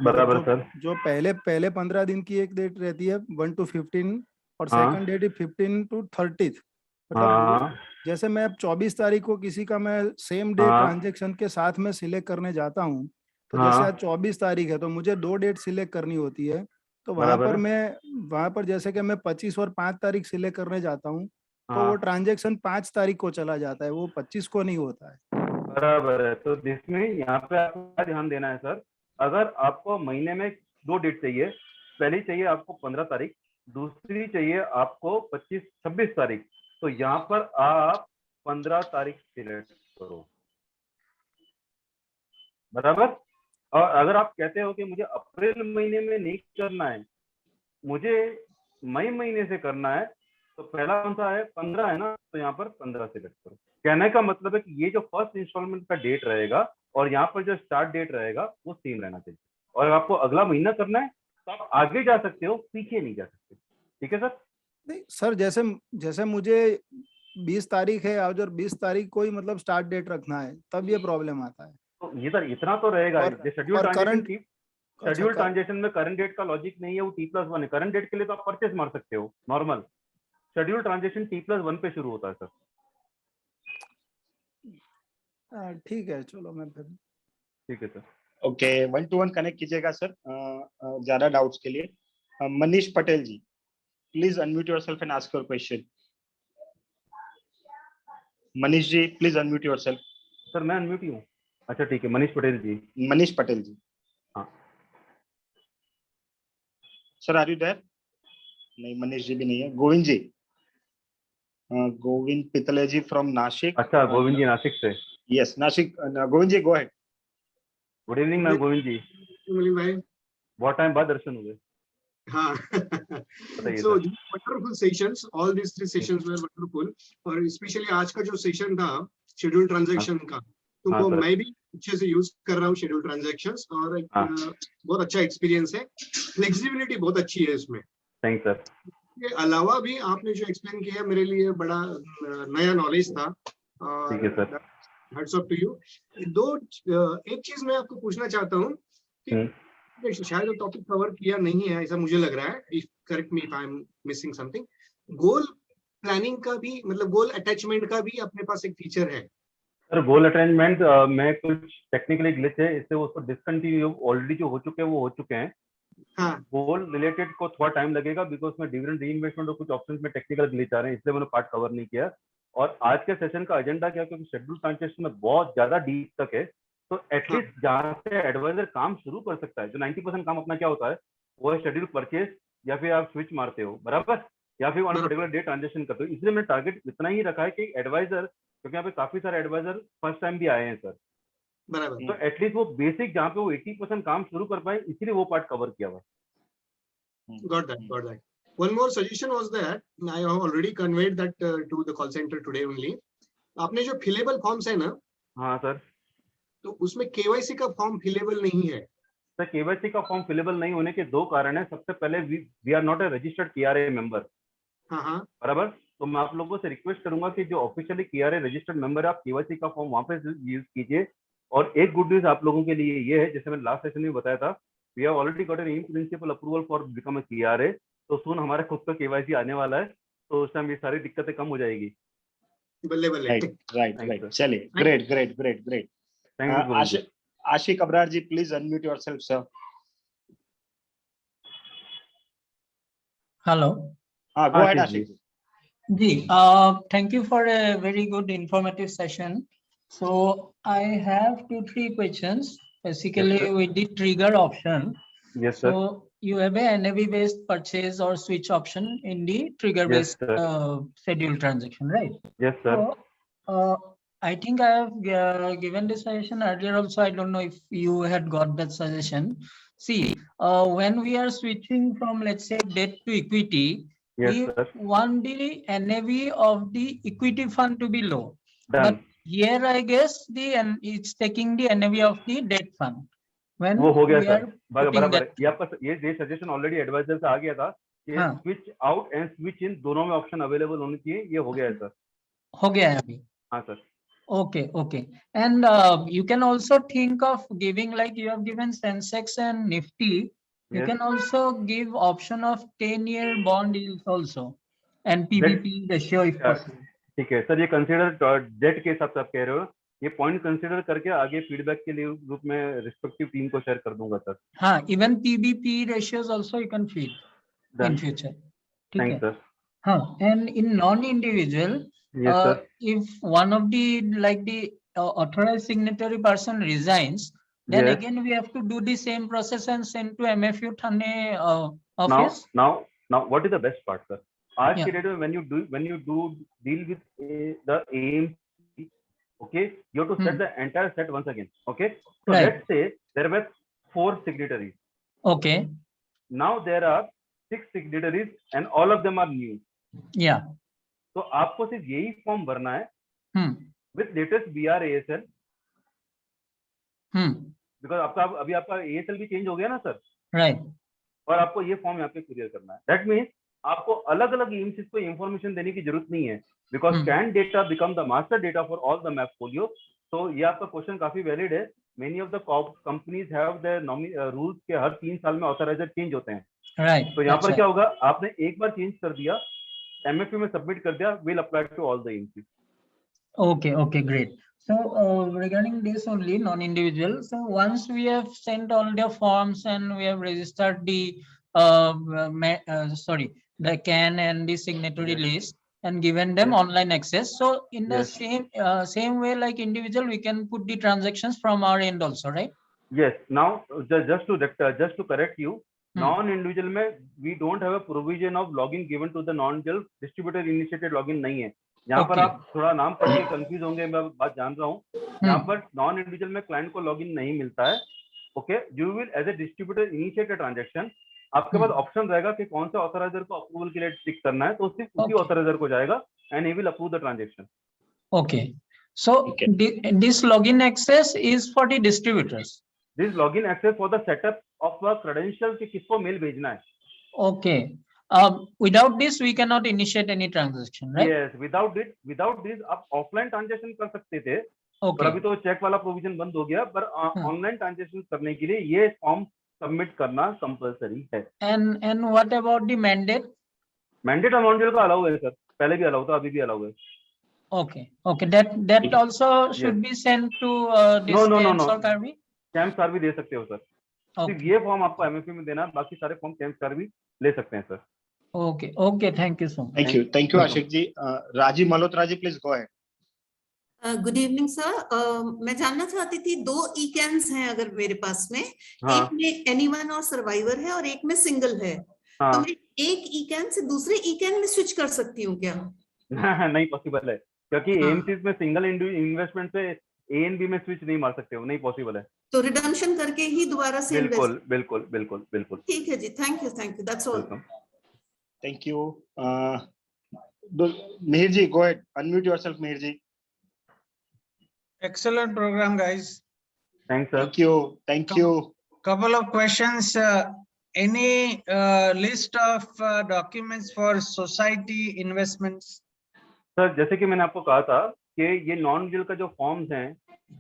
बराबर सर. जो पहले 15 दिन की एक डेट रहती है 1 to 15, और हाँ. Second date 15 to 30. हाँ. जैसे मैं अब 24 तारीख को किसी का मैं सेम डे हाँ. ट्रांजेक्शन के साथ में सिलेक्ट करने जाता हूँ, तो जैसे आज 24 तारीख है तो मुझे 2 डेट सिलेक्ट करनी होती है. तो वहां पर जैसे कि मैं 25 और 5 तारीख सिलेक्ट करने जाता हूँ, तो वो ट्रांजेक्शन 5 तारीख को चला जाता है, वो 25 को नहीं होता है. बराबर है. तो जिसमें यहाँ पे आपको क्या ध्यान देना है सर, अगर आपको महीने में 2 डेट चाहिए, पहली चाहिए आपको 15 तारीख, दूसरी चाहिए आपको 26 तारीख, तो यहाँ पर आप 15 तारीख सिलेक्ट करो. बराबर. और अगर आप कहते हो कि मुझे अप्रैल महीने में नहीं करना है, मुझे मई महीने से करना है, तो पहला कौन सा है? 15 है ना, तो यहाँ पर 15 सिलेक्ट करो. कहने का मतलब है कि ये जो फर्स्ट इंस्टॉलमेंट का डेट रहेगा और यहाँ पर जो स्टार्ट डेट रहेगा वो सेम रहना चाहिए. और आपको अगला महीना करना है तो आप आगे जा सकते हो, पीछे नहीं जा सकते. ठीक है सर. नहीं सर, जैसे मुझे 20 तारीख है आज और 20 तारीख को ही मतलब स्टार्ट डेट रखना है, तब ये प्रॉब्लम आता है. तो ये सर इतना तो रहेगा. शेड्यूल ट्रांजेक्शन में करंट डेट का लॉजिक नहीं है, वो T+1 है. करंट डेट के लिए तो आप परचेस मार सकते हो नॉर्मल. शेड्यूल ट्रांजेक्शन T+1 पे शुरू होता है सर. ठीक है, चलो मैं फिर. ठीक है सर. ओके, 1 to 1 कनेक्ट कीजिएगा सर ज्यादा डाउट्स के लिए. Manish Patel ji, please unmute yourself and ask your question. Manish ji, please unmute yourself. Sir मैं अनम्यूट ही हूँ. अच्छा ठीक है. मनीष पटेल जी. मनीष पटेल जी. हाँ सर, आर यू देयर? नहीं, मनीष जी भी नहीं है. गोविंद जी, गोविंद पितले जी फ्रॉम नासिक. अच्छा, गोविंद जी नासिक से. यस, नासिक. गोविंद जी, गो अहेड. गुड इवनिंग ना गोविंद जी. भाई, बहुत टाइम बाद दर्शन हुए. हाँ. So wonderful sessions, all these 3 sessions were wonderful. और स्पेशली आज का जो सेशन था शेड्यूल ट्रांजैक्शन का, तो वो मैं भी अच्छे से यूज कर रहा हूँ शेड्यूल ट्रांजैक्शंस, और बहुत अच्छा एक्सपीरियंस है. फ्लेक्सिबिलिटी बहुत अच्छी है इसमें. Thank sir. के अलावा भी आपने जो एक्सप्लेन किया मेरे लिए बड़ा नया नॉलेज था. ठीक है sir. Hats off to you. एक चीज मैं आपको पूछना चाहता हूँ कि शायद टॉपिक कवर किया नहीं है ऐसा मुझे लग रहा है. Correct me if I am missing something. Goal planning का भी, मतलब गोल अटैचमेंट का भी अपने पास एक फीचर है. सर गोल अटेनमेंट में कुछ टेक्निकली ग्लिच है, इससे उसको डिसकंटिन्यू ऑलरेडी जो हो चुके हैं वो हो चुके हैं. हाँ. गोल रिलेटेड को थोड़ा टाइम लगेगा बिकॉज में डिविडेंड रीइन्वेस्टमेंट और कुछ ऑप्शंस में टेक्निकल ग्लिच आ रहे हैं, इसलिए मैंने पार्ट कवर नहीं किया. और आज के सेशन का एजेंडा क्या, क्योंकि शेड्यूल ट्रांजेक्शन में बहुत ज्यादा डीप तक है, तो एटलीस्ट जहाँ से एडवाइजर काम शुरू कर सकता है, जो 90% काम अपना क्या होता है वो है शेड्यूल परचेस, या फिर आप स्विच मारते हो बराबर, या फिर ऑन पर्टिकुलर डे ट्रांजेक्शन करते हो. इसलिए मैंने टारगेट इतना ही रखा है कि एडवाइजर, क्योंकि यहाँ पे काफी सारे एडवाइजर फर्स्ट टाइम भी आए हैं सर, बराबर. तो एटलीस्ट वो बेसिक जहाँ पे वो 80% काम शुरू कर पाए, इसीलिए वो पार्ट कवर किया हुआ. Got that. One more suggestion was that I have already conveyed that to the call center today only. आपने जो फिलेबल फॉर्म्स है ना. हाँ सर. तो उसमें केवाईसी का फॉर्म फिलेबल नहीं है. सर केवाईसी का फॉर्म फिलेबल नहीं होने के 2 कारण है. सबसे पहले we are not a registered KRA member. हाँ. बराबर. तो मैं आप लोगों से रिक्वेस्ट करूंगा कि जो ऑफिशियली KRA रजिस्टर्ड मेंबर है, आप केवाईसी का फॉर्म वहां पे यूज कीजिए. और एक गुड न्यूज आप लोगों के लिए ये है, जैसे मैंने लास्ट सेशन में बताया था, we have already got an in principle approval for become a KRA. तो सून हमारा खुद का KYC आने वाला है. तो उस टाइम ये सारी दिक्कतें कम हो जाएगी। बल्ले बल्ले। Right right Thank right, you. चलिए, great great great great. Thank you Guru ji. Ashiq Abrar ji, please unmute yourself sir. Hello. हाँ, go ahead Ashish ji. Ashiq ji. Thank you for a very good informative session. So I have 2-3 questions, basically sir. with the trigger option. Yes sir. So you have a NAV based purchase or switch option in the trigger Yes based sir. scheduled transaction, right? Yes sir. So I think I have given this suggestion earlier also. I don't know if you had got that suggestion. See, when we are switching from, let's say, debt to equity, Yes we sir. want the NAV of the equity fund to be low. But Done. here, I guess it's taking the NAV of the debt fund. When वो हो गया we sir, are putting बराबर that, है। ये आपका ये suggestion already adviser से आ गया था कि हाँ, switch out and switch in दोनों में ऑप्शन अवेलेबल होनी चाहिए। ये हो गया है सर। हो गया है अभी। हाँ sir. Okay, okay. And you can also think of giving, like you have given Sensex and Nifty, you Yes. can also give option of 10-year bond yields also and PBP ratio if possible. ठीक है sir, ये consider date के हिसाब से आप कह रहे हो, ये पॉइंट कंसीडर करके आगे फीडबैक के लिए रूप में रिस्पेक्टिव टीम को शेयर कर दूंगा सर। हाँ, even PBP ratios also you can feed in future. ठीक है। Thanks sir. हाँ, and in non-individual, Yes sir. if one of the like the authorized signatory person resigns, then Yes. again we have to do the same process and send to MFU Thane office. Now what is the best part sir? आज Yeah. के date में when you do deal with the AMC, okay, you have to set the entire set once again. Okay, so Right. let's say there were 4 signatories. Okay. Now there are 6 signatories and all of them are new. Yeah. तो आपको सिर्फ यही form भरना है with latest BR-ASL, because आपका अभी आपका ASL भी चेंज हो गया ना सर। Right. और आपको ये फॉर्म यहाँ पे क्लियर करना है। दैट मीन्स आपको अलग अलग एम्स को इंफॉर्मेशन देने की जरूरत नहीं है, because can data become the master data for all the map folio. तो ये आपका क्वेश्चन काफी वैलिड है। Many of the companies have the rules के हर 3 साल में ऑथराइजर चेंज होते हैं। Right. तो यहाँ पर क्या होगा, आपने एक बार चेंज कर दिया, MFU में सबमिट कर दिया, will apply to all the aims. Okay, okay, great. So regarding this only non-individual, so once we have sent all the forms and we have registered the the CAN and the signatory list and given them online access, so in the same way like individual, we can put the transactions from our end also, right? Yes. Now just to correct you, non-individual में we don't have a provision of login given to the non-individual, distributor initiated login नहीं है। यहाँ पर आप थोड़ा नाम पढ़ के कंफ्यूज होंगे, मैं बात जान रहा हूँ। यहाँ पर नॉन इंडिविजुअल में क्लाइंट को लॉगिन नहीं मिलता है। Okay, you will as a distributor initiate a transaction. आपके पास ऑप्शन रहेगा कि कौन से ऑथराइजर को अप्रूवल के लिए टिक करना है, तो सिर्फ उसी ऑथराइजर को जाएगा and he will approve the transaction. Okay, so this login access is for the distributors. This login access for the setup of the credential कि किसको मेल भेजना है। ओके, without this we cannot initiate any transaction, right? Yes, without this आप offline transaction कर सकते थे, पर अभी तो चेक वाला प्रोविजन बंद हो गया, पर ऑनलाइन ट्रांजैक्शन करने के लिए ये फॉर्म सबमिट करना कंपलसरी है। And what about the mandate? Mandate amount का अलाउ है सर, पहले भी अलाउ था, अभी भी अलाउ है। Okay, that also should be sent to this No. or Karvi? Camp car भी दे सकते हो सर। सिर्फ ये फॉर्म आपको MFU में देना है, बाकी सारे फॉर्म कैम्प कार भी ले सकते हैं sir. Okay, thank you so much. Thank you Ashiq ji. Raji Malhotra ji, please go ahead. Good evening sir, मैं जानना चाहती थी 2 ई-कैन्स हैं अगर मेरे पास में, एक में एनीवन और सर्वाइवर है और एक में सिंगल है, तो मैं एक ई-कैन से दूसरे ई-कैन में स्विच कर सकती हूँ क्या? नहीं पॉसिबल है, क्योंकि एएमसीज में सिंगल इन्वेस्टमेंट से ANB में स्विच नहीं मार सकते हो, नहीं पॉसिबल है। तो रिडम्पशन करके ही दोबारा से बिल्कुल। ठीक है जी, thank you, that's all. Thank you. Mihir ji, go ahead, unmute yourself Mihir ji. Excellent program, guys. Thanks sir. Thank you. Couple of questions. Any list of documents for society investments? Sir जैसे कि मैंने आपको कहा था कि ये नॉन इंडिविजुअल का जो फॉर्म्स हैं,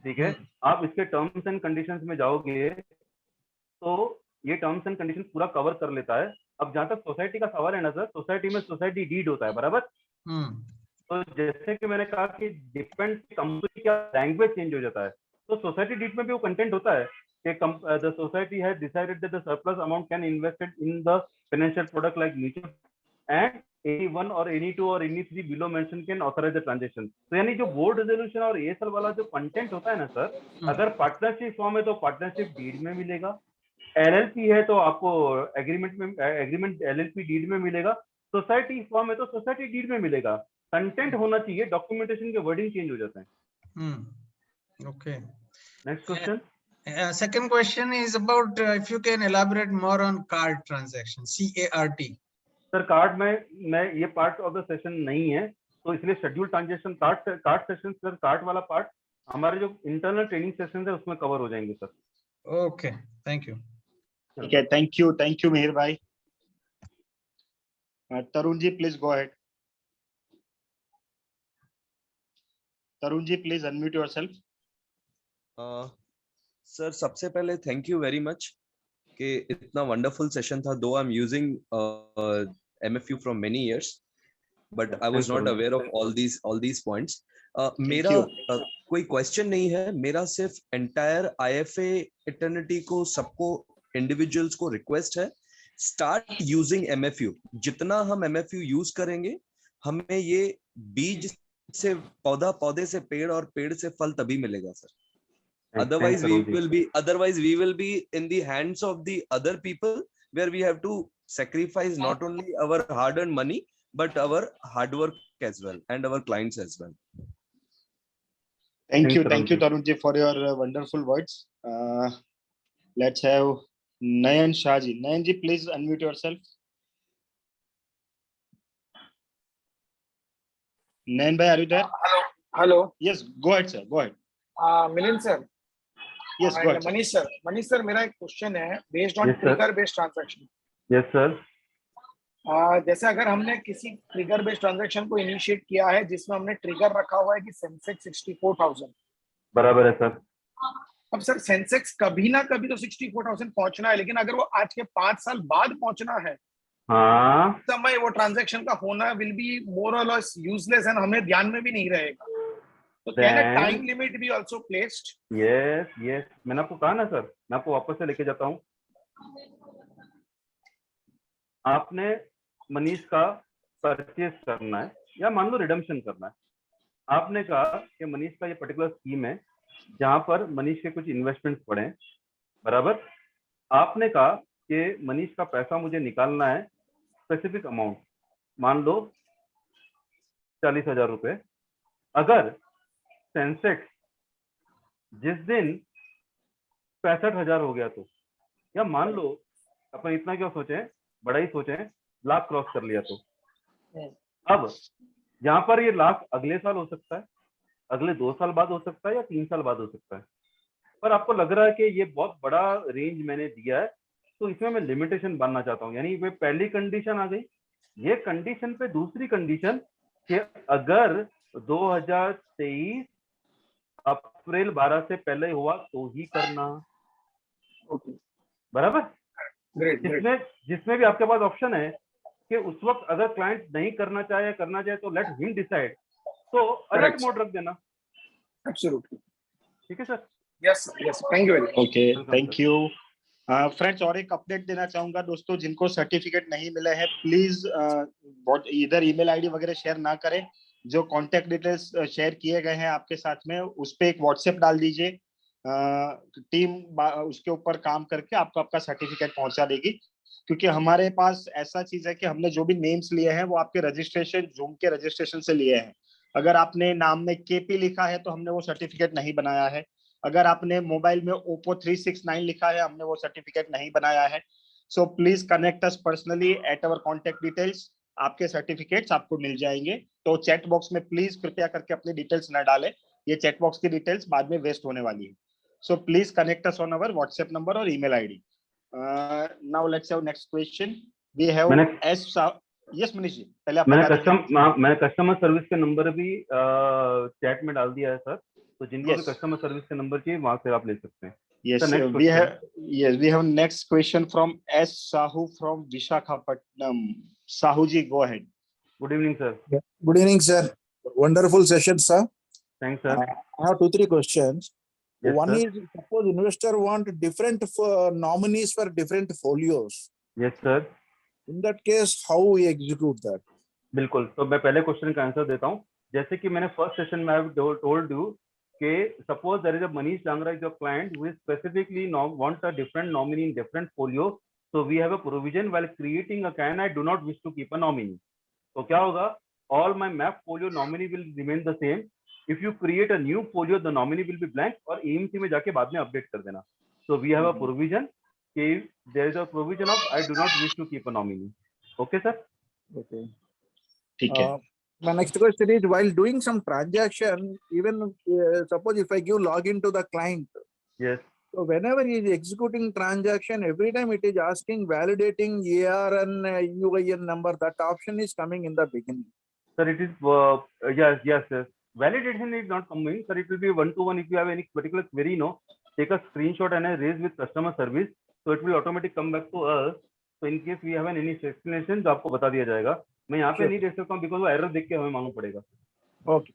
ठीक है, आप इसके टर्म्स एंड कंडीशंस में जाओगे तो ये टर्म्स एंड कंडीशन पूरा कवर कर लेता है। अब जहां तक सोसाइटी का सवाल है ना सर, सोसाइटी में सोसाइटी डीड होता है, बराबर। तो जैसे कि मैंने कहा कि डिपेंड कंपनी का लैंग्वेज चेंज हो जाता है, तो सोसाइटी डीड में भी वो कंटेंट होता है कि the society has decided that the surplus amount can invested in the financial product like mutual and any one or any two or any three below mentioned can authorize the transaction। तो यानी जो board resolution और ASL वाला जो content होता है ना sir, अगर पार्टनरशिप फॉर्म है तो पार्टनरशिप डीड में मिलेगा, एलएलपी है तो आपको एग्रीमेंट एलएलपी डीड में मिलेगा, सोसाइटी फॉर्म है तो सोसाइटी डीड में मिलेगा। कंटेंट होना चाहिए, डॉक्यूमेंटेशन के वर्डिंग चेंज हो जाते हैं। Okay. Next question. Second question is about if you can elaborate more on card transaction, CART. Sir card में ये पार्ट ऑफ द सेशन नहीं है, तो इसलिए schedule transaction card session sir, card वाला पार्ट हमारे जो इंटरनल ट्रेनिंग सेशन है उसमें कवर हो जाएंगे सर। Okay, thank you. ठीक है, थैंक यू मिहिर भाई। Tarun ji please go ahead. Tarun ji please unmute yourself. Sir सबसे पहले थैंक यू वेरी मच कि इतना वंडरफुल सेशन था। दो I am using MFU from many years but I was not aware of all these points. मेरा कोई question नहीं है, मेरा सिर्फ एंटायर IFA इटर्निटी को सबको इंडिविजुअल्स को रिक्वेस्ट है, स्टार्ट यूजिंग MFU। जितना हम MFU यूज करेंगे हमें ये बीज से पौधा, पौधे से पेड़ और पेड़ से फल तभी मिलेगा sir. Otherwise we will be in the hands of the other people where we have to sacrifice not only our hard-earned money but our hard work as well and our clients as well. Thank you Tarun ji for your wonderful words. Let's have Nayan Shah ji. Nayan ji please unmute yourself. Nayan bhai, are you there? Hello. Yes, go ahead sir, go ahead. Milind sir. Yes, go ahead. Manish sir मेरा एक question है based on trigger based transaction. Yes sir. जैसे अगर हमने किसी trigger based transaction को initiate किया है जिसमें हमने ट्रिगर रखा हुआ है कि सेंसेक्स 64,000, बराबर है सर। अब सर सेंसेक्स कभी ना कभी तो 64,000 पहुंचना है, लेकिन अगर वो आज के 5 साल बाद पहुंचना है, हाँ, समय वो ट्रांजैक्शन का होना विल बी मोर और लेस यूजलेस एंड हमें ध्यान में भी नहीं रहेगा। तो टाइम लिमिट भी आल्सो प्लेस्ड। यस मैंने आपको कहा ना सर, मैं आपको वापस से लेके जाता हूँ। आपने मनीष का परचेस करना है या मान लो रिडम्पशन करना है, आपने कहा कि मनीष का ये पर्टिकुलर स्कीम है जहां पर मनीष के कुछ इन्वेस्टमेंट्स पड़े हैं, बराबर। आपने कहा कि मनीष का पैसा मुझे निकालना है, स्पेसिफिक अमाउंट मान लो 40,000 रुपए। अगर सेंसेक्स जिस दिन 65,000 हो गया तो, या मान लो अपन इतना क्यों सोचें, बड़ा ही सोचें, लाख क्रॉस कर लिया तो, अब यहाँ पर ये लाख अगले साल हो सकता है, अगले 2 साल बाद हो सकता है या 3 साल बाद हो सकता है, पर आपको लग रहा है कि ये बहुत बड़ा रेंज मैंने दिया है, तो इसमें मैं लिमिटेशन बनना चाहता हूँ। यानी वे पहली कंडीशन आ गई, ये कंडीशन पे दूसरी कंडीशन कि अगर 2023 अप्रैल 12 से पहले हुआ तो ही करना, बराबर। जिसमें भी आपके पास ऑप्शन है कि उस वक्त अगर क्लाइंट नहीं करना चाहे तो लेट हिम डिसाइड, तो अलर्ट मोड रख देना। एब्सोल्युटली ठीक है sir. Yes thank you very much. Okay thank you friends. और एक अपडेट देना चाहूंगा दोस्तों, जिनको सर्टिफिकेट नहीं मिले हैं प्लीज इधर ईमेल आईडी वगैरह शेयर ना करें, जो कांटेक्ट डिटेल्स शेयर किए गए हैं आपके साथ में उस पे एक व्हाट्सएप डाल दीजिए, टीम उसके ऊपर काम करके आपको आपका सर्टिफिकेट पहुंचा देगी। क्योंकि हमारे पास ऐसा चीज है कि हमने जो भी नेम्स लिए हैं वो आपके रजिस्ट्रेशन, जूम के रजिस्ट्रेशन से लिए हैं। अगर आपने नाम में केपी लिखा है तो हमने वो सर्टिफिकेट नहीं बनाया है, अगर आपने मोबाइल में ओप्पो 369 लिखा है हमने वो सर्टिफिकेट नहीं बनाया है। So please connect us personally at our contact details, आपके सर्टिफिकेट्स आपको मिल जाएंगे। तो चैट बॉक्स में प्लीज कृपया करके अपनी डिटेल्स न डालें, ये चैट बॉक्स की डिटेल्स बाद में वेस्ट होने वाली है। So please connect us on our WhatsApp number और email ID. Now let's have next question. We have S yes Manish ji, पहले आप मैंने कस्टमर सर्विस का नंबर भी चैट में डाल दिया है सर, तो जिनको भी कस्टमर सर्विस का नंबर चाहिए वहां से आप ले सकते हैं। Yes, The next we question. have next question from S Sahu from Visakhapatnam. Sahu ji, go ahead. Good evening, sir. Yeah. Good evening, sir. Wonderful session, sir. Thanks, sir. I have 2-3 questions. Yes, One sir. is, suppose investor want different nominees for different folios. Yes, sir. In that case, how we execute that? बिल्कुल, तो मैं पहले question का answer देता हूँ. जैसे कि मैंने फर्स्ट सेशन में आई टोल्ड यू कि suppose there is a Manish Dangra is your client who is specifically wants a different nominee in different folio, so we have a provision while creating a can I do not wish to keep a nominee. तो क्या होगा, all my map folio nominee will remain the same. If you create a new folio the nominee will be blank और AMC में जाके बाद में update कर देना. So we have a provision कि there is a provision of I do not wish to keep a nominee. Okay sir. Okay. ठीक है. My next question is, while doing some transaction, even suppose if I give login to the client, Yes. so whenever he is executing transaction, every time it is asking validating ARN UIN number. That option is coming in the beginning. Sir, it is yes. Validation is not coming, sir. It will be one-to-one. If you have any particular query, take a screenshot and raise with customer service, so it will automatically come back to us. So in case we have any explanation, तो आपको बता दिया जाएगा. मैं यहाँ पे नहीं देख सकता हूँ because वो error देख के हमें मालूम पड़ेगा. Okay.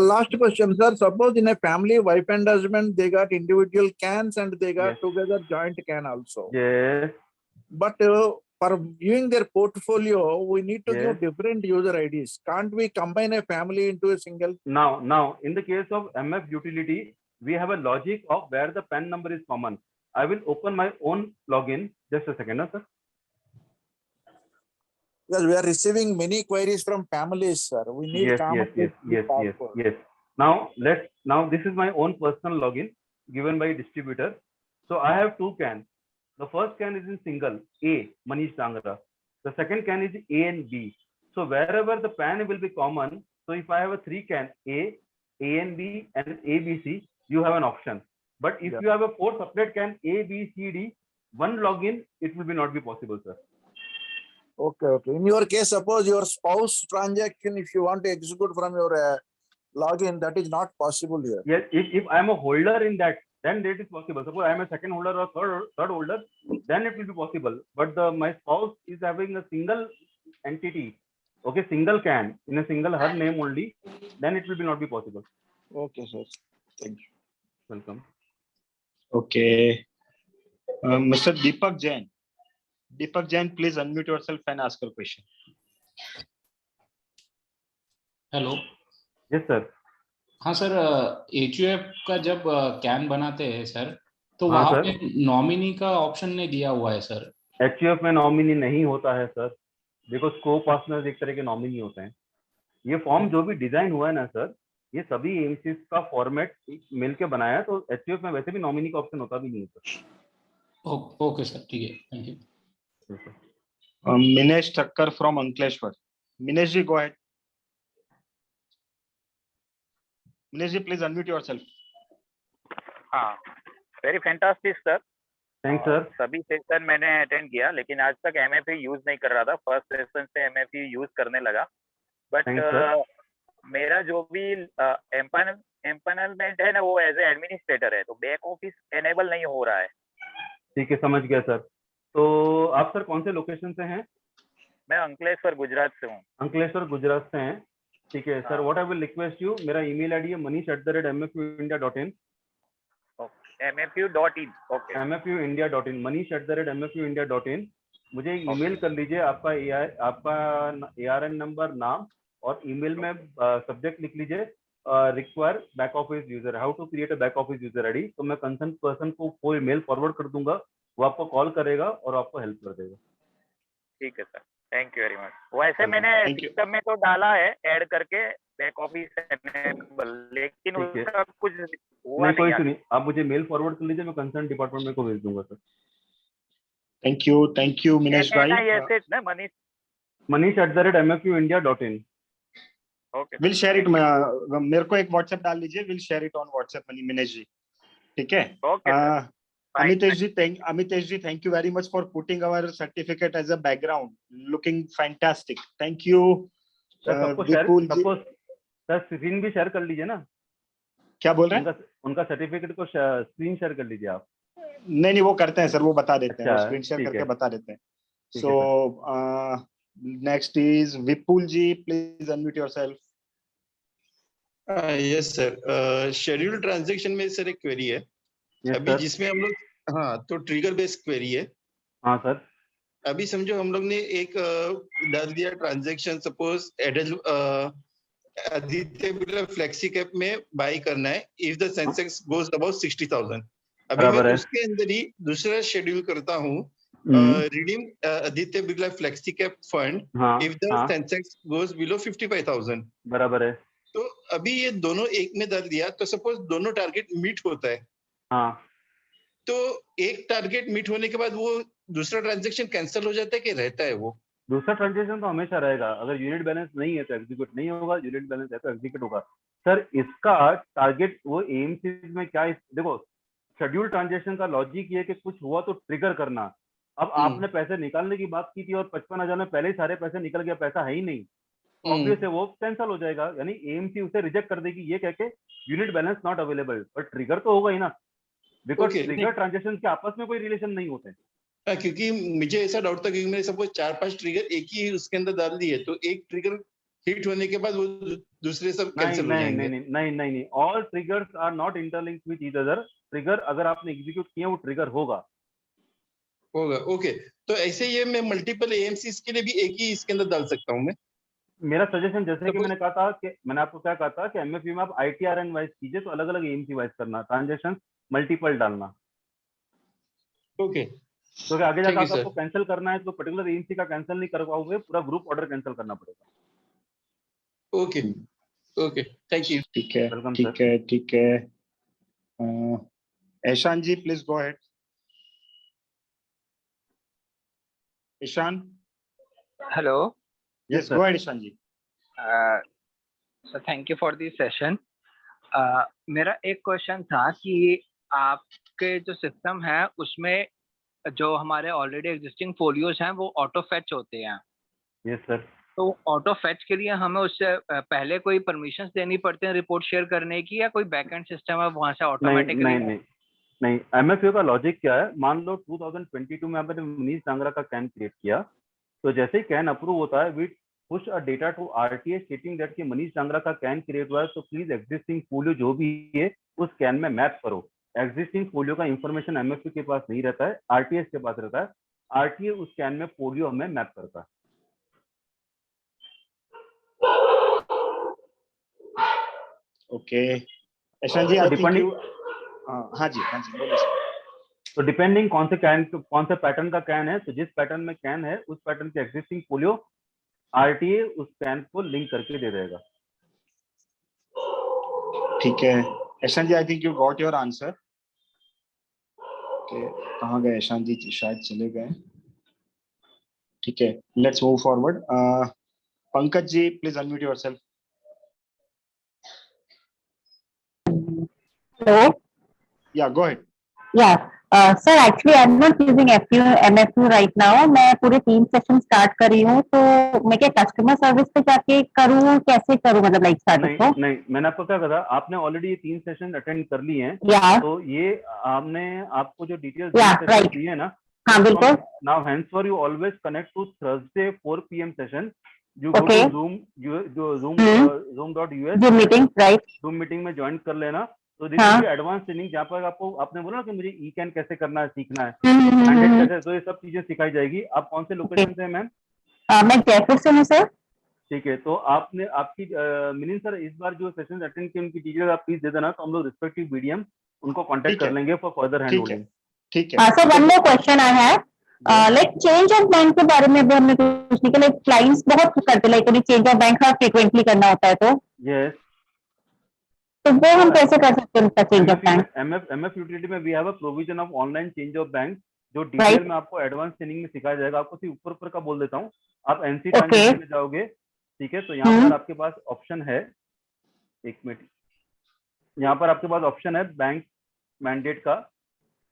Last question, sir. Suppose in a family, wife and husband, they got individual cans and they got together joint can also. Yes. But for viewing their portfolio, we need to give different user IDs. Can't we combine a family into a single? Now, in the case of MF utility, we have a logic of where the PAN number is common. I will open my own login. Just a second, sir. Because we are receiving many queries from families, sir. We need Yes. Now this is my own personal login given by distributor. So I have 2 cans. The first can is in single A, Manish Dangra. The second can is A and B. So wherever the PAN will be common, so if I have a 3 can A and B and ABC, you have an option. But if you have a 4 separate can A, B, C, D, one login, it will not be possible, sir. Okay. In your case, suppose your spouse transaction, if you want to execute from your login, that is not possible here. Yes, if I am a holder in that, then it is possible. Suppose I am a second holder or third holder, then it will be possible. But my spouse is having a single entity, okay, single can in a single her name only, then it will not be possible. Okay, sir. Thank you. Welcome. Okay. Mr. Deepak Jain. Deepak Jain, please unmute yourself and ask your question. Hello. Yes, sir. हाँ sir, HUF का जब can बनाते हैं sir, तो वहाँ पे nominee का option नहीं दिया हुआ है सर. HUF में नॉमिनी नहीं होता है सर, बिकॉज को पार्टनर्स एक तरह के नॉमिनी होते हैं. ये फॉर्म जो भी डिजाइन हुआ है ना सर, ये सभी एमसीस का फॉर्मेट मिलके बनाया है, तो HUF में वैसे भी नॉमिनी का ऑप्शन होता भी नहीं है सर. ओके सर, ठीक है, thank you. Minesh Thakkar from Ankleshwar. Minesh ji, go ahead. Minesh ji, please unmute yourself. हाँ, very fantastic sir. Thanks sir. सभी सेशन मैंने अटेंड किया, लेकिन आज तक MFU यूज नहीं कर रहा था. फर्स्ट सेशन से MFU यूज करने लगा. बट मेरा जो भी एम्पैनलमेंट है ना, वो एज ए एडमिनिस्ट्रेटर है, तो बैक ऑफिस एनेबल नहीं हो रहा है. ठीक है, समझ गया सर. तो आप सर कौन से लोकेशन से हैं? मैं अंकलेश्वर गुजरात से हूँ. अंकलेश्वर गुजरात से हैं, ठीक है sir. What I will request you, मेरा ईमेल आईडी है manish@mfuindia.in. mfu.in. Okay, mfuindia.in, manish@mfuindia.in. मुझे ईमेल कर लीजिए आपका ARN नंबर, नाम, और ईमेल में सब्जेक्ट लिख लीजिए require back office user, how to create a back office user ID. तो मैं कंसर्न पर्सन को कोई मेल फॉरवर्ड कर दूंगा, वो आपको कॉल करेगा और आपको हेल्प कर देगा. ठीक है sir, thank you very much. वैसे मैंने सिस्टम में तो डाला है ऐड करके बैक ऑफिस एनेबल, लेकिन उसका कुछ हुआ नहीं. कोई नहीं, आप मुझे मेल फॉरवर्ड कर लीजिए, मैं कंसर्न डिपार्टमेंट को भेज दूंगा सर. थैंक यू Minesh भाई. manish@mfuindia.in. Okay, will share it. मेरे को एक व्हाट्सएप डाल लीजिए, will share it on WhatsApp. Minesh जी, ठीक है. Amitesh ji, thank you very much for putting our certificate as a background, looking fantastic. Thank you. Sir screen भी share कर लीजिए ना. क्या बोल रहे हैं? उनका सर्टिफिकेट को स्क्रीन शेयर कर लीजिए आप. नहीं वो करते हैं सर, वो बता देते हैं, वो अच्छा, स्क्रीन शेयर ठीक करके है। बता देते हैं। ठीक so next is Vipul ji, please unmute yourself. Yes sir, schedule transaction में सर एक क्वेरी है अभी, सर। जिसमें हम लोग, हाँ, तो ट्रिगर बेस्ड क्वेरी है। हाँ सर। अभी समझो हम लोग ने एक डाल दिया transaction, suppose Aditya Birla flexi cap में बाय करना है if the Sensex goes about 60,000। अभी मैं बराबर है। उसके अंदर ही दूसरा शेड्यूल करता हूँ, redeem Aditya Birla flexi cap fund if the Sensex goes below 55,000। बराबर है। तो अभी ये दोनों एक में डाल दिया, तो सपोज दोनों टारगेट मीट होता है, हाँ, तो एक टारगेट मीट होने के बाद वो दूसरा ट्रांजैक्शन कैंसिल हो जाता है कि रहता है वो? दूसरा ट्रांजेक्शन तो हमेशा रहेगा, अगर यूनिट बैलेंस नहीं है तो एग्जीक्यूट नहीं होगा, यूनिट बैलेंस है तो एग्जीक्यूट होगा। सर इसका टारगेट वो एएमसी में क्या है, देखो शेड्यूल ट्रांजेक्शन का लॉजिक ये कि कुछ हुआ तो ट्रिगर करना। अब आपने पैसे निकालने की बात की थी और 55,000 में पहले ही सारे पैसे निकल गया, पैसा है ही नहीं, ऑब्वियस है वो कैंसिल हो जाएगा, यानी एएमसी उसे रिजेक्ट कर देगी ये कह के यूनिट बैलेंस नॉट अवेलेबल, पर ट्रिगर तो होगा ही ना, बिकॉज ट्रिगर ट्रांजेक्शन के आपस में कोई रिलेशन नहीं होते। क्योंकि मुझे ऐसा डाउट था, क्योंकि मैंने सपोज 4-5 ट्रिगर एक ही उसके अंदर डाल दिए, तो एक ट्रिगर हिट होने के बाद वो दूसरे सब कैंसिल हो जाएंगे। नहीं, all triggers are not interlinked with each other. Trigger अगर आपने एग्जीक्यूट किया वो ट्रिगर होगा। ओके, तो ऐसे ये मैं मल्टीपल एएमसीज के लिए भी एक ही इसके अंदर डाल सकता हूँ मैं? मेरा सजेशन जैसे कि मैंने कहा था कि मैंने आपको क्या कहा था कि एमएफयू में आप आईटीआरएन वाइज कीजिए, तो अलग अलग एएमसी वाइज करना, ट्रांजेक्शन मल्टीपल डालना। ओके, तो आगे जाकर आपको कैंसिल करना है तो पर्टिकुलर एएमसी का कैंसिल नहीं कर पाओगे, पूरा ग्रुप ऑर्डर कैंसिल करना पड़ेगा। Okay, thank you. ठीक है, ठीक है। Ishan ji please go ahead. Ishan. Hello. Yes, go ahead, Ishan ji. So thank you for the session. मेरा एक क्वेश्चन था कि आपके जो सिस्टम है उसमें जो हमारे ऑलरेडी एग्जिस्टिंग फोलियोज हैं वो ऑटो फैच होते हैं। Yes sir. तो ऑटो फैच के लिए हमें उससे पहले कोई परमिशंस देनी पड़ती है रिपोर्ट शेयर करने की, या कोई बैकएंड सिस्टम है वहां से ऑटोमेटिकली? नहीं, एमएफयू का लॉजिक क्या है, मान लो 2022 में आपने मनीष सांगरा का कैन क्रिएट किया, तो जैसे ही कैन अप्रूव होता है we push a data to RTA stating that कि मनीष सांगरा का कैन क्रिएट हुआ है, तो प्लीज एग्जिस्टिंग फोलियो जो भी है उस कैन में मैप करो। एग्जिस्टिंग फोलियो का इंफॉर्मेशन एमएफयू के पास नहीं रहता है, आरटीएस के पास रहता है। आरटीए उस कैन में फोलियो हमें मैप करता है। Okay Ishan ji, I think you हाँ जी बोलिए सर। तो डिपेंडिंग कौन से पैटर्न का कैन है, तो जिस पैटर्न में कैन है उस पैटर्न के एग्जिस्टिंग फोलियो आरटीए उस कैन को लिंक करके दे देगा। ठीक है Ishan ji, I think you got your answer. Okay, कहाँ गए ईशान जी, शायद चले गए। ठीक है, let's move forward. Pankaj ji please unmute yourself. Hello. Yeah, go ahead. Yeah, sir, actually I'm not using MFU right now. मैं पूरे 3 सेशन स्टार्ट कर रही हूँ, तो मैं क्या कस्टमर सर्विस पे जाके करूँ, कैसे करूँ, मतलब लाइक स्टार्टिंग को? नहीं, मैंने आपको क्या कहा, आपने ऑलरेडी 3 सेशन अटेंड कर लिए हैं। तो ये हमने आपको जो डिटेल्स दी है ना, हाँ बिल्कुल। Now henceforth you always connect to Thursday 4 PM session. You go to zoom.us Zoom meeting, right? Zoom meeting में ज्वाइन कर लेना। तो दिस इज एडवांस ट्रेनिंग, जहाँ पर आपको आपने बोला कि मुझे ई कैन कैसे करना है, सीखना है, कैसे, तो ये सब चीजें सिखाई जाएगी। आप कौन से लोकेशन से हैं मैम? मैं जयपुर से हूँ सर। ठीक है, तो आपने आपकी मिलिंद सर इस बार जो सेशन अटेंड किए उनकी डिटेल आप प्लीज दे देना, तो हम लोग रिस्पेक्टिव मीडियम उनको कांटेक्ट कर लेंगे फॉर फर्दर हैंड होल्डिंग। ठीक है sir, one more question I have, like change of bank के बारे में भी हमने कुछ नहीं, लाइक क्लाइंट्स बहुत करते, लाइक उन्हें change of bank her frequently करना होता है, तो यस, तो वो हम कैसे कर सकते हैं उसका change of bank? MF utility में we have a provision of online change of bank, जो डिटेल में आपको एडवांस ट्रेनिंग में सिखाया जाएगा। आपको सिर्फ ऊपर का बोल देता हूँ, आप एनसी ट्रांजेक्शन में जाओगे, ठीक है, तो यहाँ पर आपके पास ऑप्शन है, एक मिनट, यहाँ पर आपके पास ऑप्शन है बैंक मैंडेट का,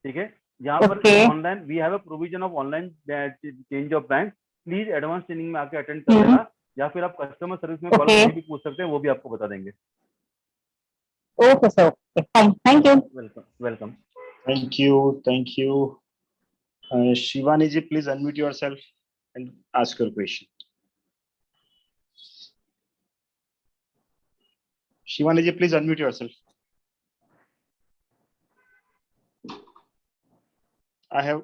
ठीक है, यहाँ पर online we have a provision of online change of bank, please advance training में आके अटेंड कर लेना, या फिर आप कस्टमर सर्विस में कॉल करके भी पूछ सकते हैं, वो भी आपको बता देंगे। Okay sir, fine, thank you. Welcome. Thank you. Thank you. Shivani ji, please unmute yourself and ask your question. Shivani ji, please unmute yourself. I have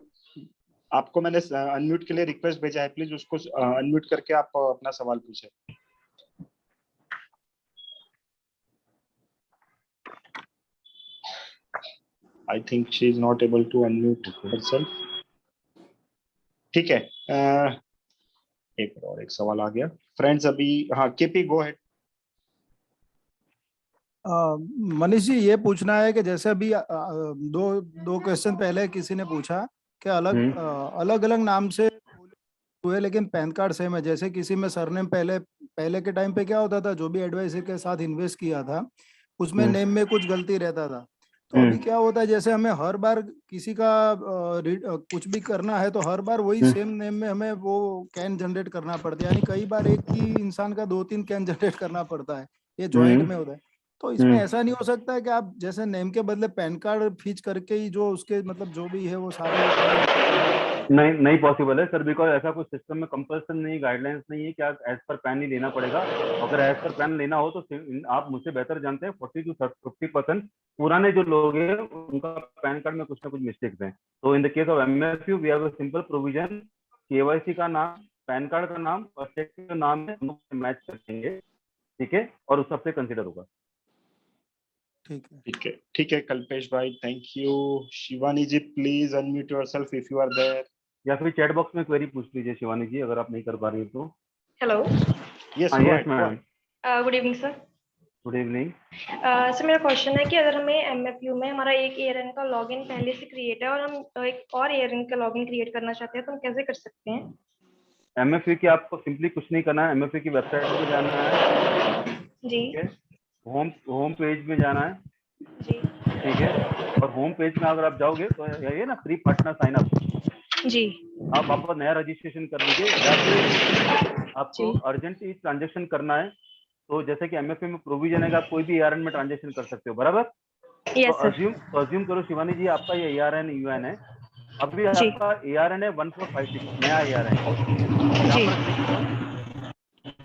आपको मैंने अनम्यूट के लिए रिक्वेस्ट भेजा है, प्लीज उसको अनम्यूट करके आप अपना सवाल पूछे. I think she is not able to unmute herself. ठीक है, एक सवाल आ गया फ्रेंड्स अभी. हाँ KP, go ahead. Manish ji, ये पूछना है कि जैसे अभी दो क्वेश्चन पहले किसी ने पूछा कि अलग अलग नाम से हुए लेकिन पैन कार्ड सेम है. जैसे किसी में सरनेम पहले के टाइम पे क्या होता था, जो भी एडवाइजर के साथ इन्वेस्ट किया था उसमें नेम में कुछ गलती रहता था. तो अभी क्या होता है, जैसे हमें हर बार किसी का कुछ भी करना है तो हर बार वही सेम नेम में हमें वो कैन जनरेट करना पड़ता है. यानी कई बार एक ही इंसान का 2-3 कैन जनरेट करना पड़ता है. ये ज्वाइंट में होता है. तो इसमें ऐसा नहीं हो सकता है कि आप जैसे नेम के बदले पैन कार्ड फीच करके ही जो उसके मतलब जो भी है वो सारे? नहीं पॉसिबल है सर, बिकॉज ऐसा कुछ सिस्टम में कंपल्सन नहीं, गाइडलाइंस नहीं है कि आप एज पर पैन ही लेना पड़ेगा. अगर एज पर पैन लेना हो तो आप मुझसे बेहतर जानते हैं 40 to 50% पुराने जो लोग हैं उनका पैन कार्ड में कुछ ना कुछ मिस्टेक्स हैं. तो in the case of MFU we have a simple provision, KYC का नाम, पैन कार्ड का नाम और चेक का नाम है, मैच कर देंगे. ठीक है, और उस सबसे कंसिडर होगा. ठीक है कल्पेश भाई, thank you. Shivani ji, please unmute yourself if you are there. या फिर चैट बॉक्स में क्वेरी पूछ लीजिए शिवानी जी, अगर आप नहीं कर पा रही हो तो. Hello. Yes ma'am. Good evening sir. Good evening. Sir मेरा क्वेश्चन है कि अगर हमें MFU में हमारा एक ARN का लॉगिन पहले से क्रिएट है और हम एक और ARN का लॉगिन क्रिएट करना चाहते हैं तो हम कैसे कर सकते हैं? MFU की आपको सिंपली कुछ नहीं करना है. MFU की वेबसाइट पे जाना है जी. होम पेज में जाना है जी. ठीक है, और होम पेज में अगर आप जाओगे तो ये ना फ्री पार्टनर साइन अप जी, आप आपको नया रजिस्ट्रेशन कर लीजिए. या फिर आपको अर्जेंटली ट्रांजेक्शन करना है तो जैसे कि MFU में प्रोविजन है कि आप कोई भी ARN में ट्रांजेक्शन कर सकते हो, बराबर. yes, तो अज्यूम करो शिवानी जी आपका ये ARN UN है, अभी आपका ARN है 1456, नया ARN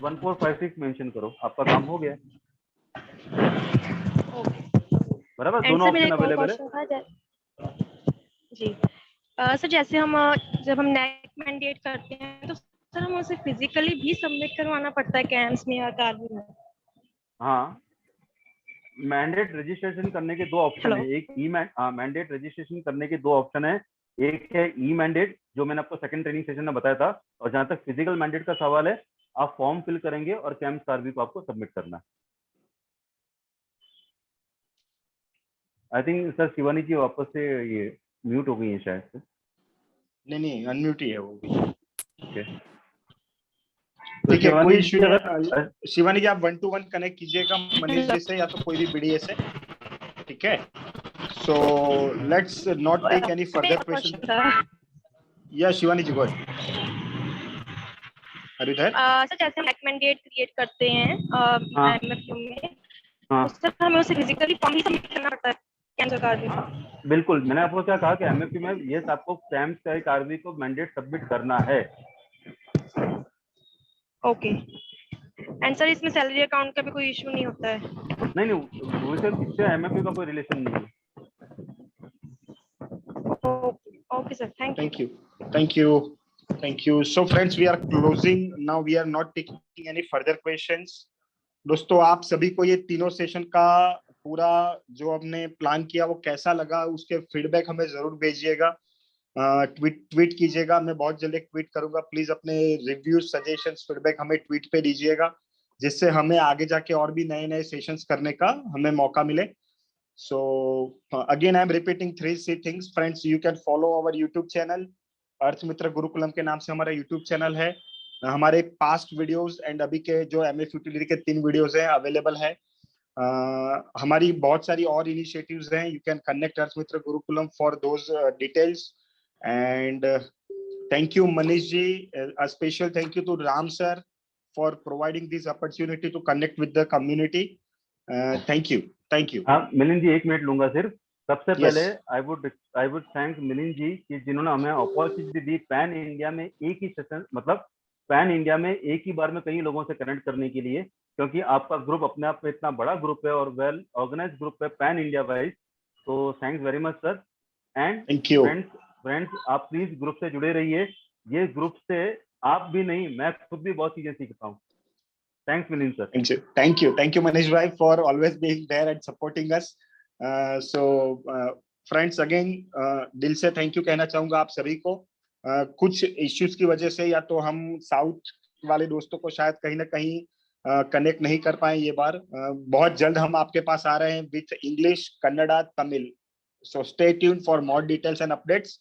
1456 मेंशन करो, आपका काम हो गया. बराबर, दोनों ऑप्शन अवेलेबल है. जी. सर जैसे हम जब हम नेट मैंडेट करते हैं तो सर हम उसे फिजिकली भी सबमिट करवाना पड़ता है कैंप्स में या कार्बन में? हाँ, मैंडेट रजिस्ट्रेशन करने के दो ऑप्शन है. एक मैंडेट रजिस्ट्रेशन करने के दो ऑप्शन है. एक है मैंडेट जो मैंने आपको सेकंड ट्रेनिंग सेशन में बताया था, और जहां तक फिजिकल मैंडेट का सवाल है आप फॉर्म फिल करेंगे और कैंप कार्बी को आपको सबमिट करना है. आई थिंक सर शिवानी जी वापस से ये म्यूट हो गई है शायद से. नहीं अनम्यूट ही है वो भी. ठीक है, कोई इशू नहीं. शिवानी जी आप 1-to-1 कनेक्ट कीजिएगा मनीष जी से या तो कोई भी BDA से. ठीक है, so let's not take any further question. या Shivani ji go ahead. Are you there? Sir जैसे हम मैंडेट क्रिएट करते हैं MFU में, तो सर हमें उसे फिजिकली फॉर्म ही सबमिट करना पड़ता है कैंप कार्बी? बिल्कुल, मैंने आपको क्या कहा कि MFU में ये आपको कैंप कार्बी को मैंडेट सबमिट करना है. ओके. एंड सर इसमें सैलरी अकाउंट का भी कोई इशू नहीं होता है? नहीं वो सर इससे MFU का कोई रिलेशन नहीं है. Okay sir, thank you. So friends, we are closing now. We are not taking any further questions. दोस्तों आप सभी को ये तीनों सेशन का पूरा जो हमने प्लान किया वो कैसा लगा, उसके फीडबैक हमें जरूर भेजिएगा. ट्वीट कीजिएगा, मैं बहुत जल्दी ट्वीट करूंगा. प्लीज अपने रिव्यूज, सजेशंस, फीडबैक हमें ट्वीट पे दीजिएगा, जिससे हमें आगे जाके और भी नए सेशंस करने का हमें मौका मिले. So again I am repeating 3 things friends. You can follow our YouTube channel, Arth Mitra Gurukulam के नाम से हमारा यूट्यूब चैनल है. हमारे पास्ट वीडियोस एंड अभी के जो MF यूटिलिटी के 3 वीडियोस हैं अवेलेबल है. हमारी बहुत सारी और इनिशिएटिव्स हैं. You can connect earth Mitra Gurukulam for those details. And thank you Manish ji, a special thank you to Ram sir for providing this opportunity to connect with the community. Thank you. हाँ मिलिंद जी 1 minute लूंगा सिर्फ. सबसे पहले I would thank Milind जी कि जिन्होंने हमें opportunity दी pan India में एक ही सेशन, मतलब पैन इंडिया में एक ही बार में कई लोगों से कनेक्ट करने के लिए, क्योंकि आपका ग्रुप अपने आप में इतना बड़ा ग्रुप है और वेल ऑर्गेनाइज ग्रुप है पैन इंडिया वाइज। तो thanks very much sir. And friends आप प्लीज ग्रुप से जुड़े रहिए, ये ग्रुप से आप भी नहीं, मैं खुद भी बहुत चीजें सीखता हूँ। Thanks Milind sir. Thank you Manish भाई for always being there and supporting us. Friends again दिल से थैंक यू कहना चाहूंगा आप सभी को। कुछ इश्यूज की वजह से या तो हम साउथ वाले दोस्तों को शायद कहीं ना कहीं कनेक्ट नहीं कर पाए ये बार। बहुत जल्द हम आपके पास आ रहे हैं with English, Kannada, Tamil. So stay tuned for more details and updates.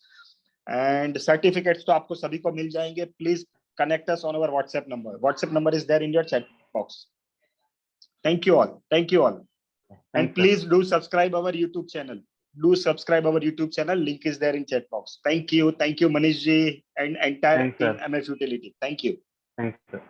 And certificates तो आपको सभी को मिल जाएंगे। Please connect us on our WhatsApp number. WhatsApp number is there in your chat box. Thank you all. And please do subscribe our YouTube channel. Link is there in chat box. Thank you Manish ji and entire team MF Utility. Thank you. Thanks sir.